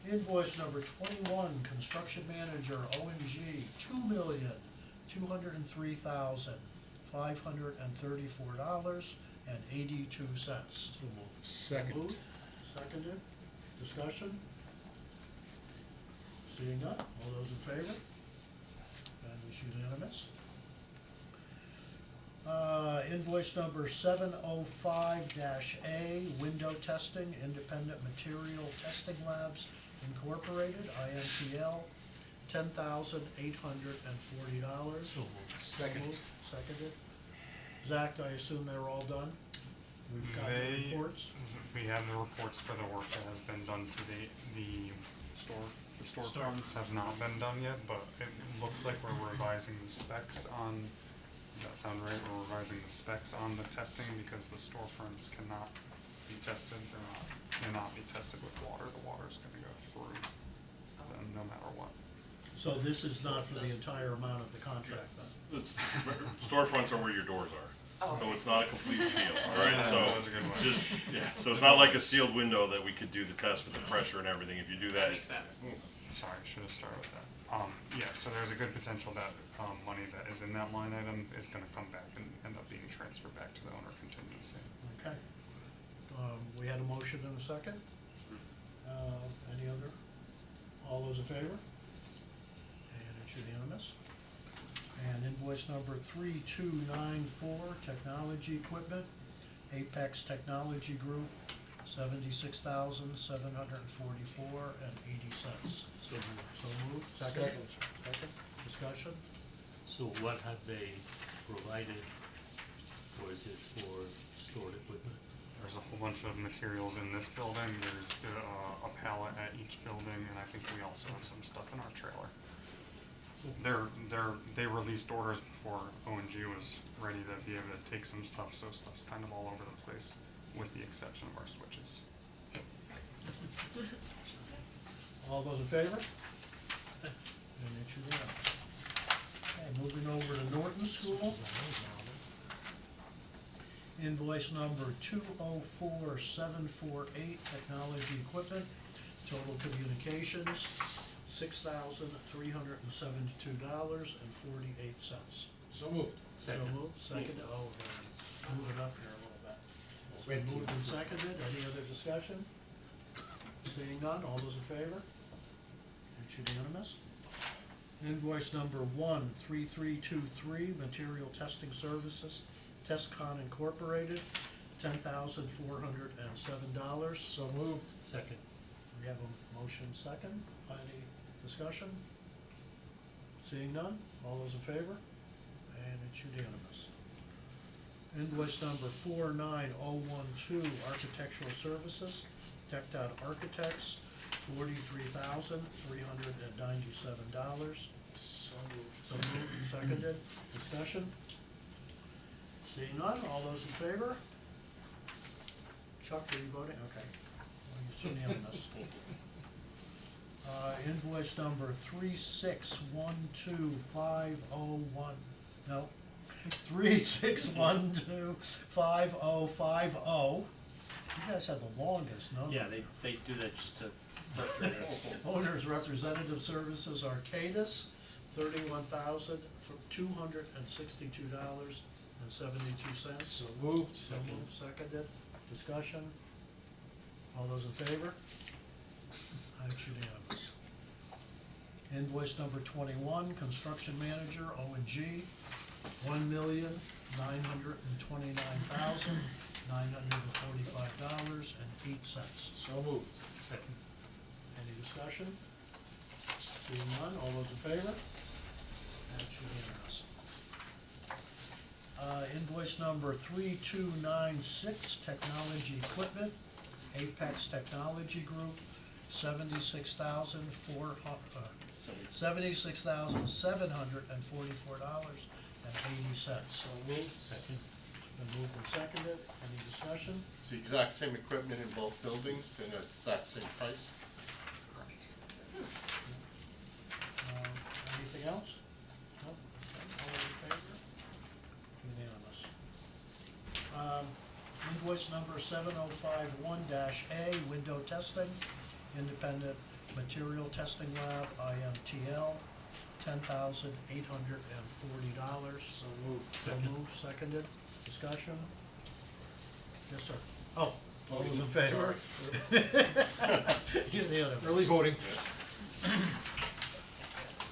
Invoice number 21, Construction Manager, ONG, $2,203,534.82. Second. Moved, seconded, discussion. Seeing none, all those in favor? And it's unanimous. Invoice number 705-A, Window Testing, Independent Material Testing Labs Incorporated, INPL, $10,840. So moved. Second. Seconded. Zach, I assume they're all done? We've got the They- reports? We have the reports for the work that has been done to the storefronts have not been done yet, but it looks like we're revising the specs on, does that sound right? We're revising the specs on the testing because the storefronts cannot be tested, cannot be tested with water. The water's gonna go through them no matter what. So this is not for the entire amount of the contract then? storefronts are where your doors are. Oh. So it's not a complete seal, alright, Yeah, so, that was a good one. so it's not like a sealed window that we could do the test with the pressure and everything, if you do that. That makes sense. Sorry, I should have started with that. Yeah, so there's a good potential that, money that is in that line item is gonna come back and end up being transferred back to the owner contingency. Okay. We had a motion and a second. Any other? All those in favor? And it's unanimous. And invoice number 3294, Technology Equipment, Apex Technology Group, $76,744.80. So moved. So moved, second? Second, discussion? So what have they provided, or is this for stored equipment? There's a whole bunch of materials in this building. There's a pallet at each building, and I think we also have some stuff in our trailer. They released orders before ONG was ready to be able to take some stuff, so stuff's kind of all over the place, with the exception of our switches. All those in favor? And it's unanimous. Okay, moving over to Norton School. Invoice number 204748, technology equipment, total communications, $6,372.48. So moved. Second. So moved, seconded, oh, we're gonna move it up here a little bit. It's been Wait till- moved and seconded, any other discussion? Seeing none, all those in favor? It's unanimous. Invoice number 13323, material testing services, TestCon Incorporated, $10,407. So moved. Second. We have a motion second, any discussion? Seeing none, all those in favor? And it's unanimous. Invoice number 49012, architectural services, Tech Dot Architects, $43,397. So moved. So moved, seconded, discussion? Seeing none, all those in favor? Chuck, are you voting? Okay. Well, it's unanimous. Invoice number 361250 no, 36125050. You guys have the longest number. Yeah, they do that just to frustrate us. Owners Representative Services Arcadis, $31,262.72. So moved. So moved, seconded, discussion, all those in favor? That's unanimous. Invoice number 21, construction manager, O&G, $1,929,945.08. So moved. Second. Any discussion? Seeing none, all those in favor? That's unanimous. Invoice number 3296, technology equipment, Apex Technology Group, $76,744.80. So moved. Second. Been moved and seconded, any discussion? It's the exact same equipment in both buildings, and the exact same price. Anything else? No? Okay, all in favor? Unanimous. Invoice number 7051-A, window testing, Independent Material Testing Lab, IMTL, $10,840. So moved. So moved, seconded, discussion? Yes, sir. Oh, all those in favor? Unanimous. Early voting.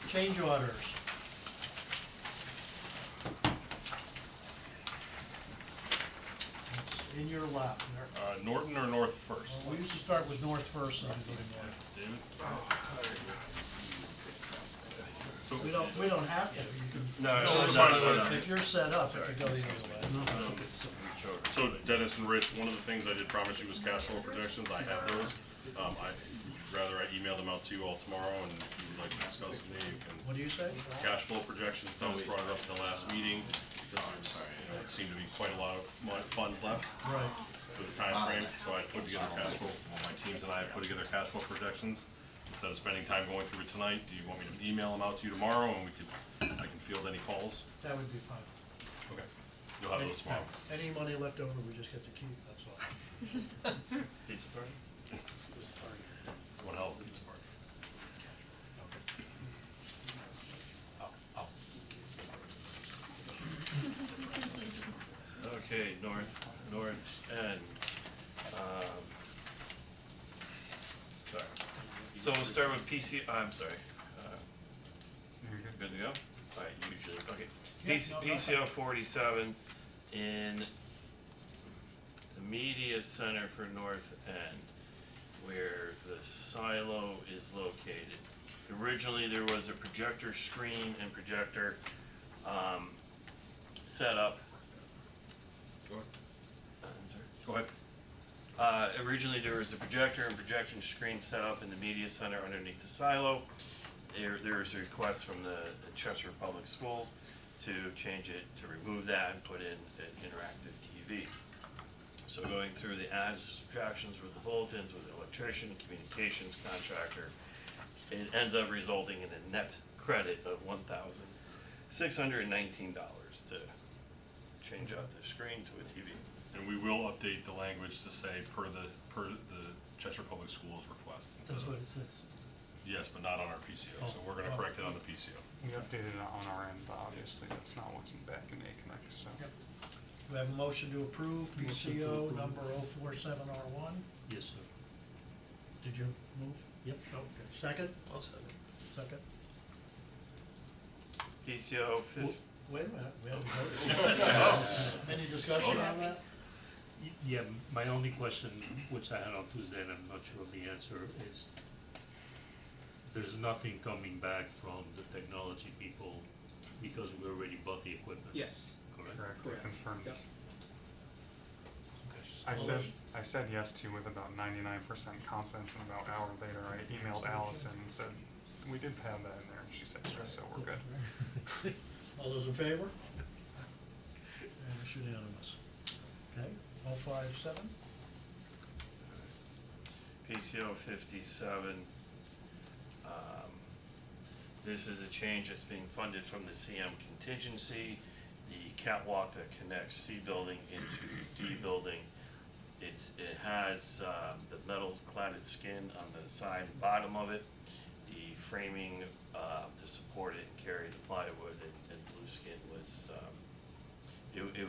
Change orders. It's in your lap there. Norton or North first? Well, we usually start with north first and then go to north. David? So, We don't have to, you can. No, it's fine, it's fine. If you're set up, it could go the other way. So Dennis and Rich, one of the things I did promise you was cash flow projections, I have those. Rather I email them out to you all tomorrow, and if you would like to discuss with me, you can. What do you say? Cash flow projections, Dennis brought it up in the last meeting. It seemed to be quite a lot of funds left Right. for the time frame, so I put together cash flow, well, my teams and I put together cash flow projections. Instead of spending time going through it tonight, do you want me to email them out to you tomorrow, and I can field any calls? That would be fine. Okay, you'll have those tomorrow. Any money left over, we just get to keep, that's all. Pizza party? One hell of a pizza party. Okay, north end. Sorry. So we'll start with I'm sorry. Good to go? Alright, usually, okay. Yeah, no, no. PCO 47 in the media center for North End, where the silo is located. Originally, there was a projector screen and projector set up. Go ahead. I'm sorry. Go ahead. Originally, there was a projector and projection screen set up in the media center underneath the silo. There was a request from the Chester Public Schools to change it, to remove that and put in an interactive TV. So going through the adds, subtractions with the bulletins, with the electrician, communications contractor, it ends up resulting in a net credit of $1,619 to change out the screen to a TV. And we will update the language to say per the Cheshire Public Schools request. That's what it says. Yes, but not on our PCO, so we're gonna correct it on the PCO. We updated it on our end, but obviously that's not what's back in AConnect, so. Yep. We have a motion to approve PCO number 047R1. Yes, sir. Did you move? Yep. Okay, second? I'll second. Second. PCO Wait a minute, we haven't voted. Any discussion on that? Yeah, my only question, which I had on Tuesday, and I'm not sure of the answer, is there's nothing coming back from the technology people because we already bought the equipment. Yes. Correct? Correct, confirmed. Yep. I said yes to with about 99% confidence, and about an hour later I emailed Allison and said, we did have that in there, and she said yes, so we're good. All those in favor? And it's unanimous. Okay, 057? PCO 57. This is a change that's being funded from the CM contingency. The catwalk that connects C building into D building. It has the metal cladded skin on the side and bottom of it. The framing to support it and carry the plywood and blue skin was it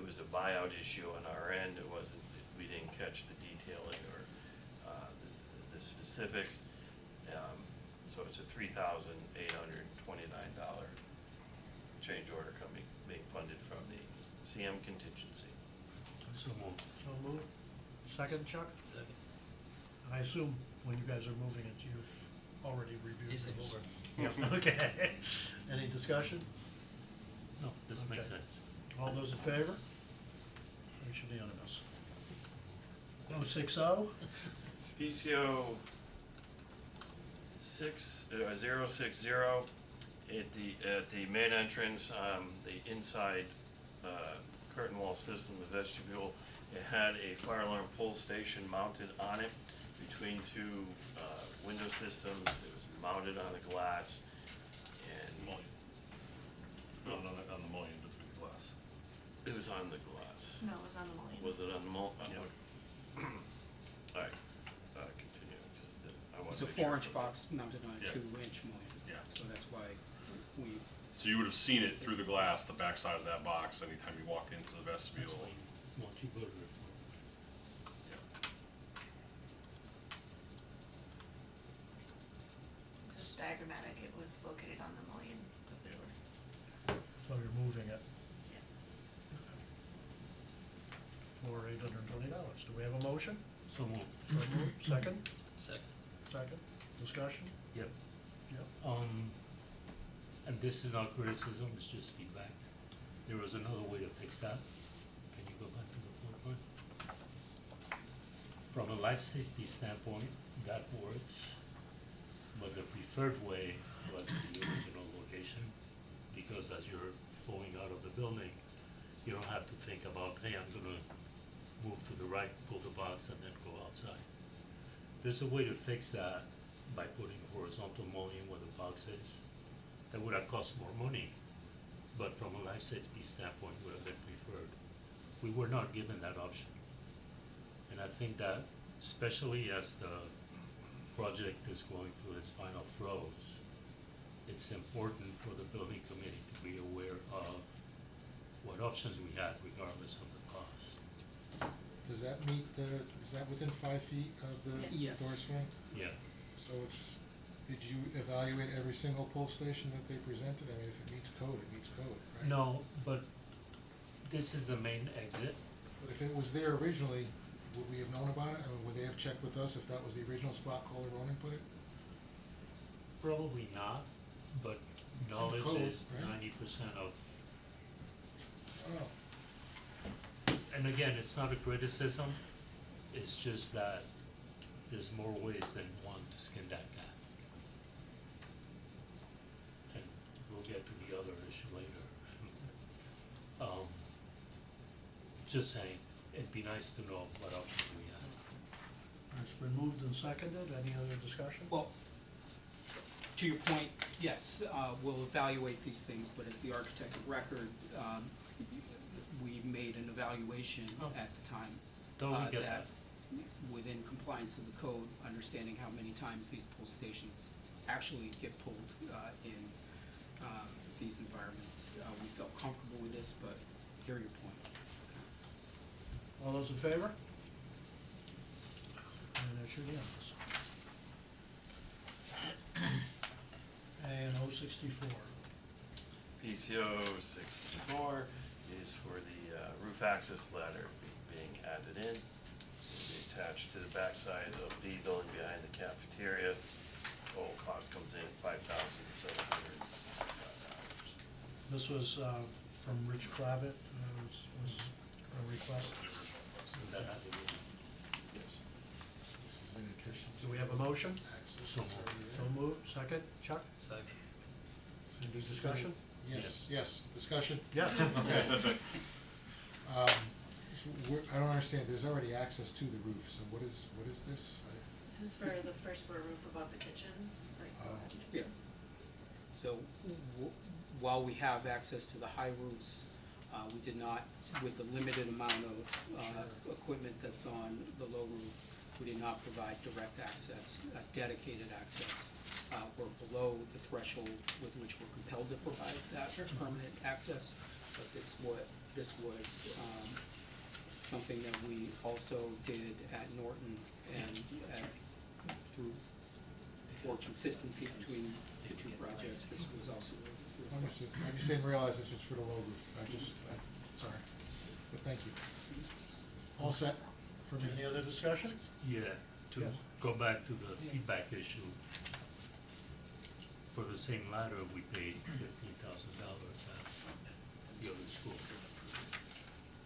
was a buyout issue on our end. It wasn't, we didn't catch the detailing or the specifics. So it's a $3,829 change order being funded from the CM contingency. So moved. So moved. Second, Chuck? Second. I assume when you guys are moving it, you've already reviewed He's the these. mover. Yeah, okay. Any discussion? No, this makes Okay. sense. All those in favor? It's unanimous. 060? PCO 060, at the main entrance, the inside curtain wall system, the vestibule, it had a fire alarm pull station mounted on it between two window systems. It was mounted on the glass, and No, on the mullion between the glass. it was on the glass. No, it was on the mullion. Was it on the mullion? Yeah. All right, continue, 'cause I It's wasn't a sure. 4-inch box mounted on a Yeah. 2-inch mullion. Yeah. So that's why we, So you would have seen it through the glass, the backside of that box, anytime you walked into the That's vestibule. why you want you go to the floor. This is diagrammatic, it was located on the mullion, but they were, So you're moving it yeah. for $820. Do we have a motion? So moved. Second? Second. Second. Discussion? Yep. Yep. And this is not criticism, it's just feedback. There was another way to fix that. Can you go back to the floor plan? From a life safety standpoint, that works, but the preferred way was the original location, because as you're flowing out of the building, you don't have to think about, hey, I'm gonna move to the right, pull the box, and then go outside. There's a way to fix that by putting horizontal mullion where the box is. That would have cost more money, but from a life safety standpoint would have been preferred. We were not given that option. And I think that, especially as the project is going through its final throes, it's important for the building committee to be aware of what options we had regardless of the cost. Does that meet is that within 5 feet of the Yes. door swing? Yeah, So did you evaluate every single pull station that they presented? I mean, if it meets code, it meets code, right? no, but this is the main exit. But if it was there originally, would we have known about it? I mean, would they have checked with us if that was the original spot Kohler Ronan put it? Probably not, but It's in the knowledge code, is right? 90% of. I don't know. And again, it's not a criticism, it's just that there's more ways than one to skin that cat. And we'll get to the other issue later. Just saying, it'd be nice to know what options we have. It's been moved and seconded. Any other discussion? well, to your point, yes, we'll evaluate these things, but as the architect of record, we made an evaluation at the time. Totally get that within compliance of the code, understanding how many times these pull stations actually get pulled in these environments. We felt comfortable with this, but hear your point. All those in favor? And that's unanimous. And 064. PCO 64 is for the roof access ladder being added in. It's going to be attached to the backside of the building behind the cafeteria. Total cost comes in at $5,765. This was from Rich Clavitt, was a request. Yes. This is in addition to. Do we have a motion? Access. So is already So there. moved. Second, Chuck? Second. So this is Discussion? Yes, discussion? Yes. Okay. So I don't understand, there's already access to the roof, so what is this? This is for the first floor roof above the kitchen, like. Yeah. So while we have access to the high roofs, we did not, with the limited amount of equipment that's on the low roof, we did not provide direct access, dedicated access. We're below the threshold with which we're compelled to provide that permanent access. But this was something that we also did at Norton and through for consistency between the two projects. This was also a request. Understood. I just didn't realize this was for the low roof. Sorry, but thank you. All set for me. Any other discussion? Yeah, to Yes. go back to the feedback issue. For the same ladder, we paid $15,000 at the other school.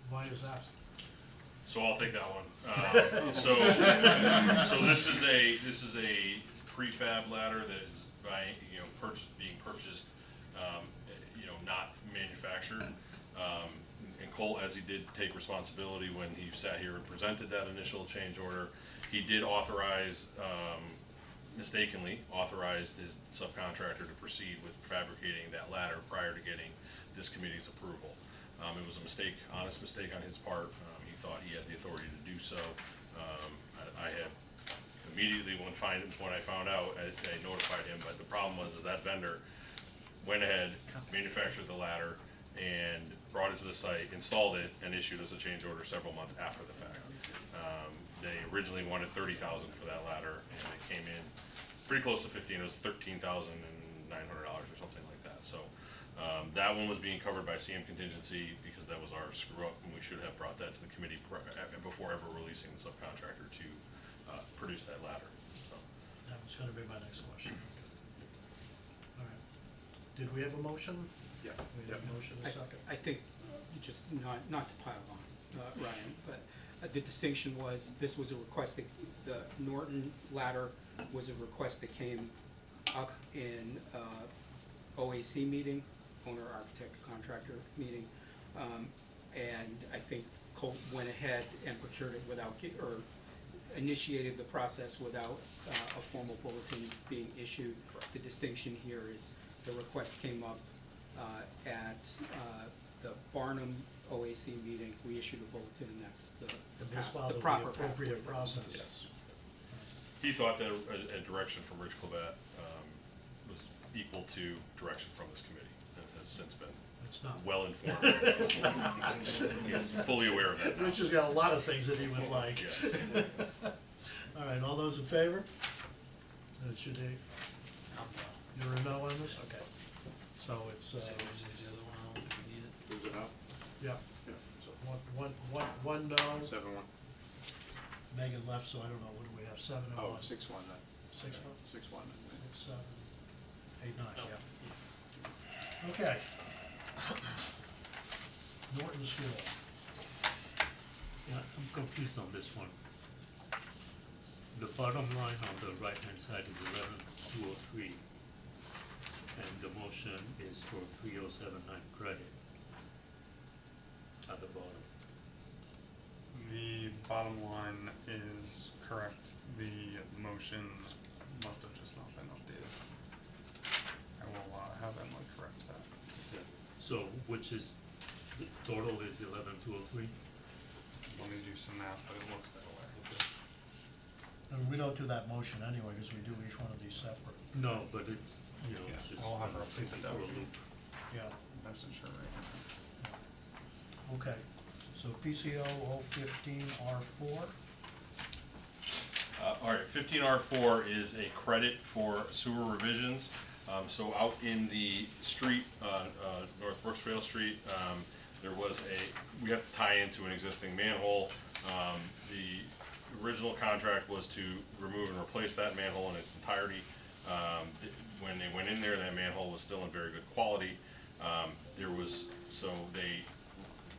Why is that? So I'll take that one. So this is a prefab ladder that is being purchased, not manufactured. And Cole, as he did take responsibility when he sat here and presented that initial change order, he did mistakenly authorized his subcontractor to proceed with fabricating that ladder prior to getting this committee's approval. It was a mistake, honest mistake on his part. He thought he had the authority to do so. I had immediately when I found out, I notified him, but the problem was that vendor went ahead, manufactured the ladder, and brought it to the site, installed it, and issued us a change order several months after the fact. They originally wanted $30,000 for that ladder, and it came in pretty close to 15. It was $13,900 or something like that. So that one was being covered by CM contingency because that was our screw up, and we should have brought that to the committee before ever releasing the subcontractor to produce that ladder. So. That was gonna be my next question. All right. Did we have a motion? Yeah. We have a motion, a second. I think, just not to pile on, Ryan, but the distinction was, this was a request that, the Norton ladder was a request that came up in OAC meeting, owner, architect, contractor meeting, and I think Colt went ahead and procured it without, or initiated the process without a formal bulletin being issued. The distinction here is the request came up at the Barnum OAC meeting. We issued a bulletin, and that's Just the follow the proper path appropriate forward. process. Yes. He thought that a direction from Rich Clavet was equal to direction from this committee. It has since been It's not. well informed. He's fully aware of that now. Rich has got a lot of things that he would like. Yes. All right, all those in favor? That should be, you're a no on this? Okay. So it's, Same as the other one, I don't think we need it. Moves it up? yeah, Yeah, so one no. 7-1. Megan left, so I don't know, what do we have, 7 and 1? Oh, 6-1 then. 6-1? 6-1. 6, 7, 8, 9, yeah. Okay. Norton School. Yeah, I'm confused on this one. The bottom line on the right-hand side is 11,203, and the motion is for 3,079 credit at the bottom. The bottom line is correct. The motion must have just not been updated. So, which is, the total is 11,203? Let me do some math, but it looks that way. And we don't do that motion anyway, because we do each one of these separate. No, but it's, you know, it's Yeah, just. I'll have her update the for a document. loop. Yeah, Message her right now. okay. So PCO 015 R4. All right, 15R4 is a credit for sewer revisions. So out in the street, North Brooksville Street, there was we have to tie into an existing manhole. The original contract was to remove and replace that manhole in its entirety. When they went in there, that manhole was still in very good quality. So they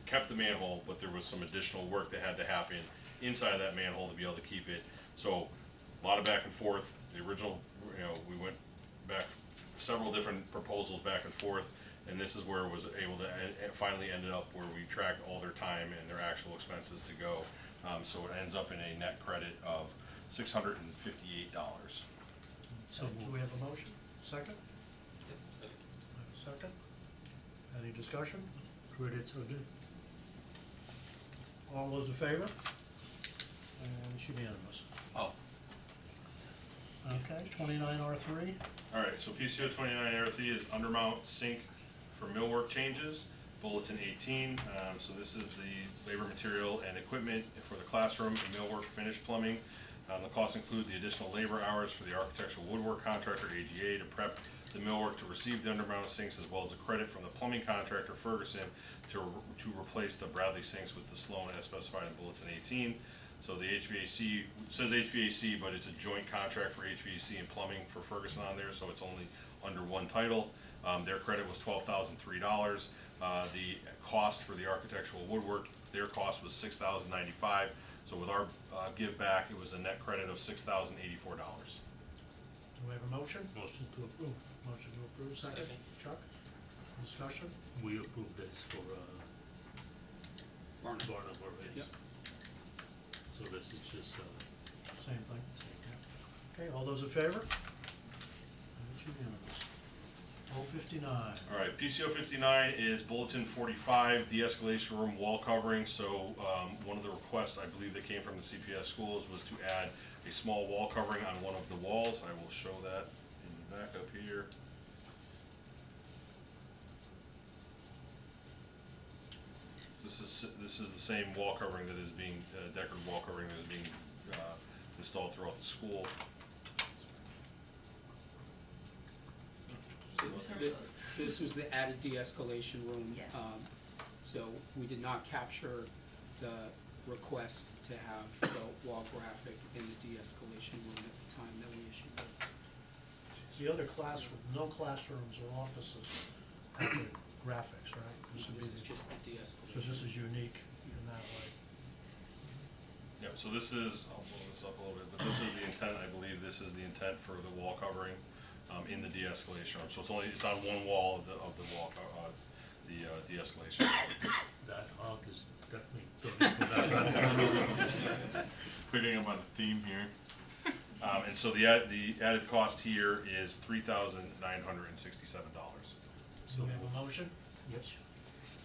kept the manhole, but there was some additional work that had to happen inside that manhole to be able to keep it. So a lot of back and forth. The original, we went back several different proposals back and forth, and this is where it was able to finally ended up where we tracked all their time and their actual expenses to go. So it ends up in a net credit of $658. So do we have a motion? Second? Second? Any discussion? Credits are good. All those in favor? And it should be unanimous. Oh. Okay, 29R3. All right, so PCO 29R3 is undermount sink for millwork changes, bulletin 18. So this is the labor, material, and equipment for the classroom and millwork finish plumbing. The costs include the additional labor hours for the architectural woodwork contractor, AGA, to prep the millwork to receive the undermount sinks, as well as a credit from the plumbing contractor, Ferguson, to replace the Bradley sinks with the Sloan as specified in bulletin 18. So the HVAC, it says HVAC, but it's a joint contract for HVAC and plumbing for Ferguson on there, so it's only under one title. Their credit was $12,003. The cost for the architectural woodwork, their cost was $6,095. So with our give back, it was a net credit of $6,084. Do we have a motion? Motion to approve. Motion to approve, second. Chuck? Discussion? We approve this for, Barnum. Barnum already. Yep. So this is just, Same thing. Okay, all those in favor? And it should be unanimous. 059. All right, PCO 59 is bulletin 45, de-escalation room wall covering. So one of the requests, I believe, that came from the CPS schools was to add a small wall covering on one of the walls. I will show that in the back up here. This is the same wall covering that is being, decorative wall covering that is being installed throughout the school. This was the added de-escalation room. Yes. So we did not capture the request to have the wall graphic in the de-escalation room at the time that we issued it. The other classroom, no classrooms or offices have the graphics, right? This would be This is the- just the So de-escalation. this is unique in that way. Yep, so this is, I'll blow this up a little bit, but this is the intent, I believe this is the intent for the wall covering in the de-escalation room. So it's on one wall of the wall, the de-escalation. that hog is definitely going for that. Picking up on the theme here. And so the added cost here is $3,967. Do we have a motion? Yes.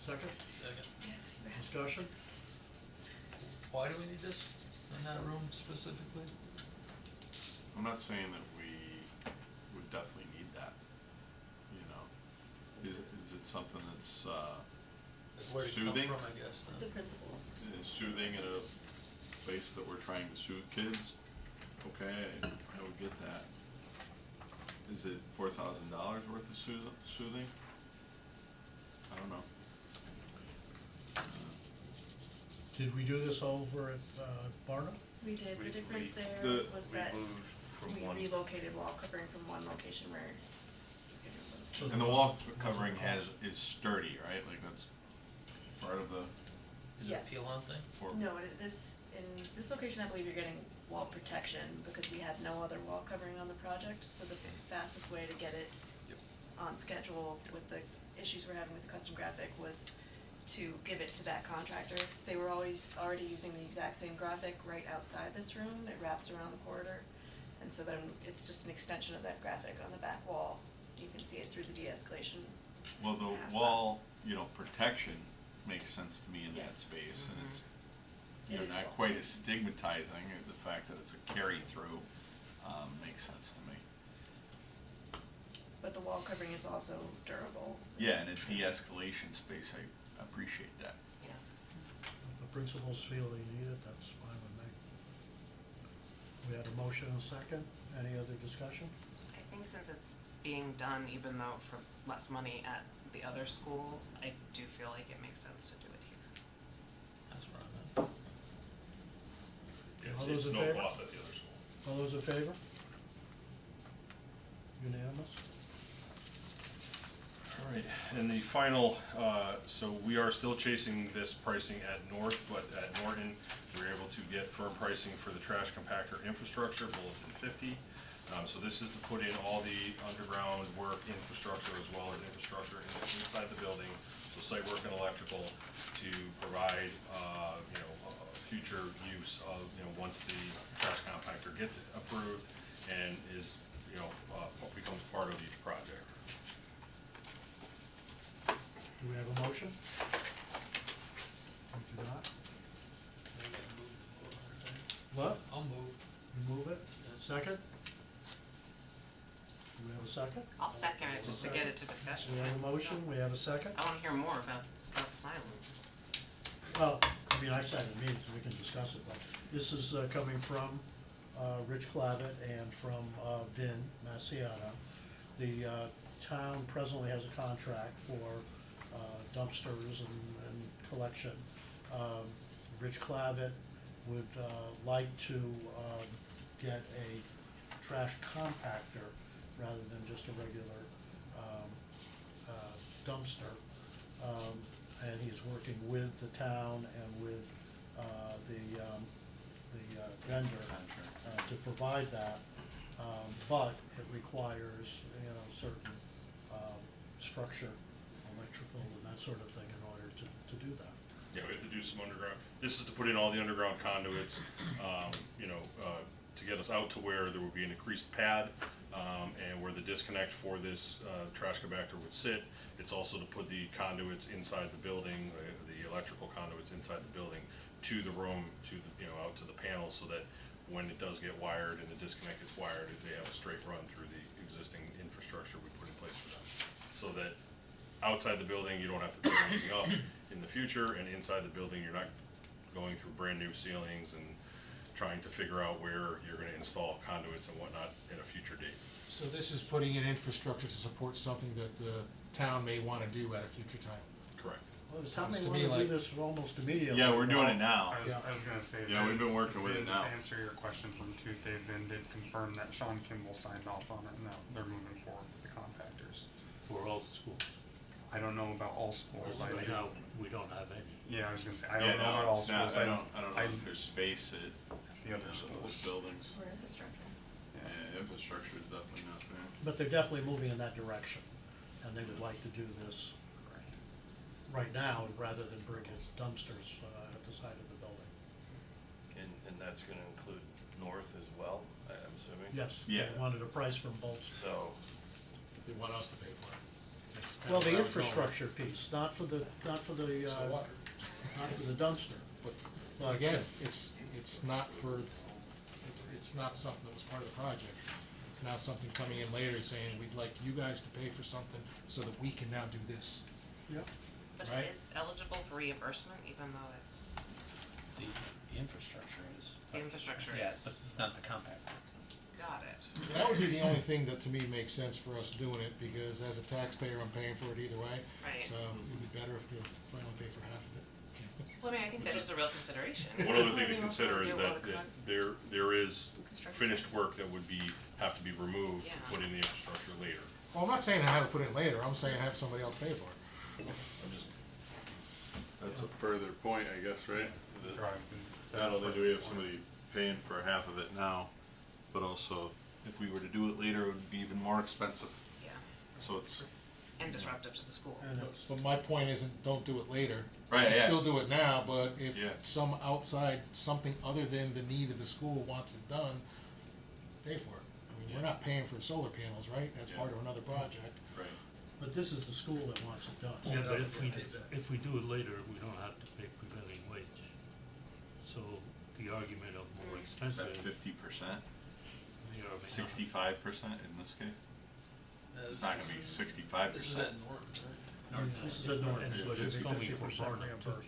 Second? Second. Yes. Discussion? Why do we need this in that room specifically? I'm not saying that we would definitely need that, Is it something that's, Like where did it come soothing? from, I guess, The then? principals. soothing at a place that we're trying to soothe kids? Okay, I would get that. Is it $4,000 worth of soothing? I don't know. Did we do this over at Barnum? We did, the difference there the- was We that moved from we one. relocated wall covering from one location where. So And there the wall wasn't- covering wasn't is sturdy, right? Like that's part of the, Is it a Yes. peel-on thing? No, in this location, I believe you're getting wall protection because we had no other wall covering on the project, so the fastest way to get it Yep. on schedule with the issues we're having with the custom graphic was to give it to that contractor. They were already using the exact same graphic right outside this room, it wraps around the corridor, and so then it's just an extension of that graphic on the back wall. You can see it through the de-escalation. well, the half wall, glass. protection makes sense to me in Yeah. that space, and it's, It is not well. quite as stigmatizing, the fact that it's a carry-through, makes sense to me. But the wall covering is also durable. Yeah, and a de-escalation space, I appreciate that. Yeah. If the principals feel they need it, that's fine with me. We had a motion and a second. Any other discussion? I think since it's being done, even though for less money at the other school, I do feel like it makes sense to do it here. That's where I'm at. Yeah, All it's those in no favor? cost at the other school. All those in favor? Unanimous? All right, and the final, so we are still chasing this pricing at North, but at Norton, we were able to get firm pricing for the trash compactor infrastructure, bulletin 50. So this is to put in all the underground work infrastructure as well as infrastructure inside the building, so site work and electrical to provide, future use of, once the trash compactor gets approved and is, becomes part of each project. Do we have a motion? We do not. What? I'll move. You move it? Second? Do we have a second? I'll second it just to get it to discussion. We have a motion, we have a second? I wanna hear more about the silence. Well, I mean, I've sat in meetings, we can discuss it, but this is coming from Rich Clavitt and from Vin Massiano. The town presently has a contract for dumpsters and collection. Rich Clavitt would like to get a trash compactor rather than just a regular dumpster. And he's working with the town and with the vendor to provide that. But it requires, certain structure, electrical and that sort of thing in order to do that. Yeah, we have to do some underground, this is to put in all the underground conduits, to get us out to where there would be an increased pad, and where the disconnect for this, trash compactor would sit. It's also to put the conduits inside the building, the electrical conduits inside the building to the room, to the, out to the panels, so that when it does get wired and the disconnect gets wired, they have a straight run through the existing infrastructure we put in place for them. So that outside the building, you don't have to put anything up in the future, and inside the building, you're not going through brand new ceilings and trying to figure out where you're gonna install conduits and whatnot at a future date. So this is putting in infrastructure to support something that the town may wanna do at a future time. Correct. Well, the Sounds town to may me wanna do like- this almost immediately. Yeah, we're doing it now. I was gonna say. Yeah, we've been working with it Vin, now. To answer your question from Tuesday, Vin did confirm that Sean Kimball signed off on it and that they're moving forward with the compactors. For all schools. I don't know about all schools. I Right do- now, we don't have any. Yeah, I was gonna say, I Yeah, don't know about no, all it's not, schools. I don't know if there's space at The other those schools. buildings. Or infrastructure. Yeah, infrastructure is definitely not there. But they're definitely moving in that direction, and they would like to do this right now, rather than bring his dumpsters at the side of the building. And that's gonna include North as well, I'm assuming? Yes, Yeah. they wanted a price from both. So, They want us to pay for it. That's kinda Well, the where I was going. infrastructure piece, not for the So what? not for the dumpster. But again, it's not for, it's not something that was part of the project. It's now something coming in later saying, we'd like you guys to pay for something so that we can now do this. Yep. But Right. it is eligible for reimbursement, even though it's, The infrastructure is. the infrastructure Yes, is, but not the compact. got it. So that would be the only thing that to me makes sense for us doing it, because as a taxpayer, I'm paying for it either way. Right. So it'd be better if I only pay for half of it. Well, I mean, I think that is a real consideration. One other thing to You also consider is do that, all the there is construction. finished work that would have to be removed, Yeah. put in the infrastructure later. Well, I'm not saying I have to put it later, I'm saying have somebody else pay for it. I'm just, That's a further point, I guess, right? That Drive. Not only do we have somebody paying for half of it now, but also If we were to do it later, it would be even more expensive. Yeah, So it's, and disruptive to the school. And it's, But my point isn't, don't do it later. Right, You can yeah. still do it now, but if Yeah. some outside, something other than the need of the school wants it done, pay for it. I mean, we're not paying for solar panels, right? That's Yeah. part of another project. right. But this is the school that wants it done. Yeah, but if we, pay back. if we do it later, we don't have to pay prevailing wage. So the argument of more Is expensive. that 50%, may or may not. 65% in this case? It's not gonna be 65%. This is at Norton, right? This is a Norton. And but it's coming from Barnum too.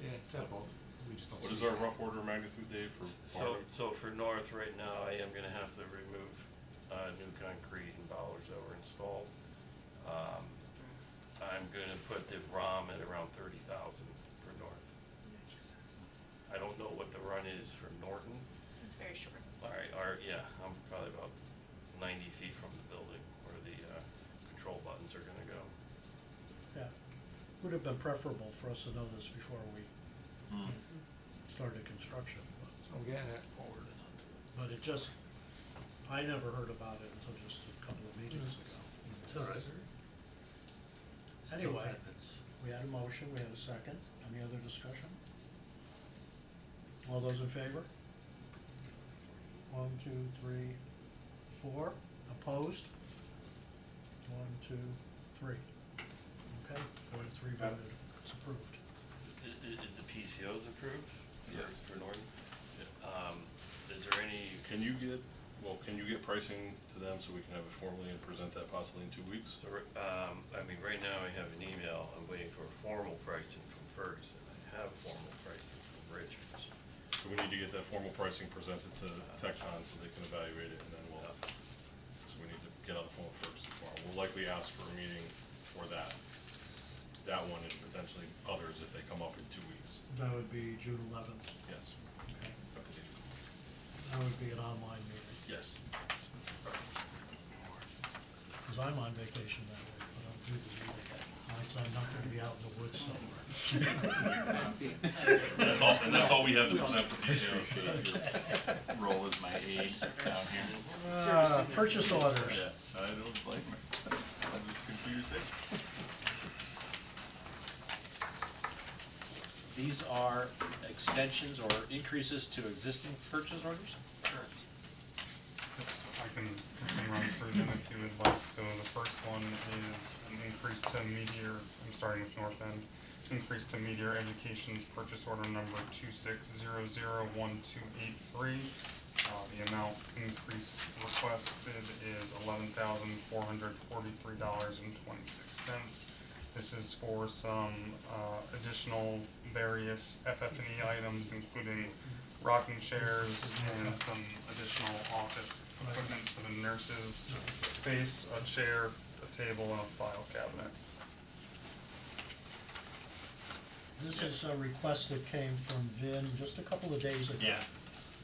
Yeah, it's at both, we just don't What see is our that. rough order of magnitude, Dave, for So, Barnum? so for North right now, I am gonna have to remove, new concrete and bollards that were installed. I'm gonna put the ROM at around 30,000 for North. I don't know what the run is for Norton. It's very short. Alright, yeah, I'm probably about 90 feet from the building where the, control buttons are gonna go. Yeah, would have been preferable for us to know this before we started construction, So I'm getting it. but it just, I never heard about it until just a couple of meetings ago. It's all right. Stuff Anyway. happens. We had a motion, we had a second, any other discussion? All those in favor? 1, 2, 3, 4, opposed? 1, 2, 3. Okay, 4 to 3 voted, it's approved. The PCO's approved? Yes. For Norton? Is there any, Can you get pricing to them so we can have it formally and present that possibly in 2 weeks? so, I mean, right now I have an email, I'm waiting for formal pricing from Ferguson. I have formal pricing from Richards. So we need to get that formal pricing presented to Tecton so they can evaluate it, and then so we need to get on the phone first tomorrow. We'll likely ask for a meeting for that one and potentially others if they come up in 2 weeks. That would be June 11th, Yes. okay. I believe. That would be an online meeting, Yes. because I'm on vacation that week, but I'll do the meeting. So I'm not gonna be out in the woods somewhere. I see. That's all we have to present for PCOs today. Role as my aide down here. Purchase orders. Yeah, I don't blame her. I'm just confused there. These are extensions or increases to existing purchase orders? I can run through them if you would like. So the first one is an increase to Meteor, I'm starting with North End. Increase to Meteor Education's purchase order number 26001283. The amount increase requested is $11,443.26. This is for some additional various FF&E items, including rocking chairs and some additional office equipment for the nurses' space, a chair, a table, and a file cabinet. This is a request that came from Vin just a couple of days ago.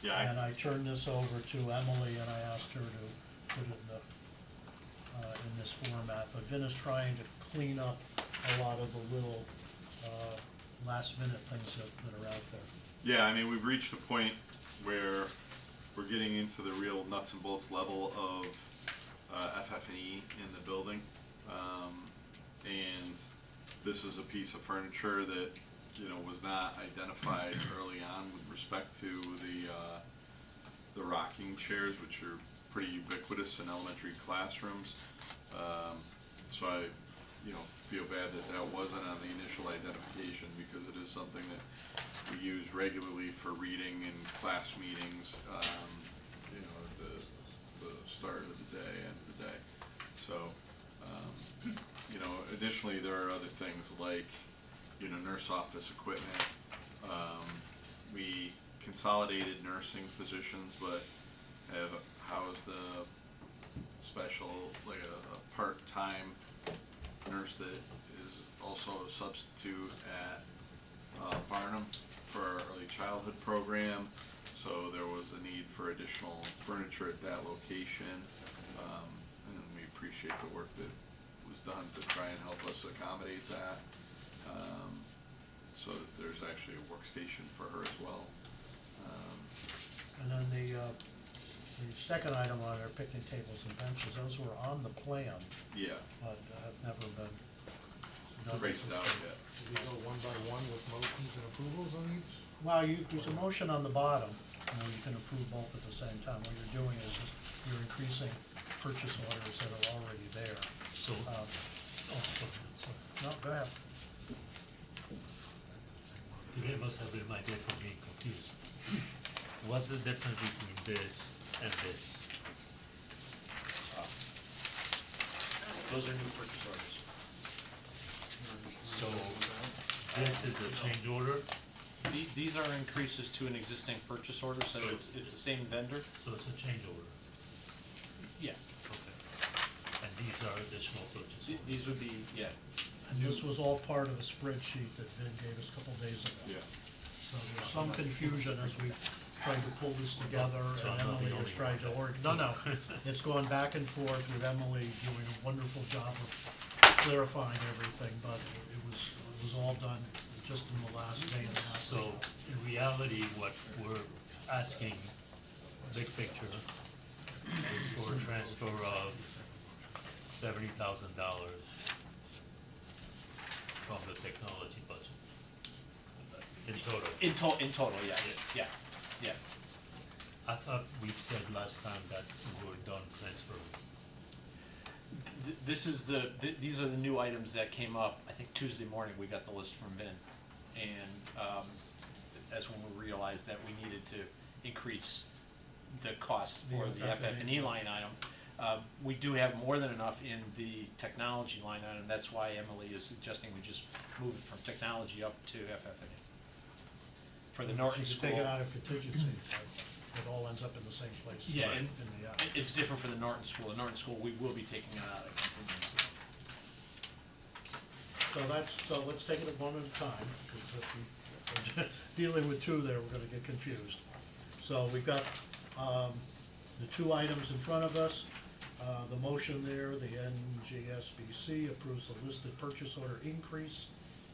Yeah, And I turned this over to Emily and I asked her to put it in this format. But Vin is trying to clean up a lot of the little last minute things that are out there. Yeah, I mean, we've reached a point where we're getting into the real nuts and bolts level of FF&E in the building. And this is a piece of furniture that, was not identified early on with respect to the rocking chairs, which are pretty ubiquitous in elementary classrooms. So I, feel bad that wasn't on the initial identification, because it is something that we use regularly for reading in class meetings, at the start of the day, end of the day. So, additionally, there are other things like, nurse office equipment. We consolidated nursing positions, but have housed a special, like a part-time nurse that is also a substitute at Barnum for our early childhood program. So there was a need for additional furniture at that location, and we appreciate the work that was done to try and help us accommodate that, so that there's actually a workstation for her as well. And then the second item on our picnic tables and benches, those were on the plan, Yeah, but have never been done. traced out yet. Do we go one by one with motions and approvals on each? Well, there's a motion on the bottom, and you can approve both at the same time. What you're doing is you're increasing purchase orders that are already there. So, Oh, sorry. No, go ahead. Today must have been my day for being confused. What's the difference between this and this? Those are new purchase orders. So, this is a change order, These are increases to an existing purchase order, so it's the same vendor. so it's a change order, Yeah. okay. And these are additional purchase orders. These would be, yeah. And this was all part of a spreadsheet that Vin gave us a couple days ago. Yeah. So there's some confusion as we tried to pull this together, So I'm and not the Emily has only tried to no, it's gone back and forth with Emily doing a wonderful job of clarifying everything, but it was all done just in the last day and a half. or So, in reality, what we're asking, big picture, is for a transfer of $70,000 from the technology budget. In total. In total, yes, yeah, yeah. I thought we said last time that we were done transferring. These are the new items that came up, I think Tuesday morning, we got the list from Vin. And, that's when we realized that we needed to increase the cost for the FF&E line item. We do have more than enough in the technology line item, that's why Emily is suggesting we just move it from technology up to FF&E. For the Norton She School. could take it out of contingency, but it all ends up in the same place. Yeah, in and the, it's different for the Norton School. The Norton School, we will be taking it out of contingency. So let's take it one at a time, because if we're dealing with two there, we're gonna get confused. So we've got, the two items in front of us. The motion there, the Ngsbc approves the listed purchase order increase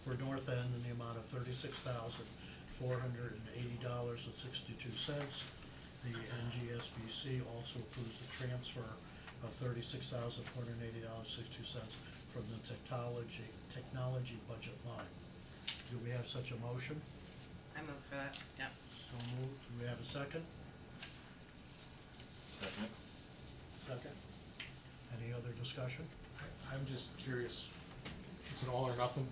for North End in the amount of $36,480.62. The Ngsbc also approves the transfer of $36,480.62 from the technology budget line. Do we have such a motion? I move for that, yep. So moved. Do we have a second? Second. Second. Any other discussion? I'm just curious, it's an all or nothing?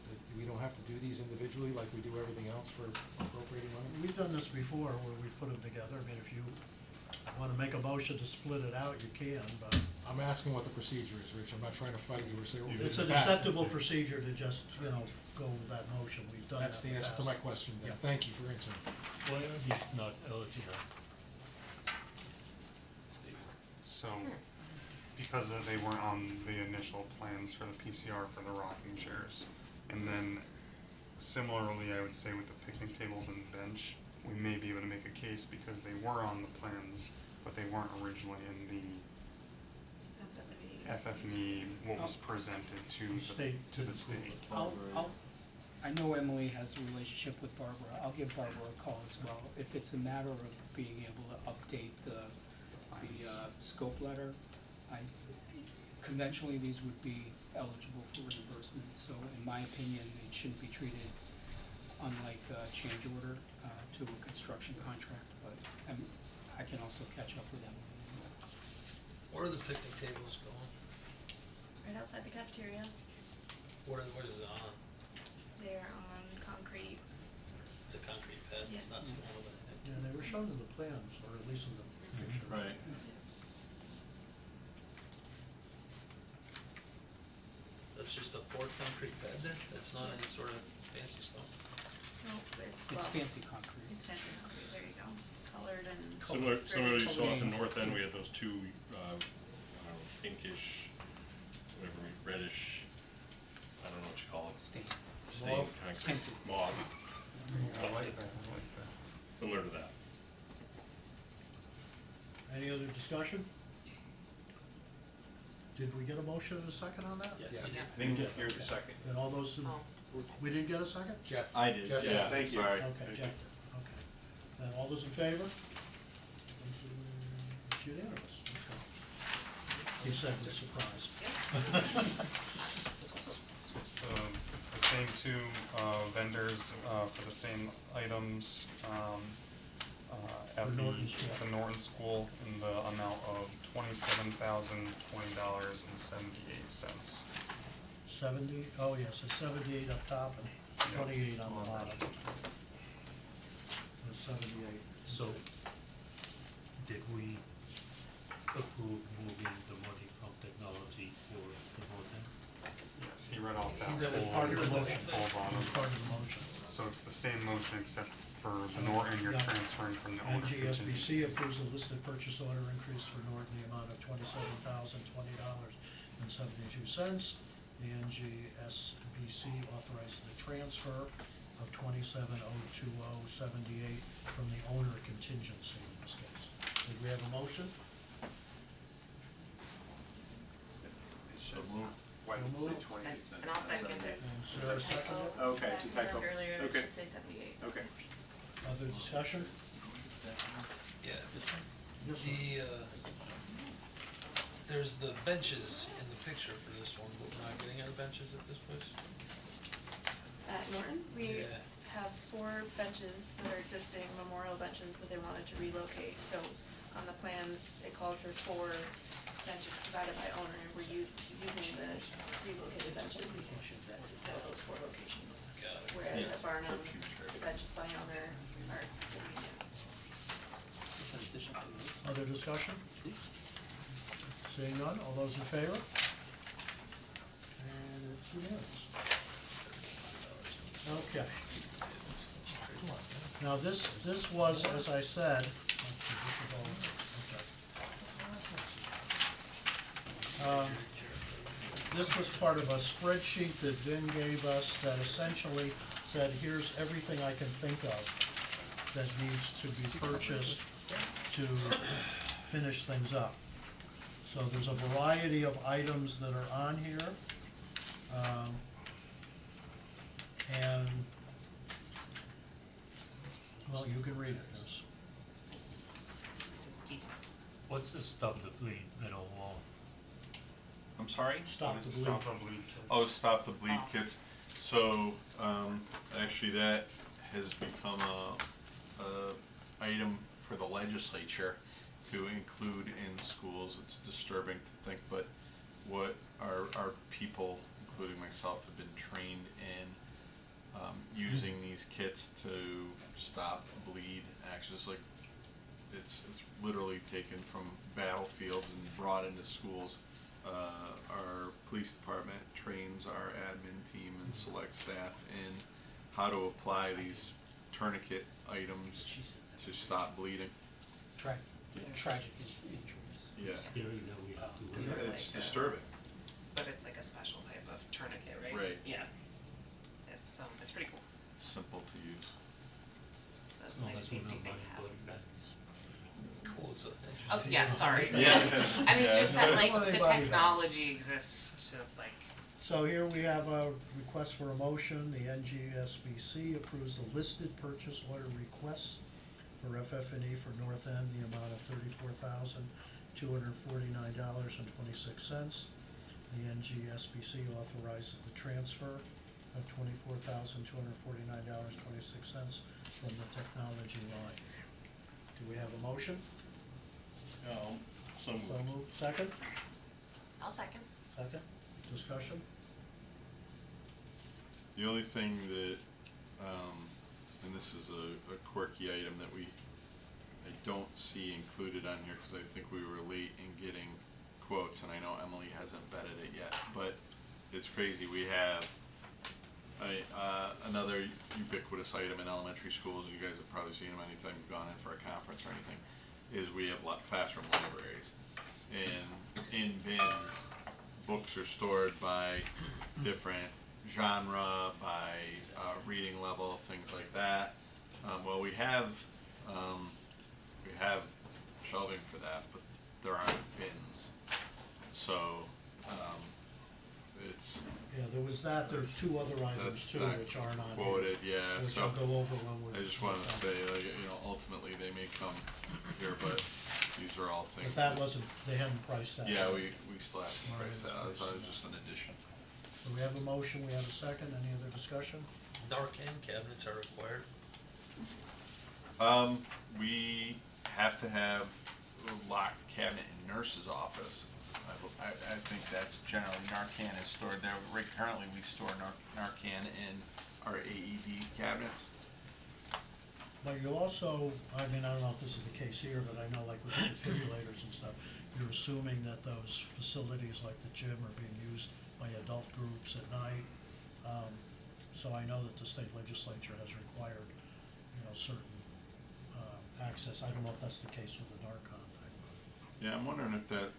That we don't have to do these individually like we do everything else for appropriating money? We've done this before where we've put them together. I mean, if you wanna make a motion to split it out, you can, but I'm asking what the procedure is, Rich, I'm not trying to fight you or say what we did it's in an the past. acceptable procedure to just, go with that motion. We've done that That's in the the answer to past. my question, then. Yeah. Thank you for answering. Why are these not eligible? So, because they weren't on the initial plans for the PCR for the rocking chairs. And then similarly, I would say with the picnic tables and bench, we may be able to make a case because they were on the plans, but they weren't originally in the FF&E, what was presented to the state. I know Emily has a relationship with Barbara, I'll give Barbara a call as well. If it's a matter of being able to update the scope letter, conventionally, these would be eligible for reimbursement, so in my opinion, it shouldn't be treated unlike a change order to a construction contract, but I can also catch up with Emily. Where are the picnic tables going? Right outside the cafeteria, What is it on? they're on concrete. It's a concrete pad, it's Yeah. not stone or anything. Yeah, they were shown in the plans, or at least in the picture. Right. That's just a poured concrete pad there? That's not any sort of fancy stone? No, It's well, fancy concrete. It's fancy concrete, there you go, colored and. Similarly, you saw at the Colored. north end, we had those two, I don't know, pinkish, whatever, reddish, I don't know what you call it. Stained. Stained Mauve? concrete. Tinted. Mauve, I like that, I like that. similar to that. Any other discussion? Did we get a motion and a second on that? Yes. Yeah. I think you're the second. And all those, Oh. we didn't get a second? Jeff? I did, Jeff, yeah, Thank you. sorry. Okay, Jeff did, okay. And all those in favor? It's unanimous, okay. He said with surprise. It's the same two vendors for the same items at For the Norton School. Norton School in the amount of $27,020.78. 70, oh yes, it's 78 up top and 28 on the bottom. There's 78. So, did we approve moving the money from technology for the north end? Yes, he read off that That was whole, part of the motion. whole That bottom. was part of the motion. So it's the same motion except for the Norton, you're Yeah. transferring from the owner contingency. NGSBC approves the listed purchase order increase for Norton in the amount of $27,020.72. The NGSBC authorizes the transfer of $27,020.78 from the owner contingency in this case. Did we have a motion? So moved. Why did it say 28 cents? And I'll second it. And Sarah seconded it. Okay, it's a typo. Earlier, it Okay. should say 78. Okay. Other discussion? Yeah, Yes, the, there's the benches in the picture for this one, but we're not getting any benches at this place? At Norton, we Yeah. have 4 benches that are existing, memorial benches that they wanted to relocate. So on the plans, it called for 4 benches provided by owner, and we're using the relocated benches to fill those 4 locations. Got it. Whereas at Barnum, the benches by owner are released. Other discussion? Seeing none, all those in favor? And it's unanimous. Okay. Now, this was, as I said, this was part of a spreadsheet that Vin gave us that essentially said, here's everything I can think of that needs to be purchased to finish things up. So there's a variety of items that are on here. And, well, you can read it, yes. It's detailed. What's the stop the bleed middle wall? I'm sorry? Stop the bleed. Stop the bleed kits. Oh, Stop the Bleed kits. So, actually that has become a item for the legislature to include in schools. It's disturbing to think, but what our people, including myself, have been trained in using these kits to stop bleed actions. Like it's literally taken from battlefields and brought into schools. Our police department trains our admin team and select staff in how to apply these tourniquet items to stop bleeding. Tragic injuries. Yeah, Scary that we have to. it's disturbing. But it's like a special type of tourniquet, right? Right. Yeah. It's pretty cool. Simple to use. So it's No, a nice that's safety not thing my to have. bloody bands. Cool, so Oh, interesting. yeah, sorry. Yeah. I mean, Yeah. just that That's like what the anybody does. technology exists to like, So here we have a request for a motion. The NGSBC approves the listed purchase order requests for FF&E for North End, the amount of $34,249.26. The NGSBC authorizes the transfer of $24,249.26 from the technology line. Do we have a motion? So So moved. Second? I'll second. Second? Discussion? The only thing that, and this is a quirky item that I don't see included on here, because I think we were late in getting quotes, and I know Emily hasn't vetted it yet, but it's crazy. We have another ubiquitous item in elementary schools. You guys have probably seen them anytime you've gone in for a conference or anything, is we have classroom libraries. And in bins, books are stored by different genre, by reading level, things like that. Well, we have shelving for that, but there aren't bins. So it's Yeah, there was that, there's 2 other items that's too, not which aren't on here. quoted, yeah. Which So I'll go over when we're. I just wanted to say, like, ultimately they may come here, but these are all things. But that wasn't, they hadn't priced that. Yeah, we still have to All right, price that out. let's So price it's it just an addition. So we have a motion, we have a second, any other discussion? Narcan cabinets are required. We have to have a locked cabinet in nurse's office. I think that's generally Narcan is stored there. Right, currently we store Narcan in our AED cabinets. But you also, I mean, I don't know if this is the case here, but I know like with the defibrillators and stuff, you're assuming that those facilities like the gym are being used by adult groups at night. So I know that the state legislature has required, you know, certain access. I don't know if that's the case with the Narcan thing. Yeah, I'm wondering if that,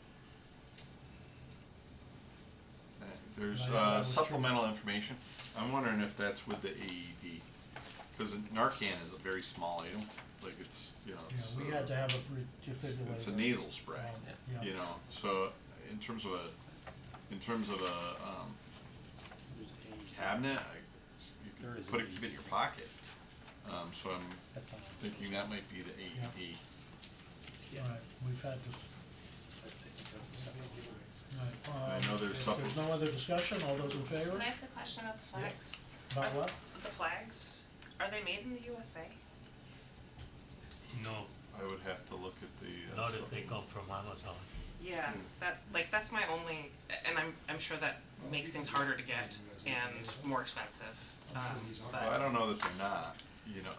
there's I know that was true. supplemental information. I'm wondering if that's with the AED, because Narcan is a very small item, like it's, you know, Yeah, it's. we had to have a defibrillator. It's a nasal spray, Yeah. you know, so in terms of a cabinet, you There can is put a it, keep it in your pocket. So I'm That's not. thinking that might be the AED. All right, we've had this. All right, I know there's if something- there's no other discussion, all those in favor? Can I ask a question about the flags? About Are what? The flags, are they made in the USA? No, I would have to look at the. not if they come from Amazon. Yeah, that's my only, and I'm sure that makes things harder to get and more expensive. Well, I don't know that they're not, you know,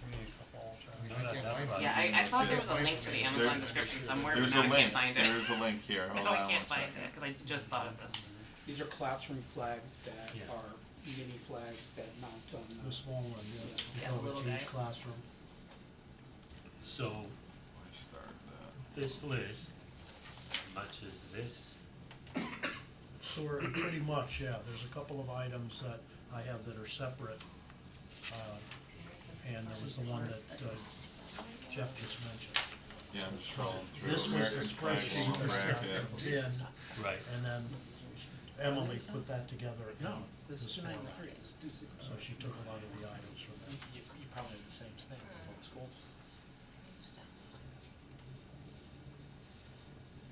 Give me a couple, I mean, I'll I try. can't buy from Yeah, I thought there was a link to the Amazon description somewhere, but there's now a I link, can't find it. there's a link here, hold No, on I one can't find second. it, cause I just thought of this. These are classroom flags that Yeah. are mini flags that mount on The small one, yeah. Yeah, Go the little with each guys. classroom. So I started that. this list matches this. Sort of, pretty much, yeah, there's a couple of items that I have that are separate. And there was the one that Jeff just mentioned. Yeah, I'm scrolling through. This was the American flag spreadsheet wall that got bracket. from Jen, Right. and then Emily put that together in this format. So she took a lot of the items from that. You probably have the same thing in both schools.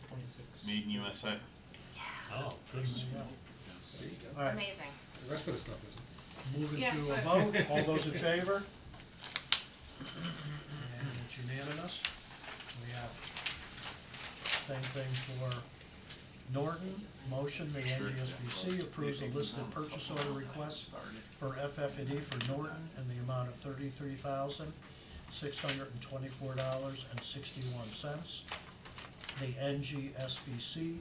26. Made in USA. Oh, good. See, All right, Amazing. the rest of the stuff isn't. moving Yeah, to a but- vote, all those in favor? And it's unanimous. We have same thing for Norton, motion, the NGSBC approves a listed purchase order request for FF&E for Norton in the amount of $33,624.61. The NGSBC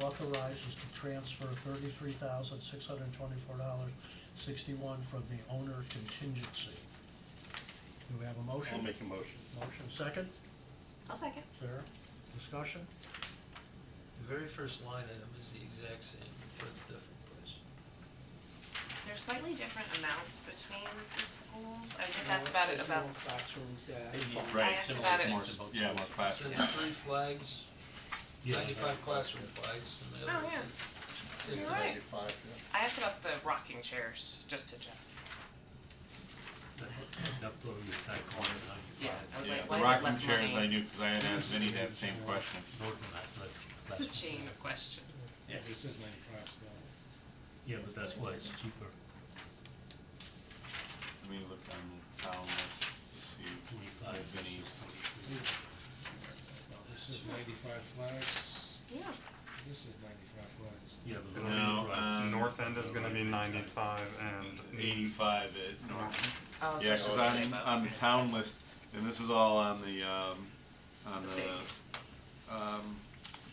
authorizes to transfer $33,624.61 from the owner contingency. Do we have a motion? I'll make a motion. Motion second. I'll second. Sarah, discussion? The very first line item is the exact same, but it's different price. There's slightly different amounts between the schools. I just asked about it about, classrooms that. They need fall- Right, asked similar about it. more, to both yeah, more schools. It classrooms. says 3 flags, Yeah. 95 classroom flags, and the Oh, other one yeah. says. You're right. I asked about the rocking chairs, just to check. That probably would type on it, Yeah, I was Yeah, like, the why is it rocking less chairs money? I knew, cause I had asked Vinnie that same question. Norton has less. It's a chain of questions. Yes. This is 95 still. Yeah, but that's why it's cheaper. Let me look on the town list to see 25 if Vinnie's. This is 95 flags, Yeah. this is 95 flags. Yeah, but No, look at the price. North End is gonna be 95 and 85 at Norton. Oh, so Yeah, it's cause just on, about- on the town list, and this is all on the,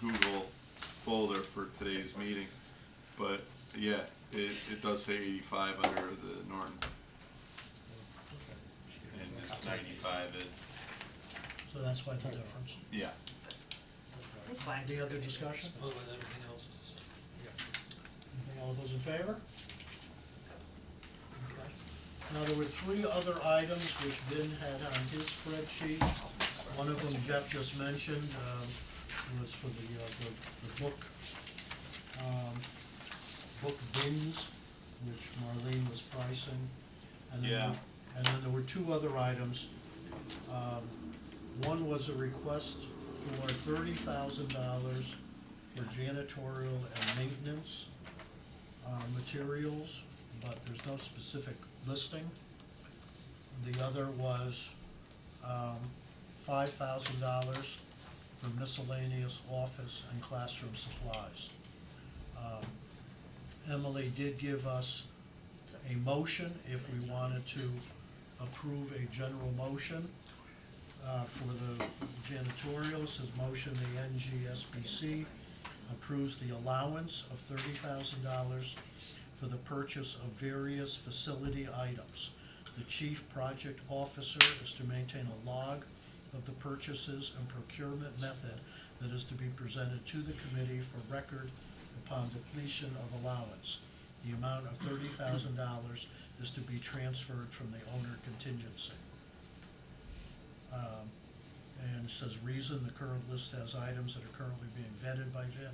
Google folder for today's meeting. But, yeah, it does say 85 under the Norton, and it's 95 at, So that's why the difference. yeah. These flags Any are other good. discussion? Otherwise, everything else is the same. Okay, all those in favor? Okay. Now, there were 3 other items which Vin had on his spreadsheet. One of them Jeff just mentioned, was for the book, book bins, which Marlene was pricing. And then Yeah. And then there were 2 other items. One was a request for $30,000 for janitorial and maintenance materials, but there's no specific listing. The other was $5,000 for miscellaneous office and classroom supplies. Emily did give us a motion if we wanted to approve a general motion for the janitorials. His motion, the Ngsbc approves the allowance of $30,000 for the purchase of various facility items. The chief project officer is to maintain a log of the purchases and procurement method that is to be presented to the committee for record upon depletion of allowance. The amount of $30,000 is to be transferred from the owner contingency. And it says reason, the current list has items that are currently being vetted by Vin.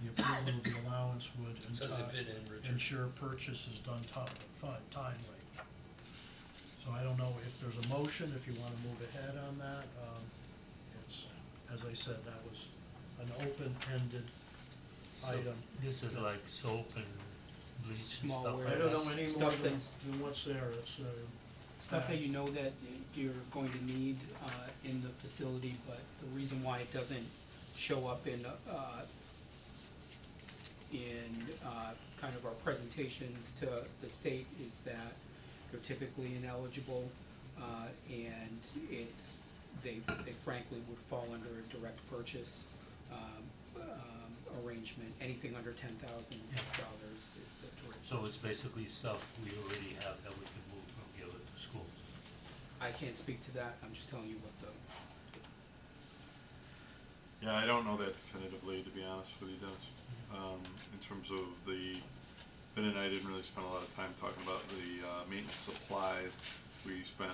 The approval of the allowance would It says it Vin and Richard. ensure purchase is done timely. So I don't know if there's a motion, if you wanna move ahead on that. It's, as I said, that was an open-ended item. This is like soap and bleach and Small stuff ware. like I that. don't know any more Stuff than that's- what's there, it's, Stuff that you know that you're going to need in the facility, but the reason why it doesn't show up in kind of our presentations to the state is that they're typically ineligible, and they frankly would fall under a direct purchase arrangement. Anything under $10,000 is a direct. So it's basically stuff we already have that we can move from the other schools. I can't speak to that, I'm just telling you what the. Yeah, I don't know that definitively, to be honest with you, Dennis. In terms of Ben and I didn't really spend a lot of time talking about the maintenance supplies. We spent,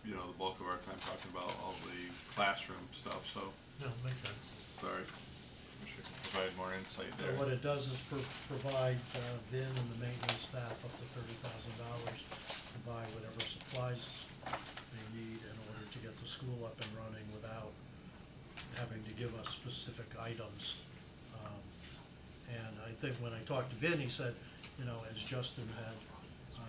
the bulk of our time talking about all the classroom stuff, so, No, makes sense. sorry. We should provide more insight So there. what it does is provide Vin and the maintenance staff up to $30,000 to buy whatever supplies they need in order to get the school up and running without having to give us specific items. And I think when I talked to Vin, he said, as Justin had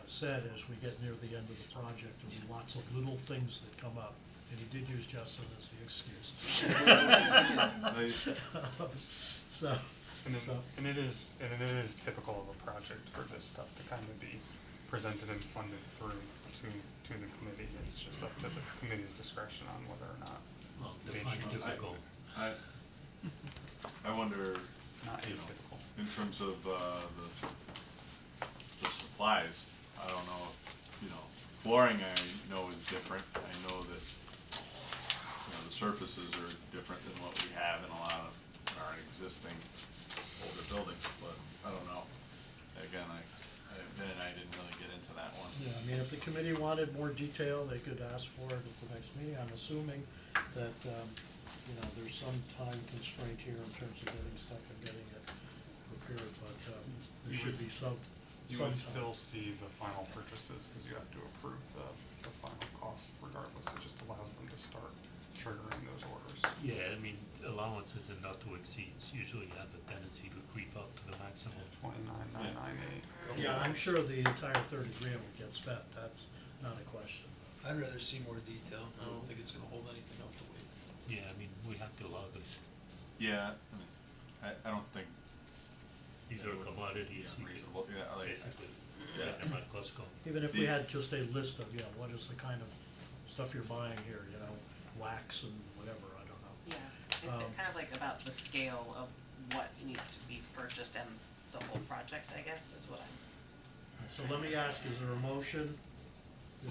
said, as we get near the end of the project, there'll be lots of little things that come up. And he did use Justin as the excuse. So, And it is typical of a project for this stuff to kind of be presented and funded through to the committee. It's just up to the committee's discretion on whether or not Well, they define choose to typical. I wonder, not atypical. in terms of the supplies, I don't know if, flooring I know is different. I know that, the surfaces are different than what we have in a lot of our existing older buildings, but I don't know. Again, Ben and I didn't really get into that one. yeah, I mean, if the committee wanted more detail, they could ask for it at the next meeting. I'm assuming that, there's some time constraint here in terms of getting stuff and getting it prepared, but there should be some. You would time. still see the final purchases because you have to approve the final cost regardless. It just allows them to start triggering those orders. Yeah, I mean, allowances and not to exceeds usually have a tendency to creep up to the maximum. 29,998. Yeah, I'm sure the entire 30 grand would get spent, that's not a question. I'd rather see more detail, I don't think it's gonna hold anything up to wait. Yeah, I mean, we have to allow this. Yeah, I don't think. These are commodities, you can Reasonable, yeah, like, basically yeah. get them at Costco. Even if we had just a list of, what is the kind of stuff you're buying here, wax and whatever, I don't know. Yeah, it's kind of like about the scale of what needs to be purchased and the whole project, I guess, is what I'm. So let me ask, is there a motion?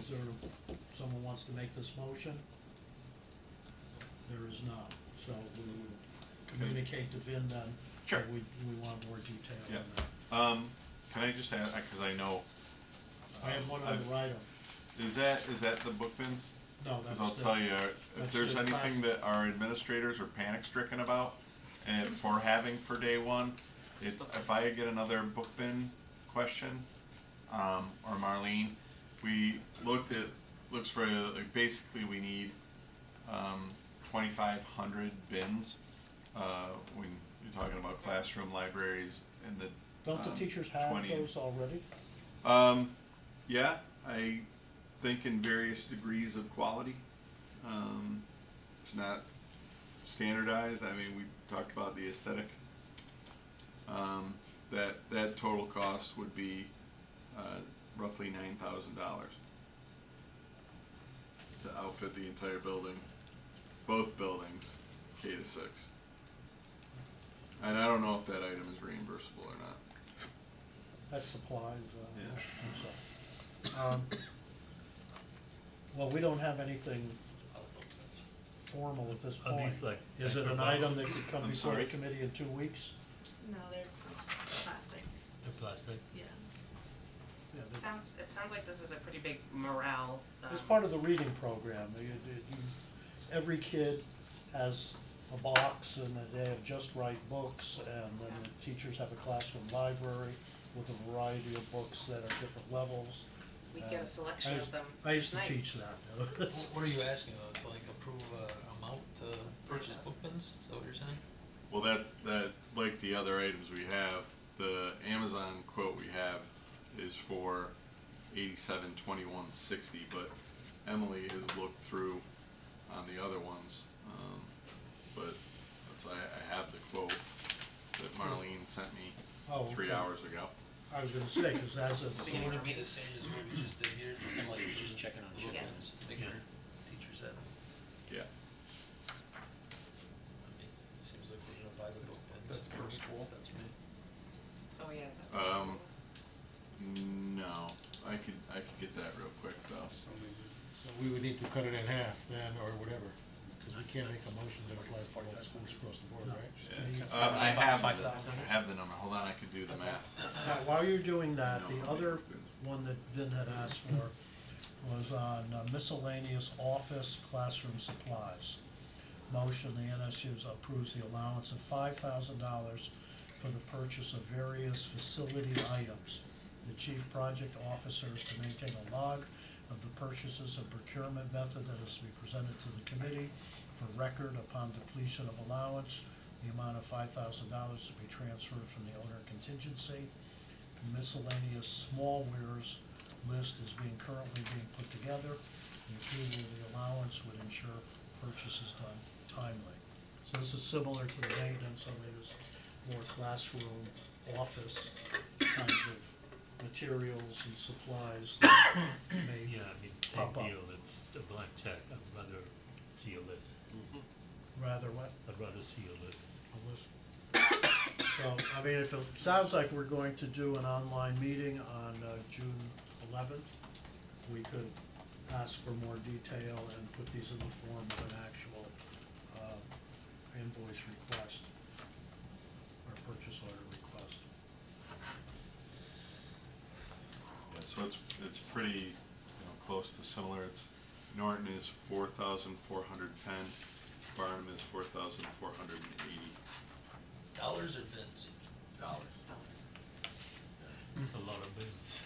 Is there, someone wants to make this motion? There is not, so we will communicate to Vin then. Sure. that we want more detail Yeah. on that. Can I just add, because I know. I have one other item. Is that the book bins? No, Because that's I'll the- tell you, if that's there's the anything that our administrators are panic stricken about, and for having for day one, if I get another book bin question, or Marlene, we looks for, like, basically we need, 2,500 bins, when you're talking about classroom libraries and the. Don't the teachers have 20 those already? Yeah, I think in various degrees of quality. It's not standardized, I mean, we talked about the aesthetic. That total cost would be roughly $9,000 to outfit the entire building, both buildings, K to 6. And I don't know if that item is reimbursable or not. That's supplies, Yeah. I'm sorry. Well, we don't have anything formal at this Are point. these like Is it an microbox? item that could come I'm before the sorry? committee in 2 weeks? No, they're plastic, The plastic? yeah. Yeah, It that- sounds like this is a pretty big morale. It's part of the reading program. Every kid has a box and they have just right books, and then the teachers have a classroom library with a variety of books that are different levels. We get a selection of them I used to tonight. teach that. What are you asking though, to like approve a amount to purchase book bins, is that what you're saying? Well, that, like the other items we have, the Amazon quote we have is for $87.21.60, but Emily has looked through on the other ones, but I have the quote that Marlene sent me Oh, 3 okay. hours ago. I was gonna say, cause as of. So would it be the same as what we just did here? And like, you're just checking on the Book Yeah. bins, make sure teachers have them. Yeah. I mean, it seems like we're gonna buy the book bins. That's per school. That's me. Oh, yes, that. No, I could get that real quick though. So we would need to cut it in half then, or whatever, because we can't make a motion that applies to all schools across the board, right? Yeah. I have the number, hold on, I could do the math. Now, while you're doing that, No, the I other think one that Vin had asked for was on miscellaneous office classroom supplies. Motion, the NSU approves the allowance of $5,000 for the purchase of various facility items. The chief project officer is to maintain a log of the purchases and procurement method that is to be presented to the committee for record upon depletion of allowance. The amount of $5,000 to be transferred from the owner contingency. Miscellaneous small wares list is currently being put together. The approval of the allowance would ensure purchase is done timely. So this is similar to the maintenance, only there's more classroom, office kinds of materials and supplies that may Yeah, I mean, same pop up. deal, it's a blank check, I'd rather see a list. Rather what? I'd rather see a list. A list. So, I mean, if it sounds like we're going to do an online meeting on June 11th, we could ask for more detail and put these in the form of an actual invoice request or purchase order request. Yeah, so it's pretty, close to similar. It's, Norton is 4,410, Barnum is 4,480. Dollars or bins? Dollars. It's a lot of bids.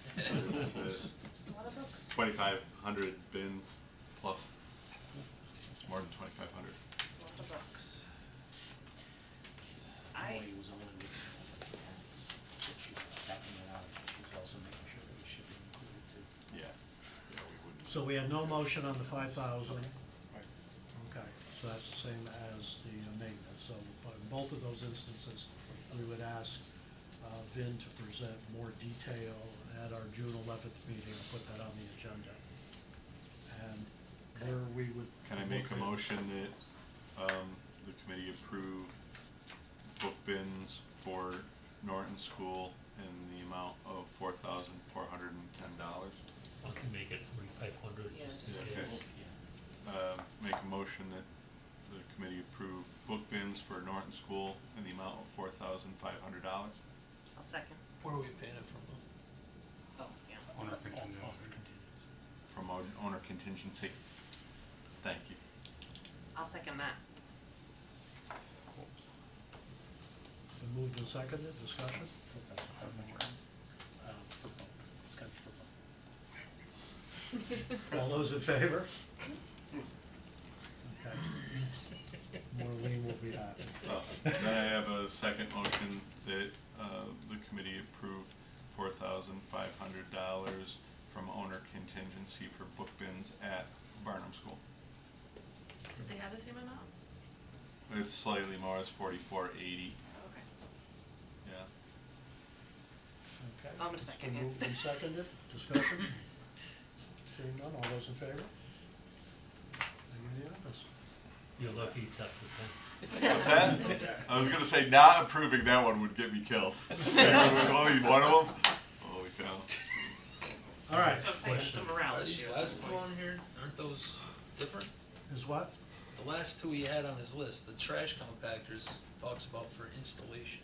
It's What about 2,500 bins plus. It's more than 2,500. The books. Emily was only looking at the ads, but she was backing it out, she was also making sure there was shipping included too. Yeah, we wouldn't. So we had no motion on the 5,000. Okay, so that's the same as the maintenance. So in both of those instances, we would ask Vin to present more detail at our June 11th meeting and put that on the agenda. And where we would. Can I make a motion that the committee approve book bins for Norton School in the amount of $4,410? I can make it 4,500 just in Okay. case. Make a motion that the committee approve book bins for Norton School in the amount of $4,500. I'll second. Where are we paying it from though? Oh, yeah. Owner contingency. From owner contingency. Thank you. I'll second that. Been moved and seconded, discussion? It's gotta be for both. All those in favor? Okay. Maureen will be happy. Then I have a second motion that the committee approve $4,500 from owner contingency for book bins at Barnum School. Did they have the same amount? It's slightly more, it's 4480, Okay. yeah. Okay. I'm gonna It's second been it. moved and seconded, discussion? Seeing none, all those in favor? Unanimous. You're lucky it's after 10. What's that? I was gonna say, not approving that one would get me killed. If there was only one of them, holy cow. All right, So I'm saying it's a morale Are issue. these at last this two point. on here, aren't those different? is what? The last two he had on his list, the trash compactors talks about for installation.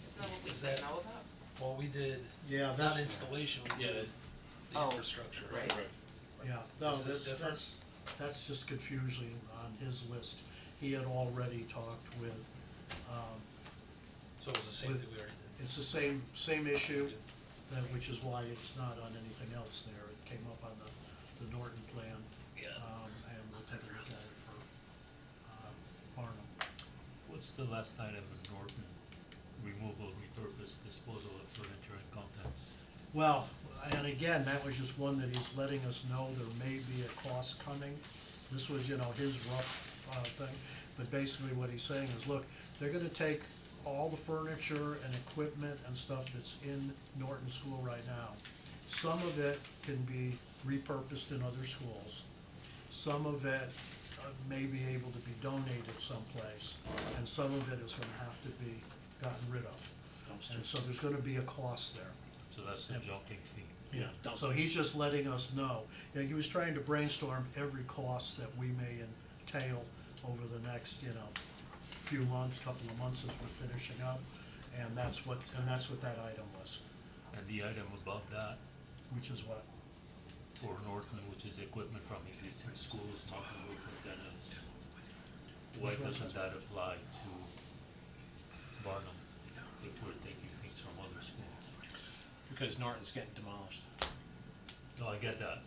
Isn't that what we Is said that- no about? Well, we did, Yeah, not that's, installation, we did the Oh, infrastructure, right. right? yeah, no, Is this different? that's just confusion on his list. He had already talked with, So it was the same With- thing we already did. it's the same issue, which is why it's not on anything else there. It came up on the Norton plan. Yeah. And we'll take a look at it for, Barnum. What's the last item in Norton? Removal, repurpose, disposal of furniture and contents. Well, and again, that was just one that he's letting us know there may be a cost coming. This was, his rough, thing, but basically what he's saying is, look, they're gonna take all the furniture and equipment and stuff that's in Norton School right now. Some of it can be repurposed in other schools. Some of it may be able to be donated someplace, and some of it is gonna have to be gotten rid of. And so there's gonna be a cost there. So that's the Yeah. junking fee. Yeah, so he's just letting us know. Yeah, he was trying to brainstorm every cost that we may entail over the next, few months, couple of months as we're finishing up. And that's what that item was, And the item above that which is what? for Norton, which is equipment from existing schools, mountain roof antennas. Why Which one? doesn't that apply to Barnum if we're taking things from other schools? Because Norton's getting demolished. No, I get that,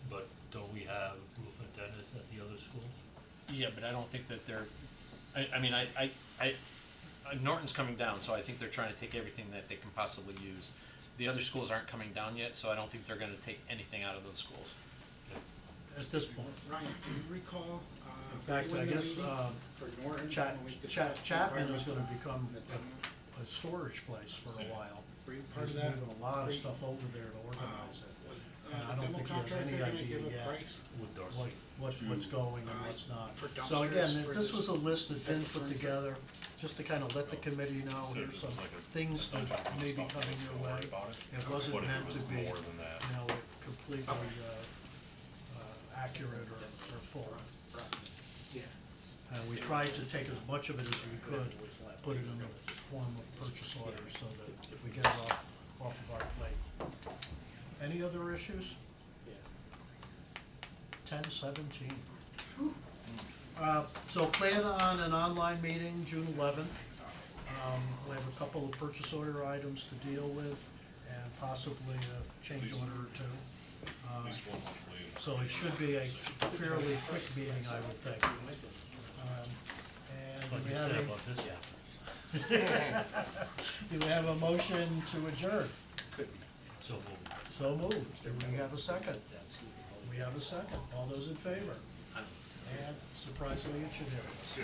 but don't we have roof antennas at the other schools? Yeah, but I don't think that they're, Norton's coming down, so I think they're trying to take everything that they can possibly use. The other schools aren't coming down yet, so I don't think they're gonna take anything out of those schools. At this point. Ryan, do you recall, In fact, I when the guess, meeting for Norton, when we discussed the Chapman is gonna environmental become and the demo? a storage place for a while. Were you part He's of that? moving a lot of Were you- stuff over there to organize it. Was, And I the don't demo think he has contractor any gonna idea give a yet price? With Darcy. what's going and what's not. for So again, dumpsters for this this was a list that's been put furniture? together, just to kind of let the committee know, here's some things that may be coming your way. It wasn't meant to be, completely, accurate or full. Yeah. And we tried to take as much of it as we could, put it in the form of purchase orders, so that if we get it off of our plate. Any other issues? 10:17. So plan on an online meeting, June 11th. We have a couple of purchase order items to deal with, and possibly a change order or two. So it should be a fairly quick meeting, I would think. And Like do you we have said a- about this do we have a motion to adjourn? So moved. So moved. Do we have a second? We have a second. All those in favor? And surprisingly, it should hit us.